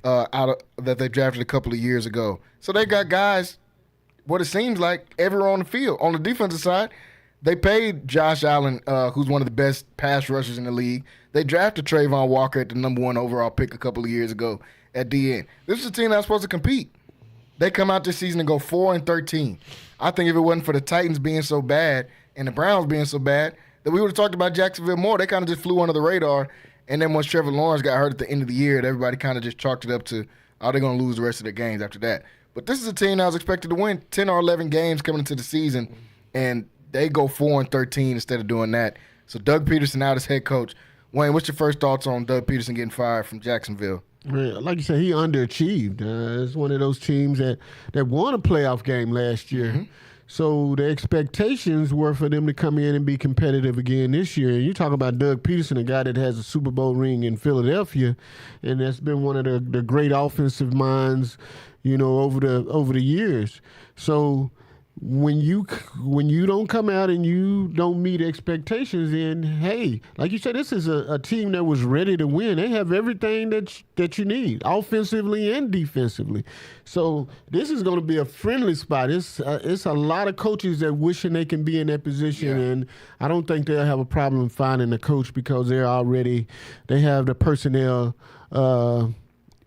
they drafted a couple of years ago. So they got guys, what it seems like, everywhere on the field. On the defensive side, they paid Josh Allen, who's one of the best pass rushers in the league. They drafted Trayvon Walker at the number 1 overall pick a couple of years ago at the end. This is a team that's supposed to compete. They come out this season and go 4-13. I think if it wasn't for the Titans being so bad and the Browns being so bad, that we would have talked about Jacksonville more. They kind of just flew under the radar. And then once Trevor Lawrence got hurt at the end of the year, everybody kind of just chalked it up to, they're going to lose the rest of their games after that. But this is a team that was expected to win 10 or 11 games coming into the season, and they go 4-13 instead of doing that. So Doug Peterson out as head coach. Wayne, what's your first thoughts on Doug Peterson getting fired from Jacksonville? Like you said, he underachieved. It's one of those teams that won a playoff game last year. Mm-hmm. So the expectations were for them to come in and be competitive again this year. And you talk about Doug Peterson, a guy that has a Super Bowl ring in Philadelphia, and that's been one of the great offensive minds, over the years. So when you don't come out and you don't meet expectations, then hey, like you said, this is a team that was ready to win. They have everything that you need, offensively and defensively. So this is going to be a friendly spot. It's a lot of coaches that wishing they can be in that position, and I don't think they'll have a problem finding a coach because they have the personnel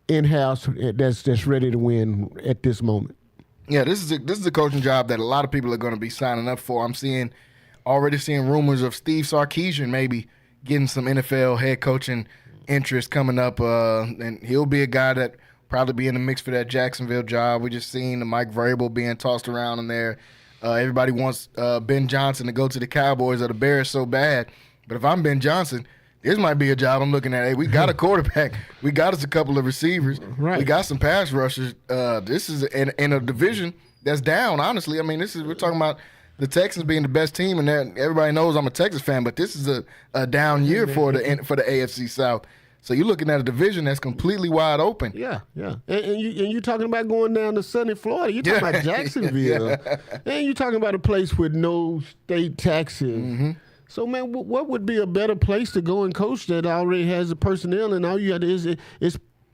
in-house that's ready to win at this moment. Yeah, this is a coaching job that a lot of people are going to be signing up for. I'm already seeing rumors of Steve Sarkisian maybe getting some NFL head coaching interest coming up, and he'll be a guy that probably be in the mix for that Jacksonville job. We just seen the Mike Vrabel being tossed around in there. Everybody wants Ben Johnson to go to the Cowboys or the Bears so bad, but if I'm Ben Johnson, this might be a job I'm looking at. Hey, we got a quarterback. We got us a couple of receivers. Right. We got some pass rushers. This is in a division that's down, honestly. I mean, we're talking about the Texans being the best team, and everybody knows I'm a Texas fan, but this is a down year for the AFC South. So you're looking at a division that's completely wide open. Yeah. And you're talking about going down to sunny Florida. You're talking about Jacksonville. And you're talking about a place with no state taxes. Mm-hmm. So, man, what would be a better place to go and coach that already has the personnel and all you got is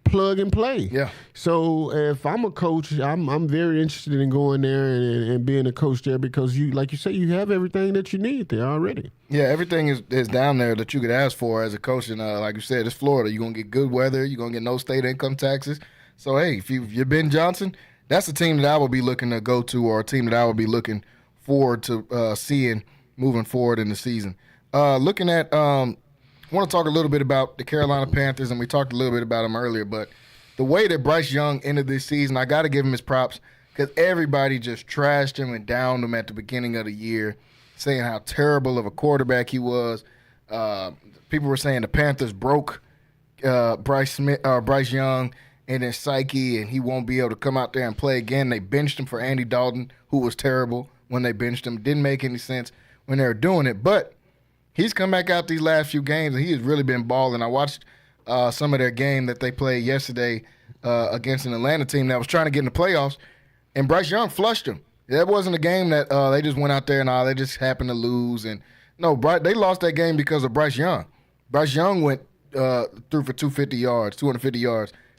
plug and play? Yeah. So if I'm a coach, I'm very interested in going there and being a coach there because like you say, you have everything that you need there already. Yeah, everything is down there that you could ask for as a coach. And like you said, it's Florida. You're going to get good weather. You're going to get no state income taxes. So, hey, if you're Ben Johnson, that's a team that I would be looking to go to, or a team that I would be looking forward to seeing moving forward in the season. Looking at I want to talk a little bit about the Carolina Panthers, and we talked a little bit about them earlier, but the way that Bryce Young ended this season, I got to give him his props because everybody just trashed him and downed him at the beginning of the year, saying how terrible of a quarterback he was. People were saying the Panthers broke Bryce Young in his psyche, and he won't be able to come out there and play again. They benched him for Andy Dalton, who was terrible when they benched him. Didn't make any sense when they were doing it, but he's come back out these last few games, and he has really been balling. I watched some of their game that they played yesterday against an Atlanta team that was trying to get in the playoffs, and Bryce Young flushed him. That wasn't a game that they just went out there and they just happened to lose. And no, they lost that game because of Bryce Young. Bryce Young went through for 250 yards,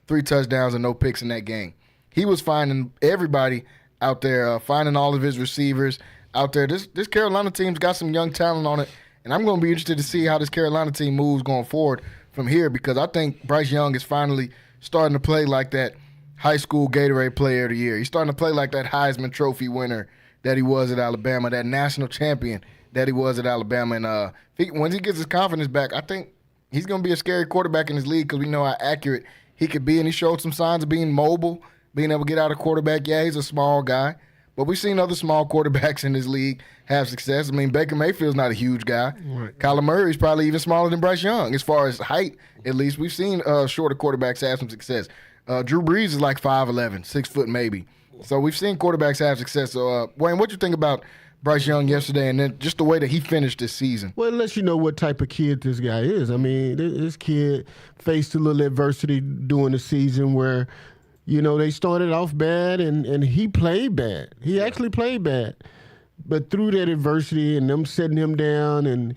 3 touchdowns, and no picks in that game. He was finding everybody out there, finding all of his receivers out there. This Carolina team's got some young talent on it, and I'm going to be interested to see how this Carolina team moves going forward from here because I think Bryce Young is finally starting to play like that high school Gatorade Player of the Year. He's starting to play like that Heisman Trophy winner that he was at Alabama, that national champion that he was at Alabama. And once he gets his confidence back, I think he's going to be a scary quarterback in this league because we know how accurate he could be, and he showed some signs of being mobile, being able to get out of quarterback. Yeah, he's a small guy, but we've seen other small quarterbacks in this league have success. I mean, Baker Mayfield's not a huge guy. Right. Kyler Murray's probably even smaller than Bryce Young. As far as height, at least, we've seen shorter quarterbacks have some success. Drew Brees is like 5'11", 6 foot maybe. So we've seen quarterbacks have success. So, Wayne, what you think about Bryce Young yesterday and then just the way that he finished this season? Well, it lets you know what type of kid this guy is. I mean, this kid faced a little adversity during the season where, they started off bad and he played bad. He actually played bad. But through that adversity and them setting him down and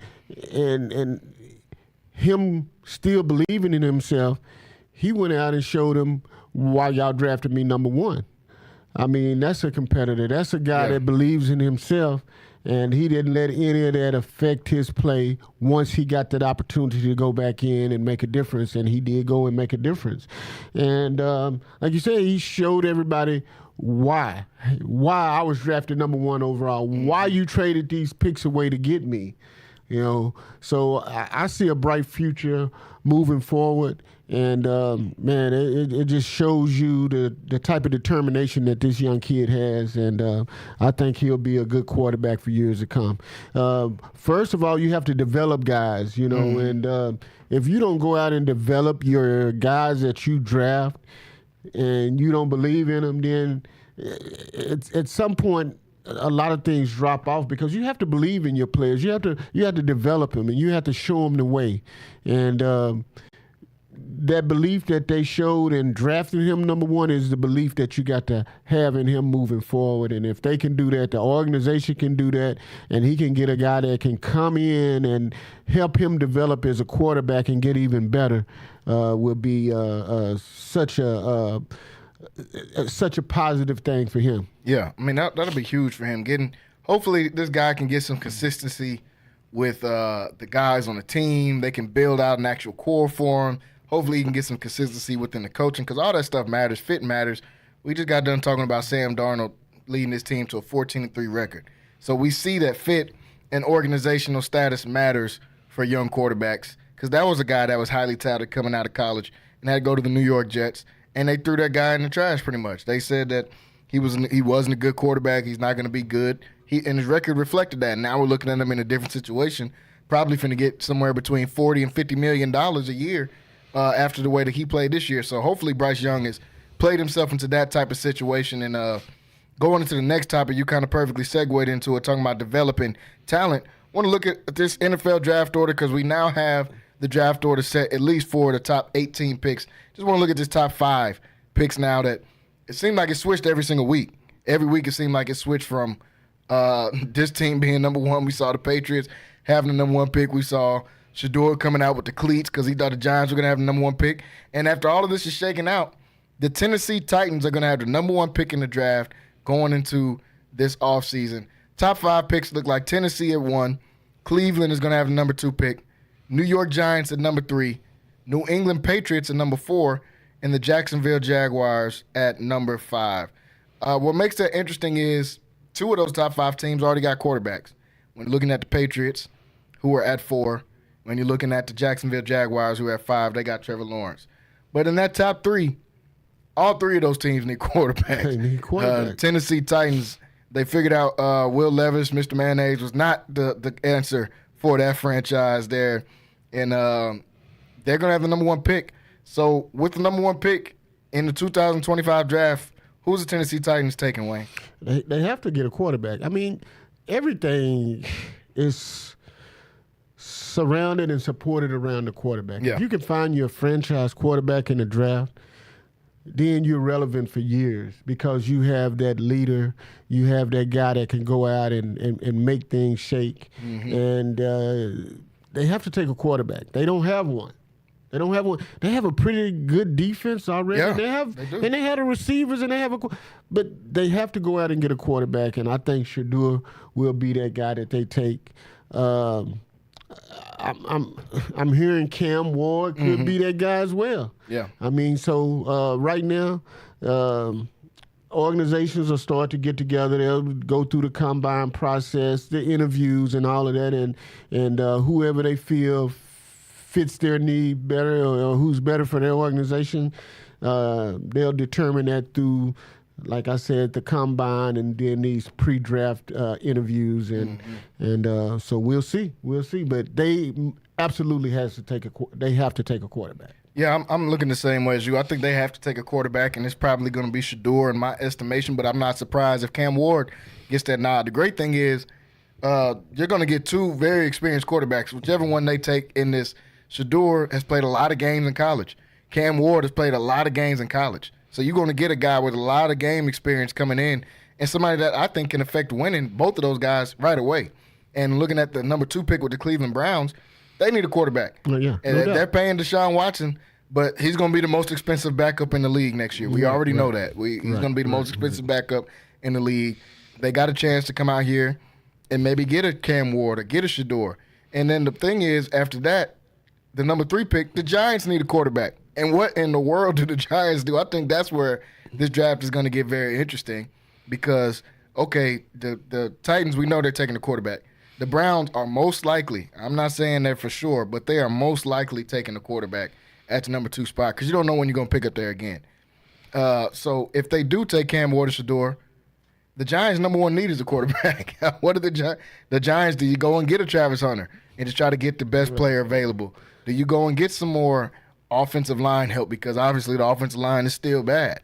him still believing in himself, he went out and showed them why y'all drafted me number 1. I mean, that's a competitor. That's a guy that believes in himself, and he didn't let any of that affect his play once he got that opportunity to go back in and make a difference, and he did go and make a difference. And like you said, he showed everybody why I was drafted number 1 overall, why you traded these picks away to get me. So I see a bright future moving forward. And, man, it just shows you the type of determination that this young kid has. And I think he'll be a good quarterback for years to come. First of all, you have to develop guys, and if you don't go out and develop your guys that you draft and you don't believe in them, then at some point, a lot of things drop off because you have to believe in your players. You have to develop them, and you have to show them the way. And that belief that they showed in drafting him number 1 is the belief that you got to have in him moving forward. And if they can do that, the organization can do that, and he can get a guy that can come in and help him develop as a quarterback and get even better, will be such a positive thing for him. Yeah, I mean, that'll be huge for him. Hopefully this guy can get some consistency with the guys on the team. They can build out an actual core for him. Hopefully he can get some consistency within the coaching because all that stuff matters. Fit matters. We just got done talking about Sam Darnold leading his team to a 14-3 record. So we see that fit and organizational status matters for young quarterbacks because that was a guy that was highly touted coming out of college and had to go to the New York Jets, and they threw that guy in the trash pretty much. They said that he wasn't a good quarterback. He's not going to be good. And his record reflected that. Now we're looking at him in a different situation, probably finna get somewhere between $40 and $50 million a year after the way that he played this year. So hopefully Bryce Young has played himself into that type of situation. And going into the next topic, you kind of perfectly segued into it, talking about developing talent. I want to look at this NFL draft order because we now have the draft order set at least for the top 18 picks. Just want to look at this top 5 picks now that it seemed like it switched every single week. Every week it seemed like it switched from this team being number 1. We saw the Patriots having the number 1 pick. We saw Shador coming out with the cleats because he thought the Giants were going to have the number 1 pick. And after all of this is shaken out, the Tennessee Titans are going to have the number 1 pick in the draft going into this offseason. Top 5 picks look like Tennessee at 1. Cleveland is going to have the number 2 pick. New York Giants at number 3. New England Patriots at number 4. And the Jacksonville Jaguars at number 5. What makes that interesting is 2 of those top 5 teams already got quarterbacks. When looking at the Patriots, who are at 4, When you're looking at the Jacksonville Jaguars, who have 5, they got Trevor Lawrence. But in that top 3, all 3 of those teams need quarterbacks. They need quarterbacks. Tennessee Titans, they figured out Will Levis, Mr. Mayonnaise, was not the answer for that franchise there. And they're going to have the number 1 pick. So with the number 1 pick in the 2025 draft, who's the Tennessee Titans taking, Wayne? They have to get a quarterback. I mean, everything is surrounded and supported around the quarterback. Yeah. If you can find your franchise quarterback in the draft, then you're relevant for years because you have that leader, you have that guy that can go out and make things shake. And they have to take a quarterback. They don't have one. They have a pretty good defense already. Yeah, they do. And they have the receivers, and they have but they have to go out and get a quarterback. And I think Shador will be that guy that they take. I'm hearing Cam Ward could be that guy as well. Yeah. I mean, so right now, organizations will start to get together. They'll go through the combine process, the interviews, and all of that, and whoever they feel fits their need better or who's better for their organization, they'll determine that through, like I said, the combine and then these pre-draft interviews, and so we'll see. But they absolutely have to take a quarterback. Yeah, I'm looking the same way as you. I think they have to take a quarterback, and it's probably going to be Shador in my estimation, but I'm not surprised if Cam Ward gets that nod. The great thing is you're going to get 2 very experienced quarterbacks, whichever one they take in this. Shador has played a lot of games in college. Cam Ward has played a lot of games in college. So you're going to get a guy with a lot of game experience coming in and somebody that I think can affect winning both of those guys right away. And looking at the number 2 pick with the Cleveland Browns, they need a quarterback. Oh, yeah, and they're paying Deshaun Watson, but he's going to be the most expensive backup in the league next year. We already know that. He's going to be the most expensive backup in the league. They got a chance to come out here and maybe get a Cam Ward or get a Shador. And then the thing is, after that, the number 3 pick, the Giants need a quarterback. And what in the world do the Giants do? I think that's where this draft is going to get very interesting because, okay, the Titans, we know they're taking a quarterback. The Browns are most likely, I'm not saying that for sure, but they are most likely taking a quarterback at the number 2 spot because you don't know when you're going to pick up there again. So if they do take Cam Ward or Shador, the Giants' number 1 need is a quarterback. What are the Giants? Do you go and get a Travis Hunter and just try to get the best player available? Do you go and get some more offensive line help because obviously the offensive line is still bad?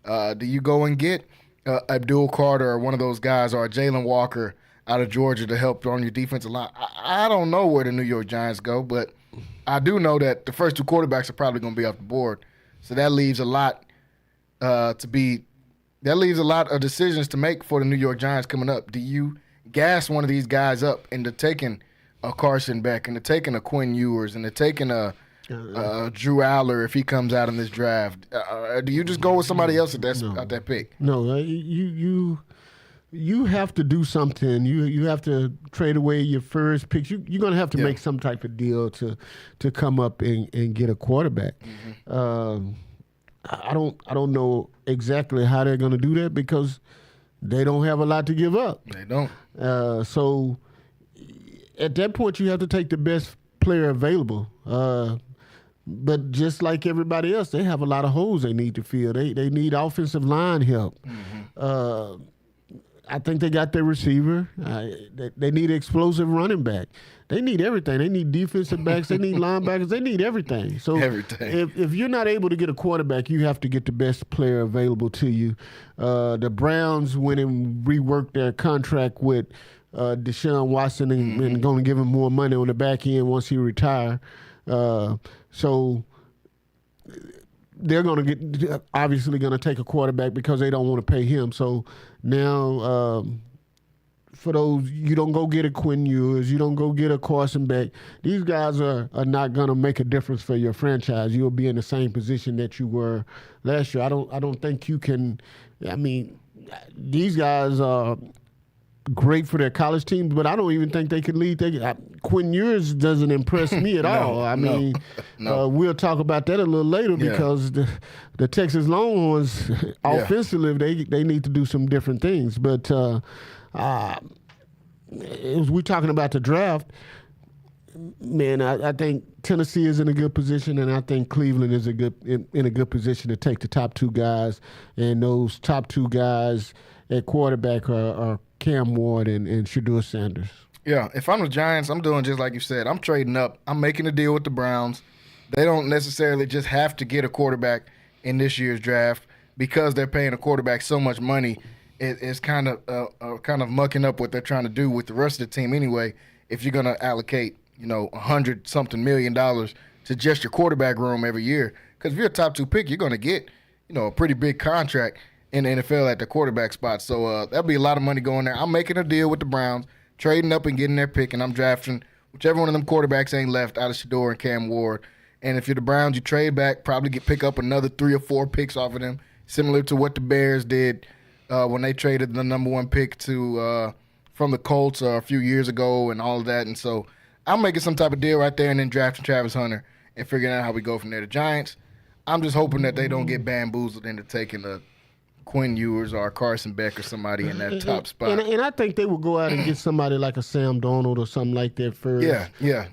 Do you go and get Abdul Carter or one of those guys or Jalen Walker out of Georgia to help on your defensive line? I don't know where the New York Giants go, but I do know that the first 2 quarterbacks are probably going to be off the board. So that leaves a lot of decisions to make for the New York Giants coming up. Do you gas one of these guys up into taking a Carson Beck, and they're taking a Quinn Ewers, and they're taking a Drew Aller if he comes out in this draft? Do you just go with somebody else at that pick? No, you have to do something. You have to trade away your first picks. You're going to have to make some type of deal to come up and get a quarterback. I don't know exactly how they're going to do that because they don't have a lot to give up. They don't. So at that point, you have to take the best player available. But just like everybody else, they have a lot of holes they need to fill. They need offensive line help. I think they got their receiver. They need an explosive running back. They need everything. They need defensive backs. They need linebackers. They need everything. So if you're not able to get a quarterback, you have to get the best player available to you. The Browns went and reworked their contract with Deshaun Watson and going to give him more money on the back end once he retire. So they're going to get obviously going to take a quarterback because they don't want to pay him. So now for those, you don't go get a Quinn Ewers, you don't go get a Carson Beck. These guys are not going to make a difference for your franchise. You'll be in the same position that you were last year. I don't think you can. I mean, these guys are great for their college teams, but I don't even think they can lead. Quinn Ewers doesn't impress me at all. I mean, we'll talk about that a little later because the Texas Longhorns offensively, they need to do some different things. But as we're talking about the draft, Man, I think Tennessee is in a good position, and I think Cleveland is in a good position to take the top two guys. And those top two guys at quarterback are Cam Ward and Shedeur Sanders. Yeah, if I'm the Giants, I'm doing just like you said. I'm trading up. I'm making a deal with the Browns. They don't necessarily just have to get a quarterback in this year's draft because they're paying a quarterback so much money. It's kind of mucking up what they're trying to do with the rest of the team anyway. If you're going to allocate, $100-something million to just your quarterback room every year, because if you're a top two pick, you're going to get, a pretty big contract in the NFL at the quarterback spot. So that'll be a lot of money going there. I'm making a deal with the Browns, trading up and getting their pick, and I'm drafting whichever one of them quarterbacks ain't left out of Shedeur and Cam Ward. And if you're the Browns, you trade back, probably pick up another 3 or 4 picks off of them, similar to what the Bears did when they traded the number 1 pick to from the Colts a few years ago and all of that. And so I'm making some type of deal right there and then drafting Travis Hunter and figuring out how we go from there. The Giants, I'm just hoping that they don't get bamboozled into taking a Quinn Ewers or Carson Beck or somebody in that top spot. And I think they will go out and get somebody like a Sam Darnold or something like that first. Yeah.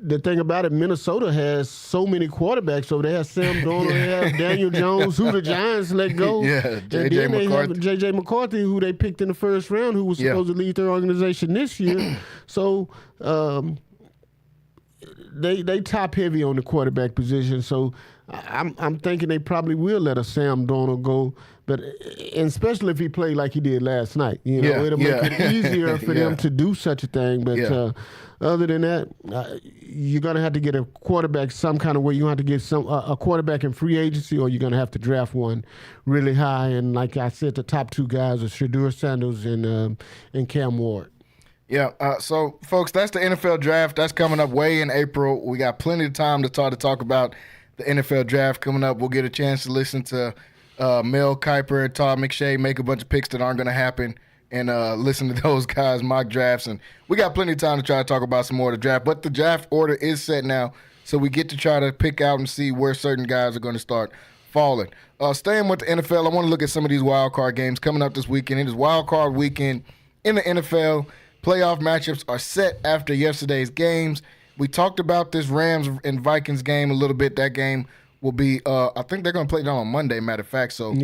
The thing about it, Minnesota has so many quarterbacks. So they have Sam Darnold, they have Daniel Jones, who the Giants let go. Yeah, J.J. McCarthy. They have J.J. McCarthy, who they picked in the first round, who was supposed to lead their organization this year. So they top heavy on the quarterback position. So I'm thinking they probably will let a Sam Darnold go, but and especially if he played like he did last night. It'll make it easier for them to do such a thing. But other than that, you're going to have to get a quarterback some kind of way. You're going to have to get a quarterback in free agency, or you're going to have to draft one really high. And like I said, the top two guys are Shedeur Sanders and Cam Ward. Yeah, so folks, that's the NFL draft. That's coming up way in April. We got plenty of time to talk about the NFL draft coming up. We'll get a chance to listen to Mel Kiper and Todd McShay make a bunch of picks that aren't going to happen and listen to those guys' mock drafts. And we got plenty of time to try to talk about some more of the draft. But the draft order is set now, so we get to try to pick out and see where certain guys are going to start falling. Staying with the NFL, I want to look at some of these wild card games coming up this weekend. It is wild card weekend in the NFL. Playoff matchups are set after yesterday's games. We talked about this Rams and Vikings game a little bit. That game will be, I think they're going to play it on Monday, matter of fact. So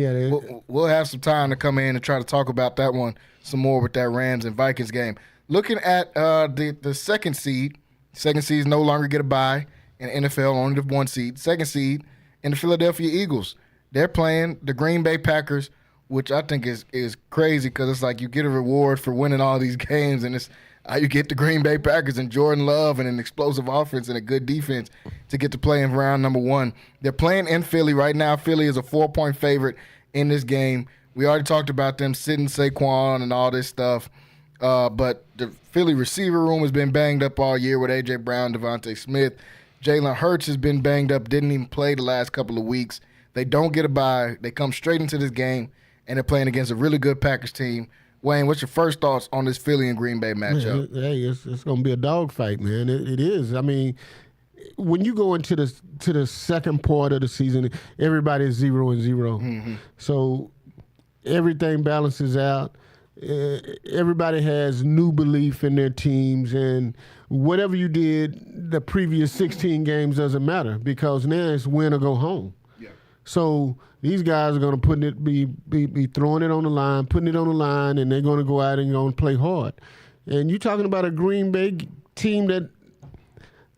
we'll have some time to come in and try to talk about that one some more with that Rams and Vikings game. Looking at the second seed is no longer get a bye in NFL, only the 1 seed. Second seed in the Philadelphia Eagles. They're playing the Green Bay Packers, which I think is crazy because it's like you get a reward for winning all these games, and it's how you get the Green Bay Packers and Jordan Love and an explosive offense and a good defense to get to play in round number 1. They're playing in Philly right now. Philly is a 4-point favorite in this game. We already talked about them sitting Saquon and all this stuff, but the Philly receiver room has been banged up all year with A.J. Brown, Devontae Smith. Jalen Hurts has been banged up, didn't even play the last couple of weeks. They don't get a bye. They come straight into this game, and they're playing against a really good Packers team. Wayne, what's your first thoughts on this Philly and Green Bay matchup? Hey, it's going to be a dogfight, man. It is. I mean, when you go into the second part of the season, everybody's 0-0. Mm-hmm. So everything balances out. Everybody has new belief in their teams, and whatever you did the previous 16 games doesn't matter because now it's win or go home. So these guys are going to be throwing it on the line, putting it on the line, and they're going to go out and going to play hard. And you're talking about a Green Bay team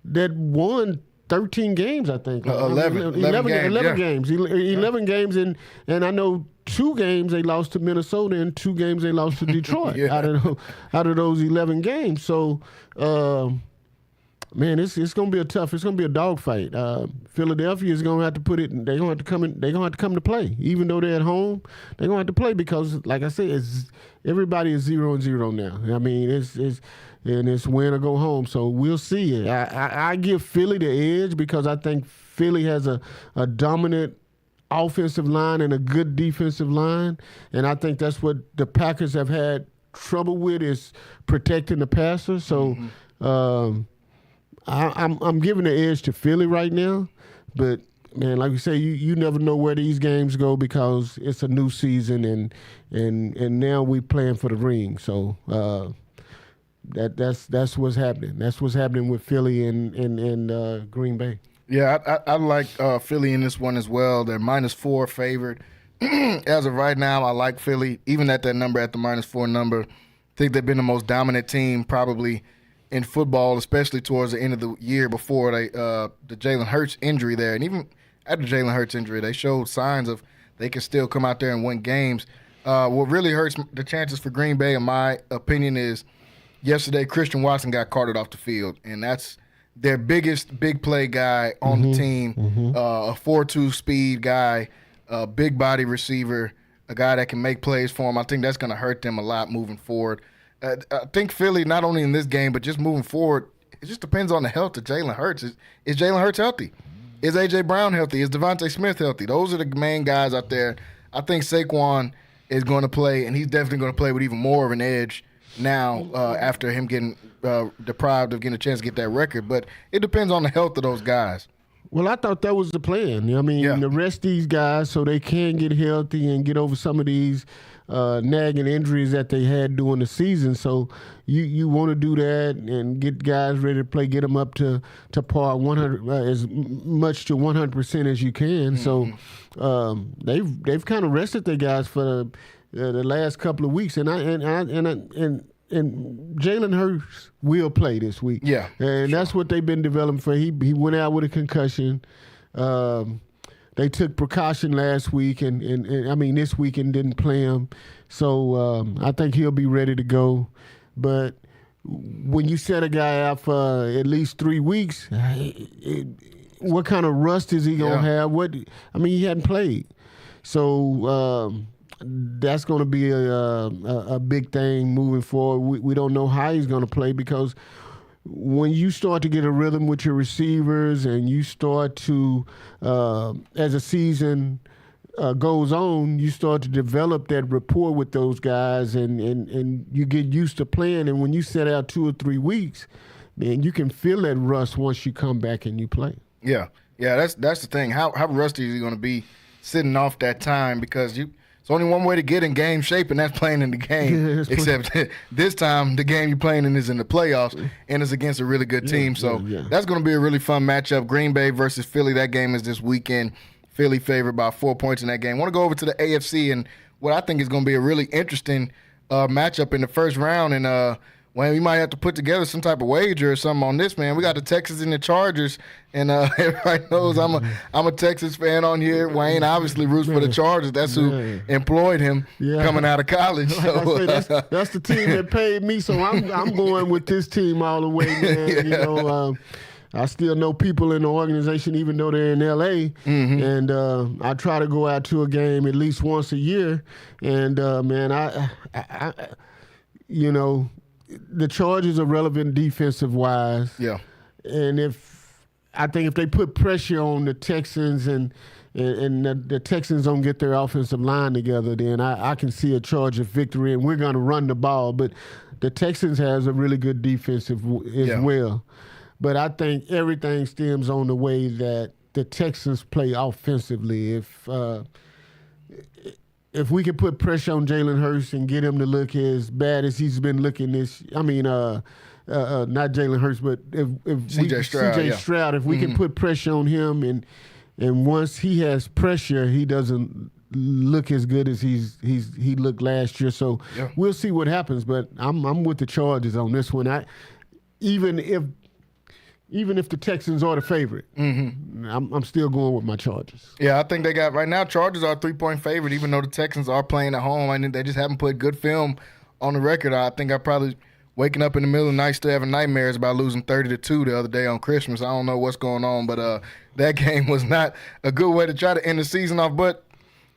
that won 13 games, I think. 11 games. 11 games, and I know 2 games they lost to Minnesota and 2 games they lost to Detroit out of those 11 games. So, man, it's going to be it's going to be a dogfight. Philadelphia is going to have to they're going to have to come to play. Even though they're at home, they're going to have to play because, like I said, everybody is 0-0 now. I mean, it's win or go home. So we'll see. I give Philly the edge because I think Philly has a dominant offensive line and a good defensive line, and I think that's what the Packers have had trouble with is protecting the passer. So. I'm giving the edge to Philly right now, but man, like you say, you never know where these games go because it's a new season and now we playing for the ring. So That's what's happening. That's what's happening with Philly and Green Bay. Yeah, I like Philly in this one as well. They're -4 favored. As of right now, I like Philly, even at that number, at the -4 number. I think they've been the most dominant team probably in football, especially towards the end of the year before the Jalen Hurts injury there. And even after Jalen Hurts injury, they showed signs of they can still come out there and win games. What really hurts the chances for Green Bay, in my opinion, is yesterday Christian Watson got carted off the field, and that's their biggest big play guy on the team, a 4.2 speed guy, a big body receiver, a guy that can make plays for them. I think that's going to hurt them a lot moving forward. I think Philly, not only in this game, but just moving forward, it just depends on the health of Jalen Hurts. Is Jalen Hurts healthy? Is A.J. Brown healthy? Is Devontae Smith healthy? Those are the main guys out there. I think Saquon is going to play, and he's definitely going to play with even more of an edge now after him getting deprived of getting a chance to get that record. But it depends on the health of those guys. Well, I thought that was the plan. I mean, to rest these guys so they can get healthy and get over some of these nagging injuries that they had during the season. So you want to do that and get guys ready to play, get them up to par 100 as much to 100% as you can. So they've kind of rested their guys for the last couple of weeks, and Jalen Hurts will play this week. Yeah, and that's what they've been developing for. He went out with a concussion. They took precaution last week, and I mean this week and didn't play him. So I think he'll be ready to go. But when you set a guy out for at least 3 weeks, what kind of rust is he gonna have? He hadn't played, so that's going to be a big thing moving forward. We don't know how he's going to play, because when you start to get a rhythm with your receivers and you start to, as a season goes on, you start to develop that rapport with those guys, and you get used to playing. And when you set out 2 or 3 weeks, man, you can feel that rust once you come back and you play. Yeah, that's the thing. How rusty is he going to be sitting off that time? Because it's only one way to get in game shape, and that's playing in the game. Except this time, the game you're playing in is in the playoffs, and it's against a really good team. So that's going to be a really fun matchup. Green Bay versus Philly. That game is this weekend. Philly favored by 4 points in that game. I want to go over to the AFC and what I think is going to be a really interesting matchup in the first round. And we might have to put together some type of wager or something on this, man. We got the Texans and the Chargers, and everybody knows I'm a Texas fan on here. Wayne obviously roots for the Chargers. That's who employed him coming out of college. So. That's the team that paid me, so I'm going with this team all the way, man. You know, I still know people in the organization, even though they're in L.A., and I try to go out to a game at least once a year. And, man, I you know, the Chargers are relevant defensive-wise. Yeah. And I think if they put pressure on the Texans and the Texans don't get their offensive line together, then I can see a Charger victory, and we're going to run the ball. But the Texans has a really good defense as well. But I think everything stems on the way that the Texans play offensively. If we can put pressure on Jalen Hurts and get him to look as bad as he's been looking not Jalen Hurts, but if CJ Stroud, if we can put pressure on him, and once he has pressure, he doesn't look as good as he looked last year. So we'll see what happens. But I'm with the Chargers on this one. Even if the Texans are the favorite, I'm still going with my Chargers. Yeah, I think they got right now. Chargers are a 3-point favorite, even though the Texans are playing at home. I think they just haven't put good film on the record. I think I probably waking up in the middle of the night still having nightmares about losing 30-2 the other day on Christmas. I don't know what's going on, but that game was not a good way to try to end the season off. But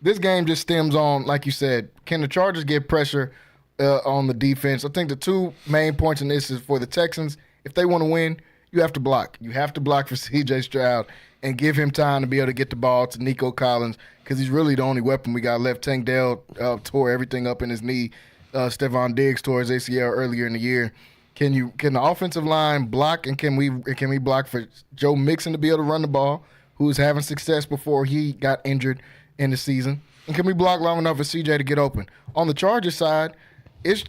this game just stems on, like you said, can the Chargers get pressure on the defense? I think the 2 main points in this is for the Texans. If they want to win, you have to block. You have to block for C.J. Stroud and give him time to be able to get the ball to Nico Collins, because he's really the only weapon we got left. Tank Dell tore everything up in his knee. Stephon Diggs tore his ACL earlier in the year. Can the offensive line block, and can we block for Joe Mixon to be able to run the ball, who was having success before he got injured in the season? And can we block long enough for C.J. to get open? On the Chargers side,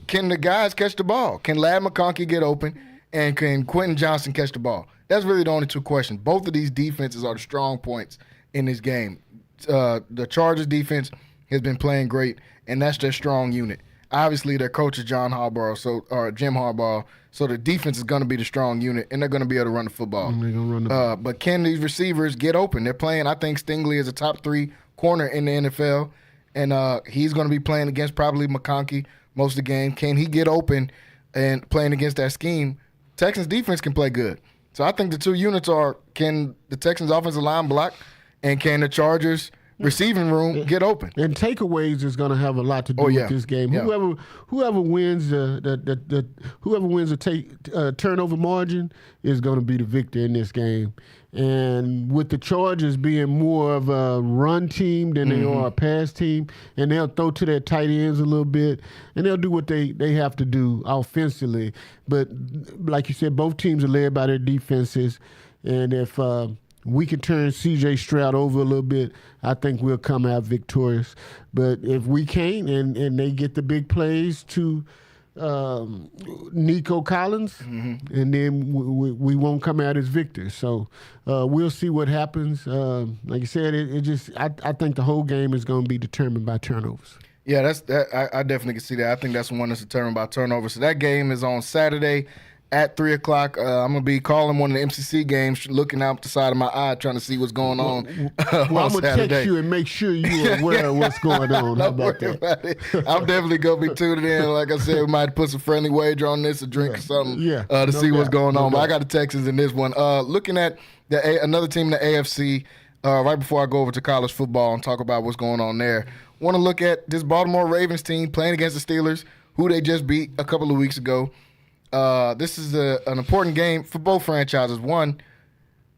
can the guys catch the ball? Can Ladd McConkey get open? And can Quentin Johnson catch the ball? That's really the only two questions. Both of these defenses are the strong points in this game. The Chargers defense has been playing great, and that's their strong unit. Obviously, their coach is Jim Harbaugh, so the defense is going to be the strong unit, and they're going to be able to run the football. They're gonna run the ball. But can these receivers get open? They're playing, I think Stingley is a top 3 corner in the NFL, and he's going to be playing against probably McConkey most of the game. Can he get open and playing against that scheme? Texans defense can play good. So I think the two units are, can the Texans offensive line block, and can the Chargers receiving room get open? And takeaways is going to have a lot to do with this game. Yeah. Whoever wins the turnover margin is going to be the victor in this game. And with the Chargers being more of a run team than they are a pass team, and they'll throw to their tight ends a little bit, and they'll do what they have to do offensively. But like you said, both teams are led by their defenses, and if we can turn C.J. Stroud over a little bit, I think we'll come out victorious. But if we can't, and they get the big plays to Nico Collins, and then we won't come out as victors. So we'll see what happens. Like I said, I think the whole game is going to be determined by turnovers. Yeah, I definitely can see that. I think that's one that's determined by turnovers. So that game is on Saturday at 3 o'clock. I'm going to be calling one of the MCC games, looking out the side of my eye, trying to see what's going on. Well, I'm going to text you and make sure you're aware of what's going on. How about that? About it. I'm definitely going to be tuning in. Like I said, we might put some friendly wager on this, a drink or something to see what's going on. But I got the Texans in this one. Looking at another team in the AFC, right before I go over to college football and talk about what's going on there, want to look at this Baltimore Ravens team playing against the Steelers, who they just beat a couple of weeks ago. This is an important game for both franchises. One,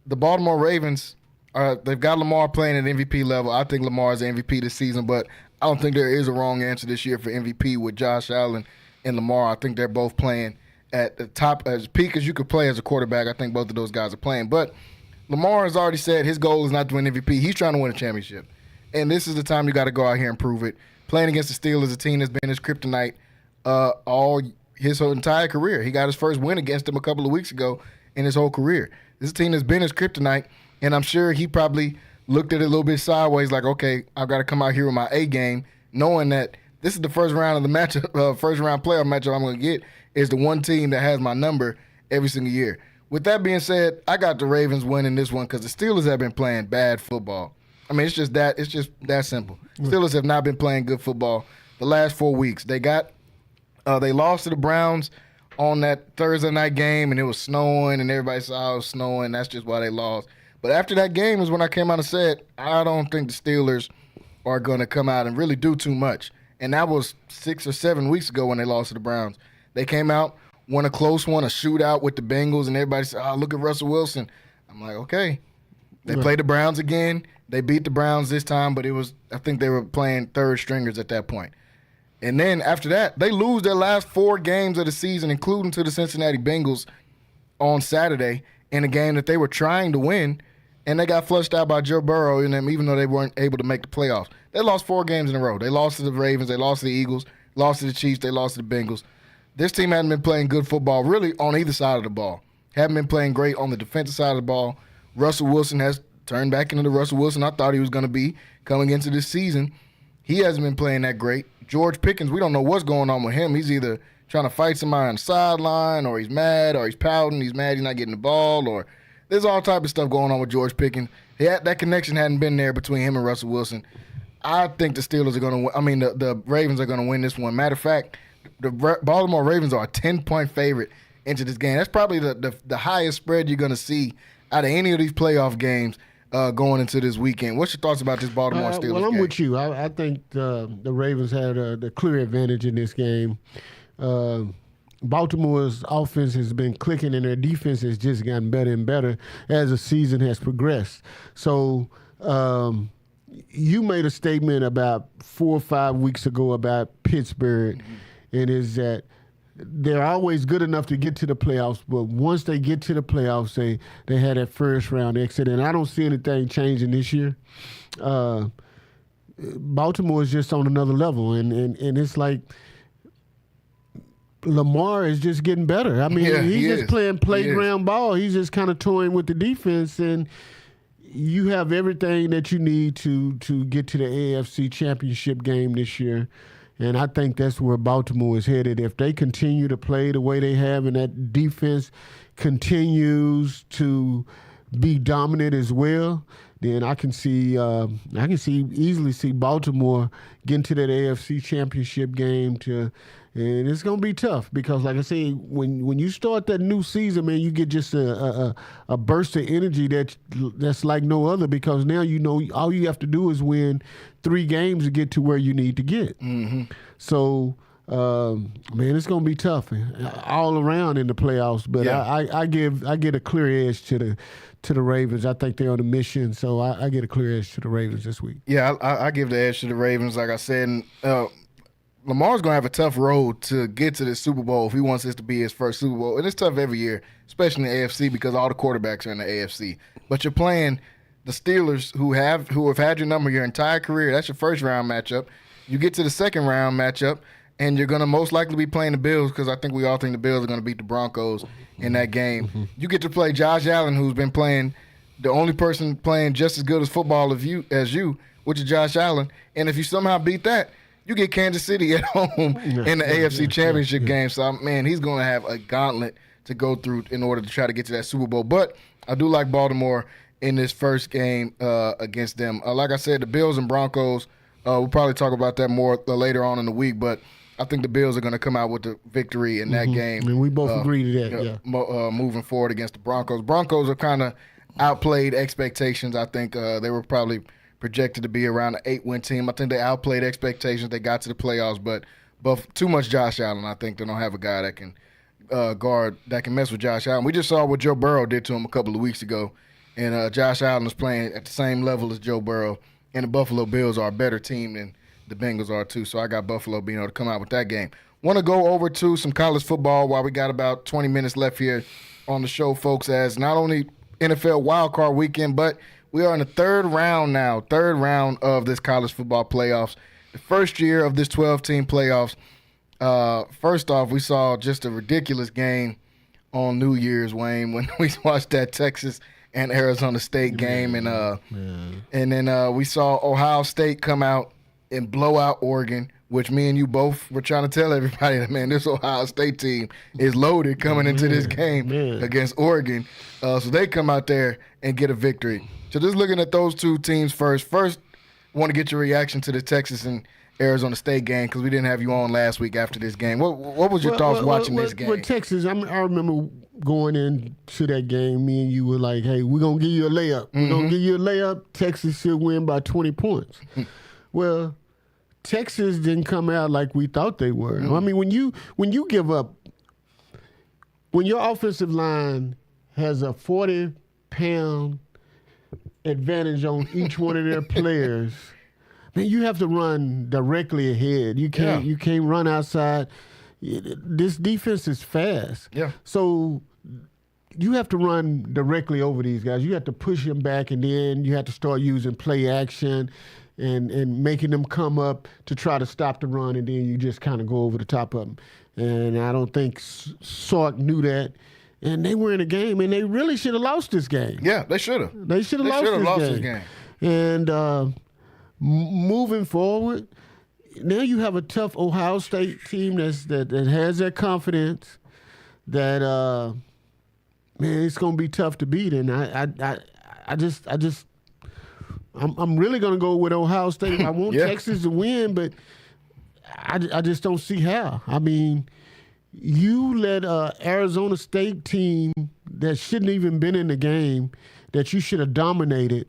the Baltimore Ravens, they've got Lamar playing at MVP level. I think Lamar is the MVP this season, but I don't think there is a wrong answer this year for MVP with Josh Allen and Lamar. I think they're both playing at the top, as peak as you could play as a quarterback. I think both of those guys are playing. But Lamar has already said his goal is not to win MVP. He's trying to win a championship. And this is the time you got to go out here and prove it. Playing against the Steelers, a team that's been his kryptonite his whole entire career. He got his first win against them a couple of weeks ago in his whole career. This is a team that's been his kryptonite, and I'm sure he probably looked at it a little bit sideways, like, okay, I've got to come out here with my A game, knowing that this is the first round of the matchup, first round playoff matchup I'm going to get is the one team that has my number every single year. With that being said, I got the Ravens winning this one because the Steelers have been playing bad football. I mean, it's just that simple. Steelers have not been playing good football the last 4 weeks. They lost to the Browns on that Thursday night game, and it was snowing, and everybody saw it was snowing. That's just why they lost. But after that game is when I came out and said, I don't think the Steelers are going to come out and really do too much. And that was 6 or 7 weeks ago when they lost to the Browns. They came out, won a close one, a shootout with the Bengals, and everybody said, oh, look at Russell Wilson. I'm like, okay. They played the Browns again. They beat the Browns this time, but I think they were playing third stringers at that point. And then after that, they lose their last 4 games of the season, including to the Cincinnati Bengals on Saturday in a game that they were trying to win, and they got flushed out by Joe Burrow in them, even though they weren't able to make the playoffs. They lost 4 games in a row. They lost to the Ravens, they lost to the Eagles, lost to the Chiefs, they lost to the Bengals. This team hadn't been playing good football really on either side of the ball. Haven't been playing great on the defensive side of the ball. Russell Wilson has turned back into the Russell Wilson I thought he was going to be coming into this season. He hasn't been playing that great. George Pickens, we don't know what's going on with him. He's either trying to fight somebody on the sideline, or he's mad, or he's pouting. He's mad he's not getting the ball, or there's all type of stuff going on with George Pickens. That connection hadn't been there between him and Russell Wilson. I think the Steelers are going to win. I mean, the Ravens are going to win this one. Matter of fact, the Baltimore Ravens are a 10-point favorite into this game. That's probably the highest spread you're going to see out of any of these playoff games going into this weekend. What's your thoughts about this Baltimore Steelers Well, I'm game? with you. I think the Ravens had the clear advantage in this game. Baltimore's offense has been clicking, and their defense has just gotten better and better as the season has progressed. So you made a statement about 4 or 5 weeks ago about Pittsburgh, and is that they're always good enough to get to the playoffs, but once they get to the playoffs, they had that first round exit, and I don't see anything changing this year. Baltimore is just on another level, and it's like Lamar is just getting better. I mean, he's just playing playground ball. He's just kind of toying with the defense, and you have everything that you need to get to the AFC Championship game this year. And I think that's where Baltimore is headed. If they continue to play the way they have and that defense continues to be dominant as well, then I can easily see Baltimore getting to that AFC Championship game and it's gonna be tough because, like I say, when you start that new season, man, you get just a burst of energy that's like no other because now you know all you have to do is win 3 games to get to where you need to get. Mm-hmm. So, man, it's gonna be tough all around in the playoffs. But I get a clear edge to the Ravens. I think they're on a mission, so I get a clear edge to the Ravens this week. Yeah, I give the edge to the Ravens, like I said. Lamar's going to have a tough road to get to the Super Bowl if he wants this to be his first Super Bowl. And it's tough every year, especially in the AFC because all the quarterbacks are in the AFC. But you're playing the Steelers who have had your number your entire career. That's your first-round matchup. You get to the second-round matchup, and you're going to most likely be playing the Bills because I think we all think the Bills are going to beat the Broncos in that game. Mm-hmm. You get to play Josh Allen, who's been playing the only person playing just as good as football as you, which is Josh Allen. And if you somehow beat that, you get Kansas City at home in the AFC Championship game. So, man, he's going to have a gauntlet to go through in order to try to get to that Super Bowl. But I do like Baltimore in this first game against them. Like I said, the Bills and Broncos, we'll probably talk about that more later on in the week. But I think the Bills are going to come out with the victory in that game. And we both agree to that, moving forward against the Broncos. Broncos have kind of outplayed expectations. I think they were probably – projected to be around an 8-win team. I think they outplayed expectations. They got to the playoffs, but too much Josh Allen. I think they don't have a guy that can guard, that can mess with Josh Allen. We just saw what Joe Burrow did to him a couple of weeks ago, and Josh Allen is playing at the same level as Joe Burrow, and the Buffalo Bills are a better team than the Bengals are too, so I got Buffalo being able to come out with that game. Want to go over to some college football while we got about 20 minutes left here on the show, folks, as not only NFL wildcard weekend, but we are in the third round of this college football playoffs. The first year of this 12-team playoffs. First off, we saw just a ridiculous game on New Year's, Wayne, when we watched that Texas and Arizona State game. And then we saw Ohio State come out and blow out Oregon, which me and you both were trying to tell everybody that, man, this Ohio State team is loaded coming into this game against Oregon. So they come out there and get a victory. So just looking at those two teams first. First, I want to get your reaction to the Texas and Arizona State game because we didn't have you on last week after this game. What was your thoughts watching this game? With Texas, I remember going into that game, me and you were like, hey, we're going to give you a layup. We're going to give you a layup. Texas should win by 20 points. Well, Texas didn't come out like we thought they were. I mean, when you give up, when your offensive line has a 40-pound advantage on each one of their players, man, you have to run directly ahead. You can't run outside. This defense is fast. Yeah. So you have to run directly over these guys. You have to push them back, and then you have to start using play action and making them come up to try to stop the run, and then you just kind of go over the top of them. And I don't think Sark knew that. And they were in a game, and they really should have lost this game. Yeah, they should have. They should have lost this game. And moving forward, now you have a tough Ohio State team that has that confidence that, man, it's going to be tough to beat. And I'm really going to go with Ohio State. I want Texas to win, but I just don't see how. I mean, you let Arizona State team that shouldn't even been in the game, that you should have dominated,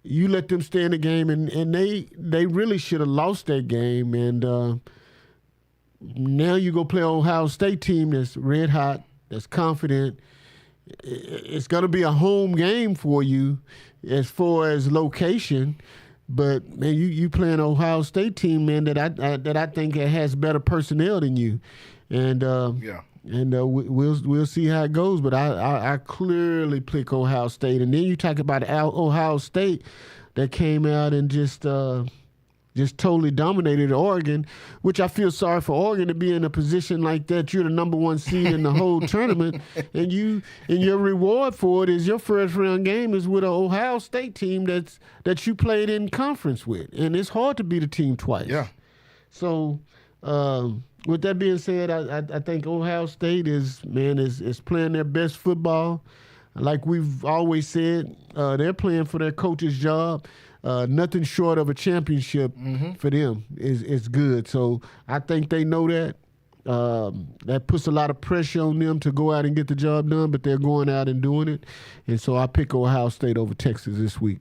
you let them stay in the game, and they really should have lost that game. And now you go play an Ohio State team that's red hot, that's confident. It's going to be a home game for you as far as location. But, man, you play an Ohio State team, man, that I think has better personnel than you. And we'll see how it goes. But I clearly pick Ohio State. And then you talk about Ohio State that came out and just just totally dominated Oregon, which I feel sorry for Oregon to be in a position like that. You're the number 1 seed in the whole tournament, and your reward for it is your first round game is with an Ohio State team that you played in conference with, and it's hard to beat a team twice. Yeah. So with that being said, I think Ohio State is playing their best football. Like we've always said, they're playing for their coach's job. Nothing short of a championship for them is good. So I think they know that. That puts a lot of pressure on them to go out and get the job done, but they're going out and doing it. And so I pick Ohio State over Texas this week.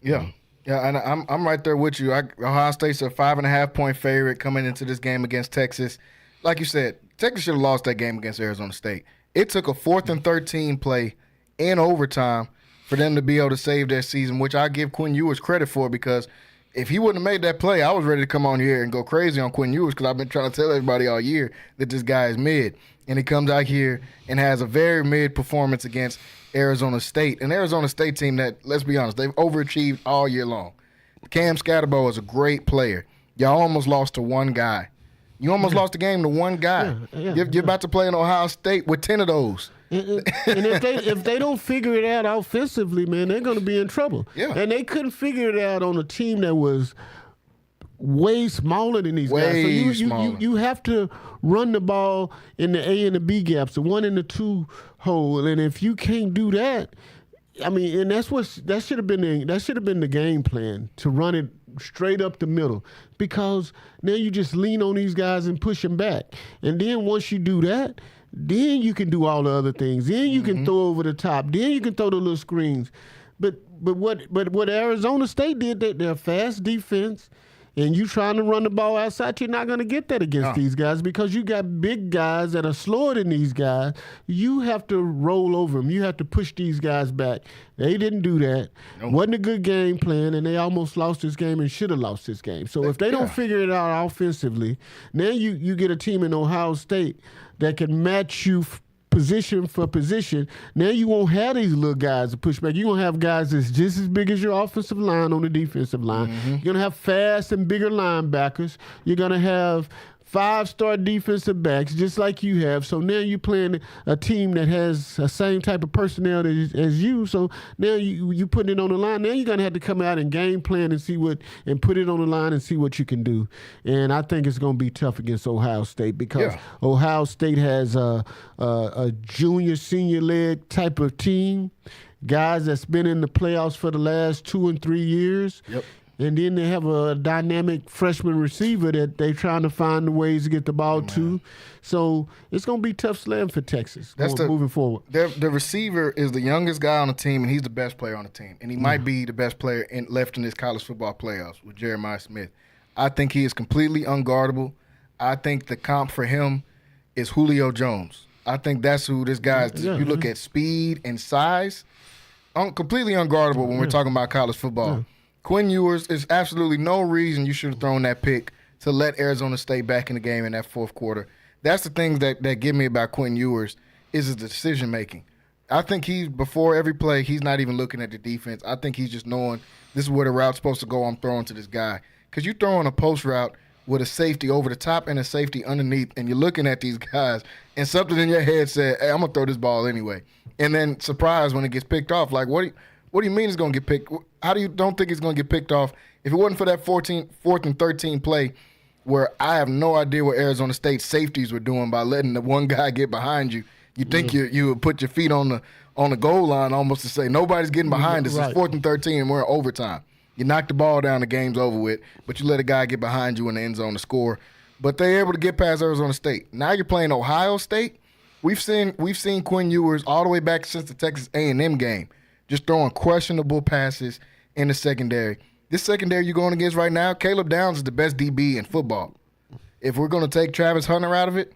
Yeah. Yeah, and I'm right there with you. Ohio State's a 5.5-point favorite coming into this game against Texas. Like you said, Texas should have lost that game against Arizona State. It took a 4th and 13 play in overtime for them to be able to save their season, which I give Quinn Ewers credit for, because if he wouldn't have made that play, I was ready to come on here and go crazy on Quinn Ewers, because I've been trying to tell everybody all year that this guy is mid. And he comes out here and has a very mid performance against Arizona State. An Arizona State team that, let's be honest, they've overachieved all year long. Cam Scatterbo is a great player. Y'all almost lost to one guy. You almost lost the game to one guy. You're about to play in Ohio State with 10 of those. And if they don't figure it out offensively, man, they're going to be in trouble. Yeah. And they couldn't figure it out on a team that was way smaller than these guys. So you have to run the ball in the A and the B gaps, the 1 and the 2 hole. And if you can't do that, I mean, and that should have been the game plan, to run it straight up the middle, because now you just lean on these guys and push them back. And then once you do that, then you can do all the other things. Then you can throw over the top. Then you can throw the little screens. But what Arizona State did, they're a fast defense, and you trying to run the ball outside, you're not going to get that against these guys, because you got big guys that are slower than these guys. You have to roll over them. You have to push these guys back. They didn't do that. Nope. Wasn't a good game plan, and they almost lost this game and should have lost this game. So if they don't figure it out offensively, now you get a team in Ohio State that can match you position for position. Now you won't have these little guys to push back. You're going to have guys that's just as big as your offensive line on the defensive line. You're going to have fast and bigger linebackers. You're going to have 5-star defensive backs, just like you have. So now you're playing a team that has the same type of personnel as you. So now you put it on the line. Now you're going to have to come out and game plan and put it on the line and see what you can do. And I think it's going to be tough against Ohio State, because Ohio State has a junior, senior leg type of team, guys that's been in the playoffs for the last 2 and 3 years. Yep. And then they have a dynamic freshman receiver that they're trying to find the ways to get the ball to. So it's going to be tough slam for Texas moving forward. The receiver is the youngest guy on the team, and he's the best player on the team. And he might be the best player left in this college football playoffs with Jeremiah Smith. I think he is completely unguardable. I think the comp for him is Julio Jones. I think that's who this guy is. You look at speed and size, completely unguardable when we're talking about college football. Yeah. Quinn Ewers, is absolutely no reason you should have thrown that pick to let Arizona State back in the game in that fourth quarter. That's the things that get me about Quinn Ewers is his decision-making. I think before every play, he's not even looking at the defense. I think he's just knowing this is where the route's supposed to go. I'm throwing to this guy. Because you're throwing a post route with a safety over the top and a safety underneath, and you're looking at these guys, and something in your head said, hey, I'm going to throw this ball anyway. And then surprised when it gets picked off. Like, what do you mean it's going to get picked? How do you don't think it's going to get picked off? If it wasn't for that 4th and 13 play where I have no idea what Arizona State safeties were doing by letting the one guy get behind you, you think you would put your feet on the goal line almost to say nobody's getting behind us. It's 4th and 13 and we're in overtime. You knock the ball down, the game's over with, but you let a guy get behind you in the end zone to score. But they're able to get past Arizona State. Now you're playing Ohio State. We've seen Quinn Ewers all the way back since the Texas A&M game, just throwing questionable passes in the secondary. This secondary you're going against right now, Caleb Downs is the best DB in football. If we're going to take Travis Hunter out of it,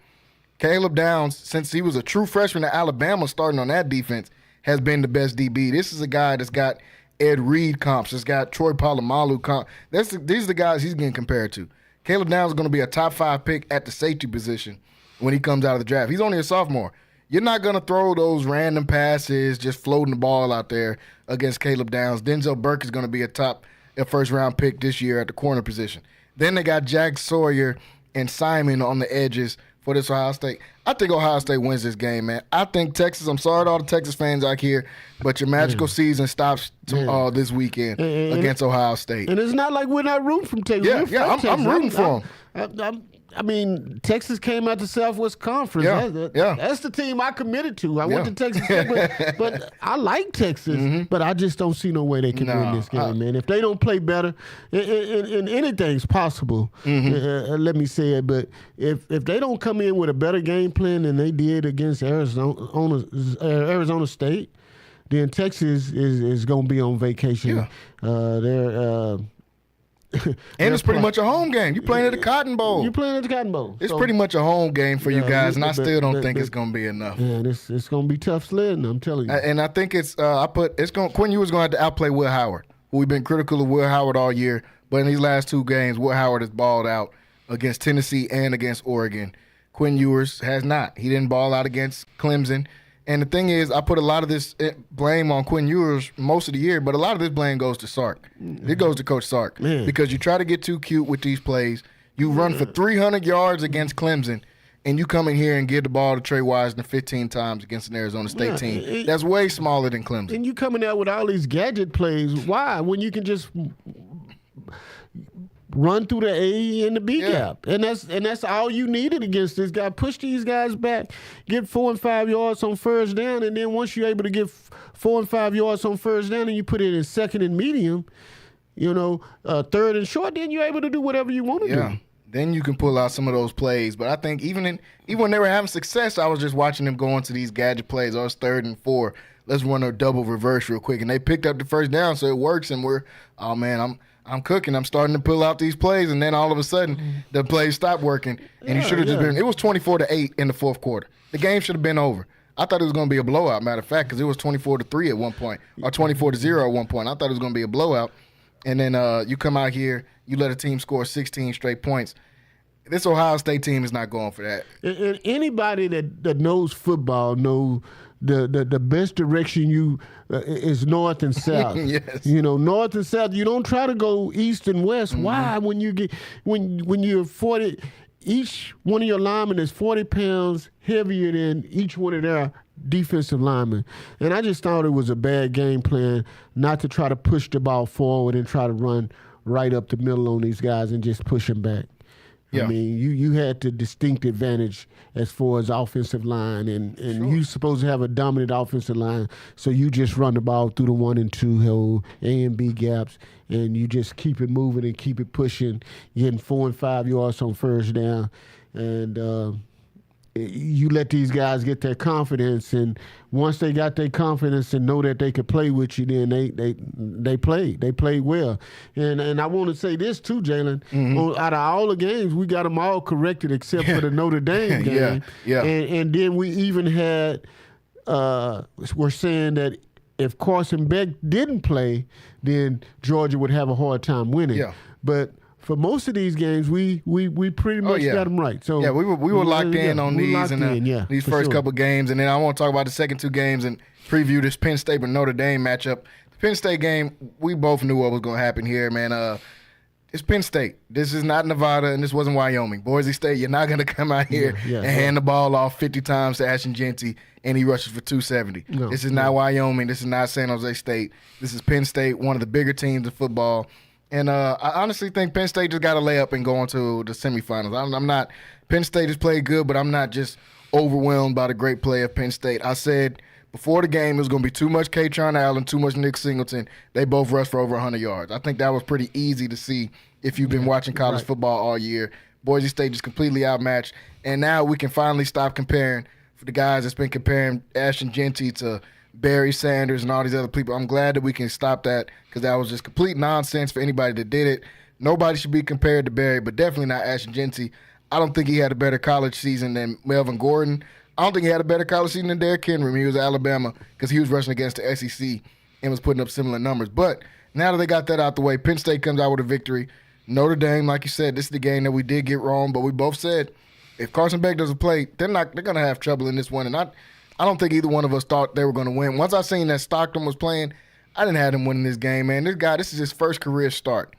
Caleb Downs, since he was a true freshman at Alabama starting on that defense, has been the best DB. This is a guy that's got Ed Reed comps. It's got Troy Polamalu comp. These are the guys he's getting compared to. Caleb Downs is going to be a top 5 pick at the safety position when he comes out of the draft. He's only a sophomore. You're not going to throw those random passes, just floating the ball out there against Caleb Downs. Denzel Burke is going to be a first-round pick this year at the corner position. Then they got Jack Sawyer and Simon on the edges for this Ohio State. I think Ohio State wins this game, man. I think Texas, I'm sorry to all the Texas fans out here, but your magical season stops this weekend against Ohio State. And it's not like we're not rooting for Texas. I'm rooting for them. I mean, Texas came out the Southwest Conference. That's the team I committed to. I went to Texas, but I like Texas, but I just don't see no way they can win this game, man. If they don't play better, and anything's possible, let me say it, but if they don't come in with a better game plan than they did against Arizona State, then Texas is going to be on vacation. And it's pretty much a home game. You're playing at the Cotton Bowl. It's pretty much a home game for you guys, and I still don't think it's going to be enough. Yeah, it's going to be tough sledding, I'm telling you. And I think Quinn Ewers going to have to outplay Will Howard, who we've been critical of Will Howard all year, but in these last 2 games, Will Howard has balled out against Tennessee and against Oregon. Quinn Ewers has not. He didn't ball out against Clemson. And the thing is, I put a lot of this blame on Quinn Ewers most of the year, but a lot of this blame goes to Sark. It goes to Coach Sark. Because you try to get too cute with these plays. You run for 300 yards against Clemson, and you come in here and give the ball to Trey Wiseman 15 times against an Arizona State team. That's way smaller than Clemson. And you coming out with all these gadget plays. Why? When you can just run through the A and the B gap. And that's all you needed against this guy. Push these guys back, get 4 and 5 yards on first down, and then once you're able to get 4 and 5 yards on first down and you put it in second and medium, third and short, then you're able to do whatever you want to do. Then you can pull out some of those plays. But I think even when they were having success, I was just watching them go into these gadget plays. Oh, it's 3rd and 4. Let's run a double reverse real quick. And they picked up the first down, so it works. And I'm cooking. I'm starting to pull out these plays, and then all of a sudden the plays stopped working. And you should have just been. It was 24-8 in the 4th quarter. The game should have been over. I thought it was going to be a blowout. Matter of fact, because it was 24-3 at one point, or 24-0 at one point. I thought it was going to be a blowout. And then you come out here, you let a team score 16 straight points. This Ohio State team is not going for that. And anybody that knows football knows the best direction is north and south. Yes. North and south. You don't try to go east and west. Why? When you're 40, each one of your linemen is 40 pounds heavier than each one of their defensive linemen. And I just thought it was a bad game plan not to try to push the ball forward and try to run right up the middle on these guys and just push them back. I mean, you had the distinct advantage as far as offensive line, and you're supposed to have a dominant offensive line, so you just run the ball through the 1 and 2 hole, A and B gaps, and you just keep it moving and keep it pushing, getting 4 and 5 yards on first down, and you let these guys get their confidence, and once they got their confidence and know that they could play with you, then they played well. And I want to say this too, Jalen. Out of all the games, we got them all corrected except for the Notre Dame game. And then we even had we're saying that if Carson Beck didn't play, then Georgia would have a hard time winning. But for most of these games, we pretty much got them right. So we were locked in on these these first couple games, and then I want to talk about the second 2 games and preview this Penn State and Notre Dame matchup. The Penn State game, we both knew what was going to happen here, man. It's Penn State. This is not Nevada, and this wasn't Wyoming. Boise State, you're not going to come out here and hand the ball off 50 times to Ashton Jeanty, and he rushes for 270. This is not Wyoming. This is not San Jose State. This is Penn State, one of the bigger teams in football. And I honestly think Penn State just got to lay up and go into the semifinals. I'm not – Penn State has played good, but I'm not just overwhelmed by the great play of Penn State. I said before the game it was going to be too much Katron Allen, too much Nick Singleton. They both rushed for over 100 yards. I think that was pretty easy to see if you've been watching college football all year. Boise State just completely outmatched. And now we can finally stop comparing for the guys that's been comparing Ashton Jeanty to – Barry Sanders and all these other people. I'm glad that we can stop that because that was just complete nonsense for anybody that did it. Nobody should be compared to Barry, but definitely not Ashton Jeanty. I don't think he had a better college season than Melvin Gordon. I don't think he had a better college season than Derrick Henry when he was at Alabama because he was rushing against the SEC and was putting up similar numbers. But now that they got that out the way, Penn State comes out with a victory. Notre Dame, like you said, this is the game that we did get wrong, but we both said if Carson Beck doesn't play, they're going to have trouble in this one. And I don't think either one of us thought they were going to win. Once I seen that Stockton was playing, I didn't have him winning this game, man. This is his first career start.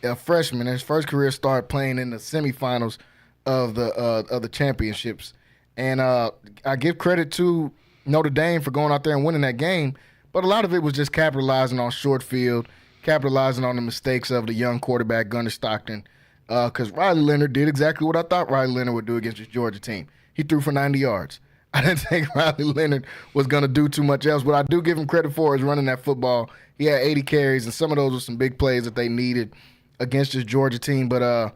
a freshman, his first career start playing in the semifinals of the championships. And I give credit to Notre Dame for going out there and winning that game, but a lot of it was just capitalizing on short field, capitalizing on the mistakes of the young quarterback, Gunnar Stockton, because Riley Leonard did exactly what I thought Riley Leonard would do against this Georgia team. He threw for 90 yards. I didn't think Riley Leonard was going to do too much else. What I do give him credit for is running that football. He had 80 carries, and some of those were some big plays that they needed against this Georgia team. But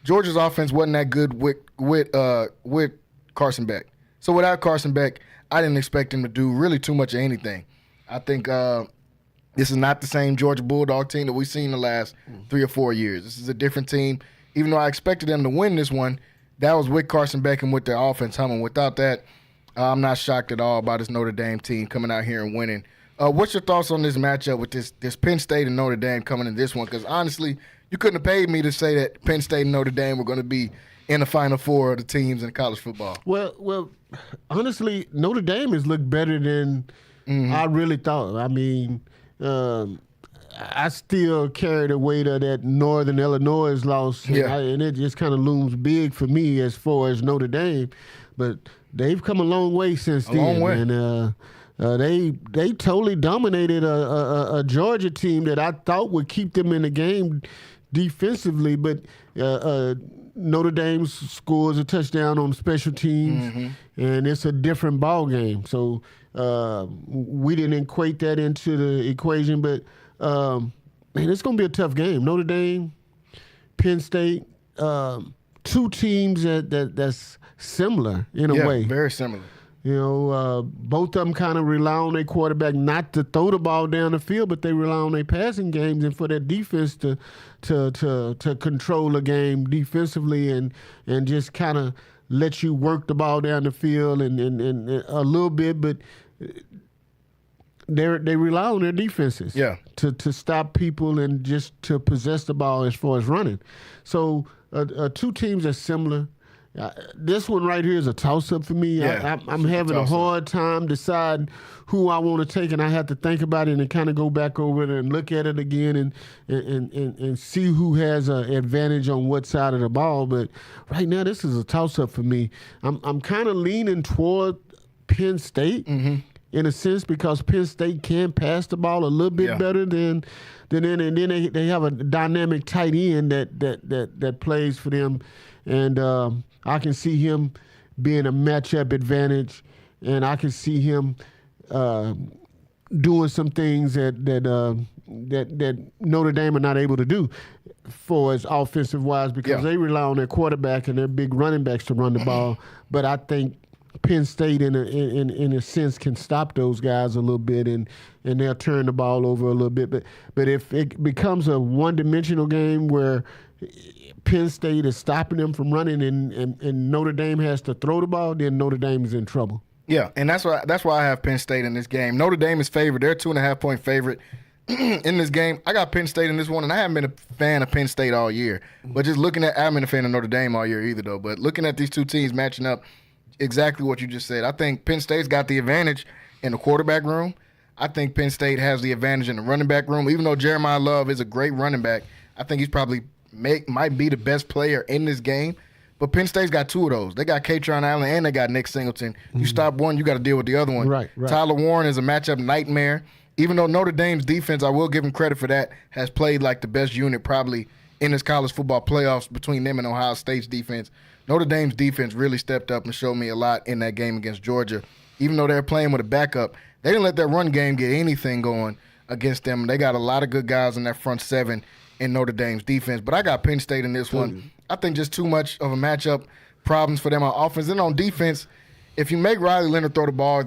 Georgia's offense wasn't that good with Carson Beck. So without Carson Beck, I didn't expect him to do really too much of anything. I think this is not the same Georgia Bulldog team that we've seen the last 3 or 4 years. This is a different team. Even though I expected them to win this one, that was with Carson Beck and with their offense humming. Without that, I'm not shocked at all about this Notre Dame team coming out here and winning. What's your thoughts on this matchup with this Penn State and Notre Dame coming in this one? Because honestly, you couldn't have paid me to say that Penn State and Notre Dame were going to be in the Final Four of the teams in college football. Well, honestly, Notre Dame has looked better than I really thought. I mean, I still carry the weight of that Northern Illinois loss, and it just kind of looms big for me as far as Notre Dame. But they've come a long way since then. And they totally dominated a Georgia team that I thought would keep them in the game defensively, but Notre Dame scores a touchdown on special teams, and it's a different ball game. So we didn't equate that into the equation, but man, it's going to be a tough game. Notre Dame, Penn State, two teams that's similar in a way. Very similar. You know, both of them kind of rely on their quarterback not to throw the ball down the field, but they rely on their passing games and for their defense to control the game defensively and just kind of let you work the ball down the field and a little bit, but they rely on their defenses to stop people and just to possess the ball as far as running. So two teams are similar. This one right here is a toss-up for me. I'm having a hard time deciding who I want to take, and I have to think about it and kind of go back over it and look at it again and see who has an advantage on what side of the ball. But right now, this is a toss-up for me. I'm kind of leaning toward Penn State in a sense because Penn State can pass the ball a little bit better than they have a dynamic tight end that plays for them, and I can see him being a matchup advantage, and I can see him doing some things that Notre Dame are not able to do for as offensive wise because they rely on their quarterback and their big running backs to run the ball. But I think Penn State, in a sense, can stop those guys a little bit, and they'll turn the ball over a little bit. But if it becomes a one-dimensional game where Penn State is stopping them from running and Notre Dame has to throw the ball, then Notre Dame is in trouble. Yeah, and that's why I have Penn State in this game. Notre Dame is favored. They're a 2.5-point favorite in this game. I got Penn State in this one, and I haven't been a fan of Penn State all year. But just looking at – I haven't been a fan of Notre Dame all year either, though. But looking at these two teams matching up, exactly what you just said. I think Penn State's got the advantage in the quarterback room. I think Penn State has the advantage in the running back room. Even though Jeremiah Love is a great running back, I think he's probably might be the best player in this game. But Penn State's got two of those. They got Katron Allen and they got Nick Singleton. You stop one, you got to deal with the other one. Right. Tyler Warren is a matchup nightmare. Even though Notre Dame's defense, I will give him credit for that, has played like the best unit probably in this college football playoffs between them and Ohio State's defense. Notre Dame's defense really stepped up and showed me a lot in that game against Georgia. Even though they're playing with a backup, they didn't let that run game get anything going against them. They got a lot of good guys in that front seven in Notre Dame's defense. But I got Penn State in this one. I think just too much of a matchup problems for them on offense. And on defense, if you make Riley Leonard throw the ball,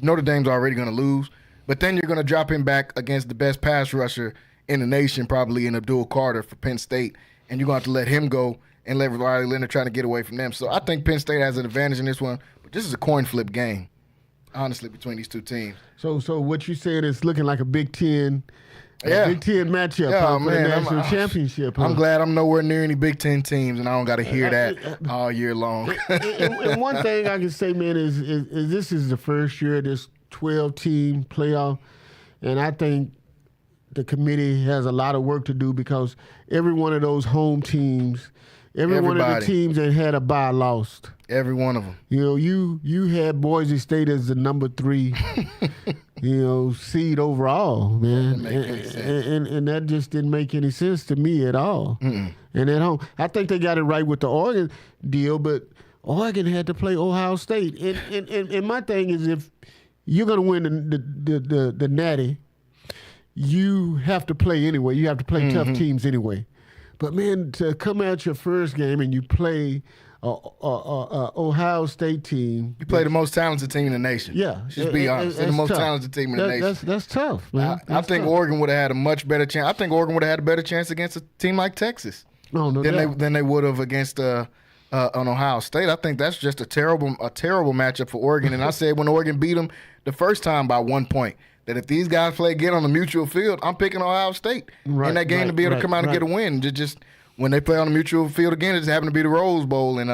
Notre Dame's already going to lose. But then you're going to drop him back against the best pass rusher in the nation, probably in Abdul Carter for Penn State. And you're going to have to let him go and let Riley Leonard try to get away from them. So I think Penn State has an advantage in this one. But this is a coin flip game, honestly, between these two teams. So what you said is looking like a Big Ten Big Ten matchup for the national championship. I'm glad I'm nowhere near any Big Ten teams, and I don't got to hear that all year long. and one thing I can say, man, is this is the first year of this 12-team playoff, and I think the committee has a lot of work to do because every one of those home teams, one of the teams that had a bye lost. Every one of them. You know, you had Boise State as the number 3, seed overall, man. And that just didn't make any sense to me at all. Mm-mm. And at home, I think they got it right with the Oregon deal, but Oregon had to play Ohio State. And my thing is, if you're going to win the Natty, you have to play anyway. You have to play tough teams anyway. But, man, to come out your first game and you play Ohio State team. You play the most talented team in the nation. Yeah. Just be honest. They're the most talented team in the nation. That's tough, man. I think Oregon would have had a much better chance. I think Oregon would have had a better chance against a team like Texas than they would have against on Ohio State. I think that's just a terrible matchup for Oregon. And I said when Oregon beat them the first time by 1 point, that if these guys play again on the mutual field, I'm picking Ohio State in that game to be able to come out and get a win. Just when they play on the mutual field again, it just happened to be the Rose Bowl. And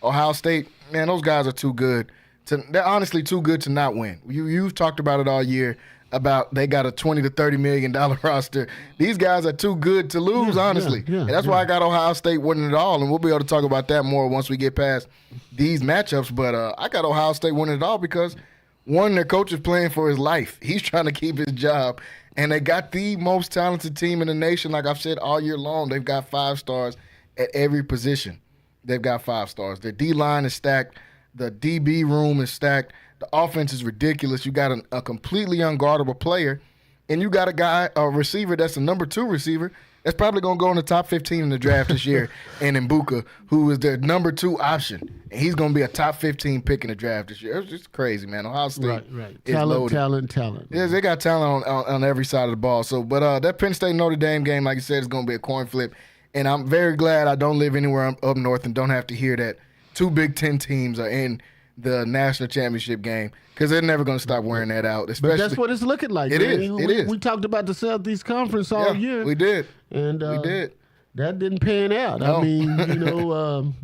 Ohio State, man, those guys are too good. They're honestly too good to not win. You've talked about it all year about they got a $20 to $30 million roster. These guys are too good to lose, honestly. And that's why I got Ohio State winning it all. And we'll be able to talk about that more once we get past these matchups. But I got Ohio State winning it all because – one, their coach is playing for his life. He's trying to keep his job. And they got the most talented team in the nation. Like I've said all year long, they've got 5 stars at every position. They've got 5 stars. Their D-line is stacked. The DB room is stacked. The offense is ridiculous. You got a completely unguardable player. And you got a receiver that's the number 2 receiver that's probably going to go in the top 15 in the draft this year, and Mbuka, who is their number 2 option. And he's going to be a top 15 pick in the draft this year. It's just crazy, man. Ohio State is loaded. Talent. Yes, they got talent on every side of the ball. So, but that Penn State-Notre Dame game, like you said, is going to be a coin flip. And I'm very glad I don't live anywhere up north and don't have to hear that 2 Big Ten teams are in the national championship game because they're never going to stop wearing that out. But that's what it's looking like. It is. We talked about the Southeast Conference all year. We did. And we did. That didn't pan out. No. I mean,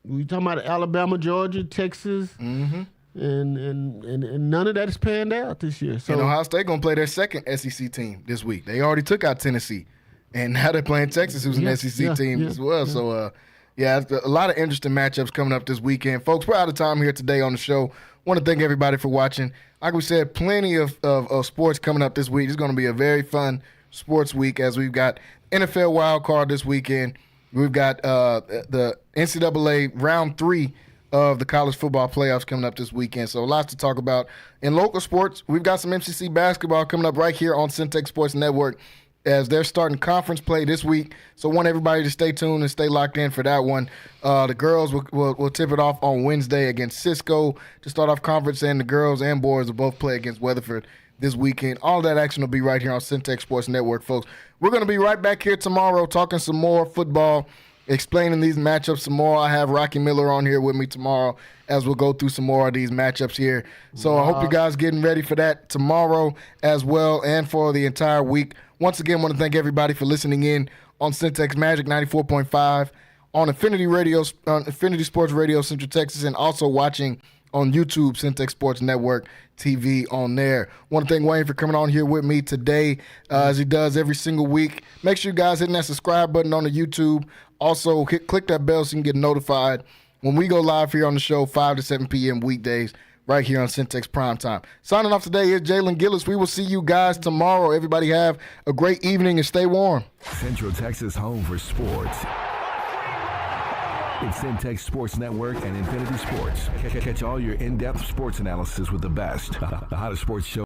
we talking about Alabama, Georgia, Texas, and none of that has panned out this year. So and Ohio State going to play their second SEC team this week. They already took out Tennessee, and now they're playing Texas, who's an SEC team as well. So, a lot of interesting matchups coming up this weekend. Folks, we're out of time here today on the show. Want to thank everybody for watching. Like we said, plenty of sports coming up this week. It's going to be a very fun sports week as we've got NFL wild card this weekend. We've got the NCAA round 3 of the college football playoffs coming up this weekend. So lots to talk about. In local sports, we've got some MCC basketball coming up right here on Centex Sports Network as they're starting conference play this week. So I want everybody to stay tuned and stay locked in for that one. The girls will tip it off on Wednesday against Cisco to start off conference, and the girls and boys will both play against Weatherford this weekend. All that action will be right here on Centex Sports Network, folks. We're going to be right back here tomorrow talking some more football, explaining these matchups some more. I have Rocky Miller on here with me tomorrow as we'll go through some more of these matchups here. So I hope you guys getting ready for that tomorrow as well and for the entire week. Once again, I want to thank everybody for listening in on Centex Magic 94.5, on Infinity Sports Radio Central Texas, and also watching on YouTube, Centex Sports Network TV on there. Want to thank Wayne for coming on here with me today as he does every single week. Make sure you guys hitting that subscribe button on the YouTube. Also, click that bell so you can get notified when we go live here on the show 5 to 7 p.m. weekdays right here on Centex Primetime. Signing off today is Jalen Gillis. We will see you guys tomorrow. Everybody have a great evening and stay warm. Central Texas home for sports. It's Centex Sports Network and Infinity Sports. Catch all your in-depth sports analysis with the best. The hottest sports show.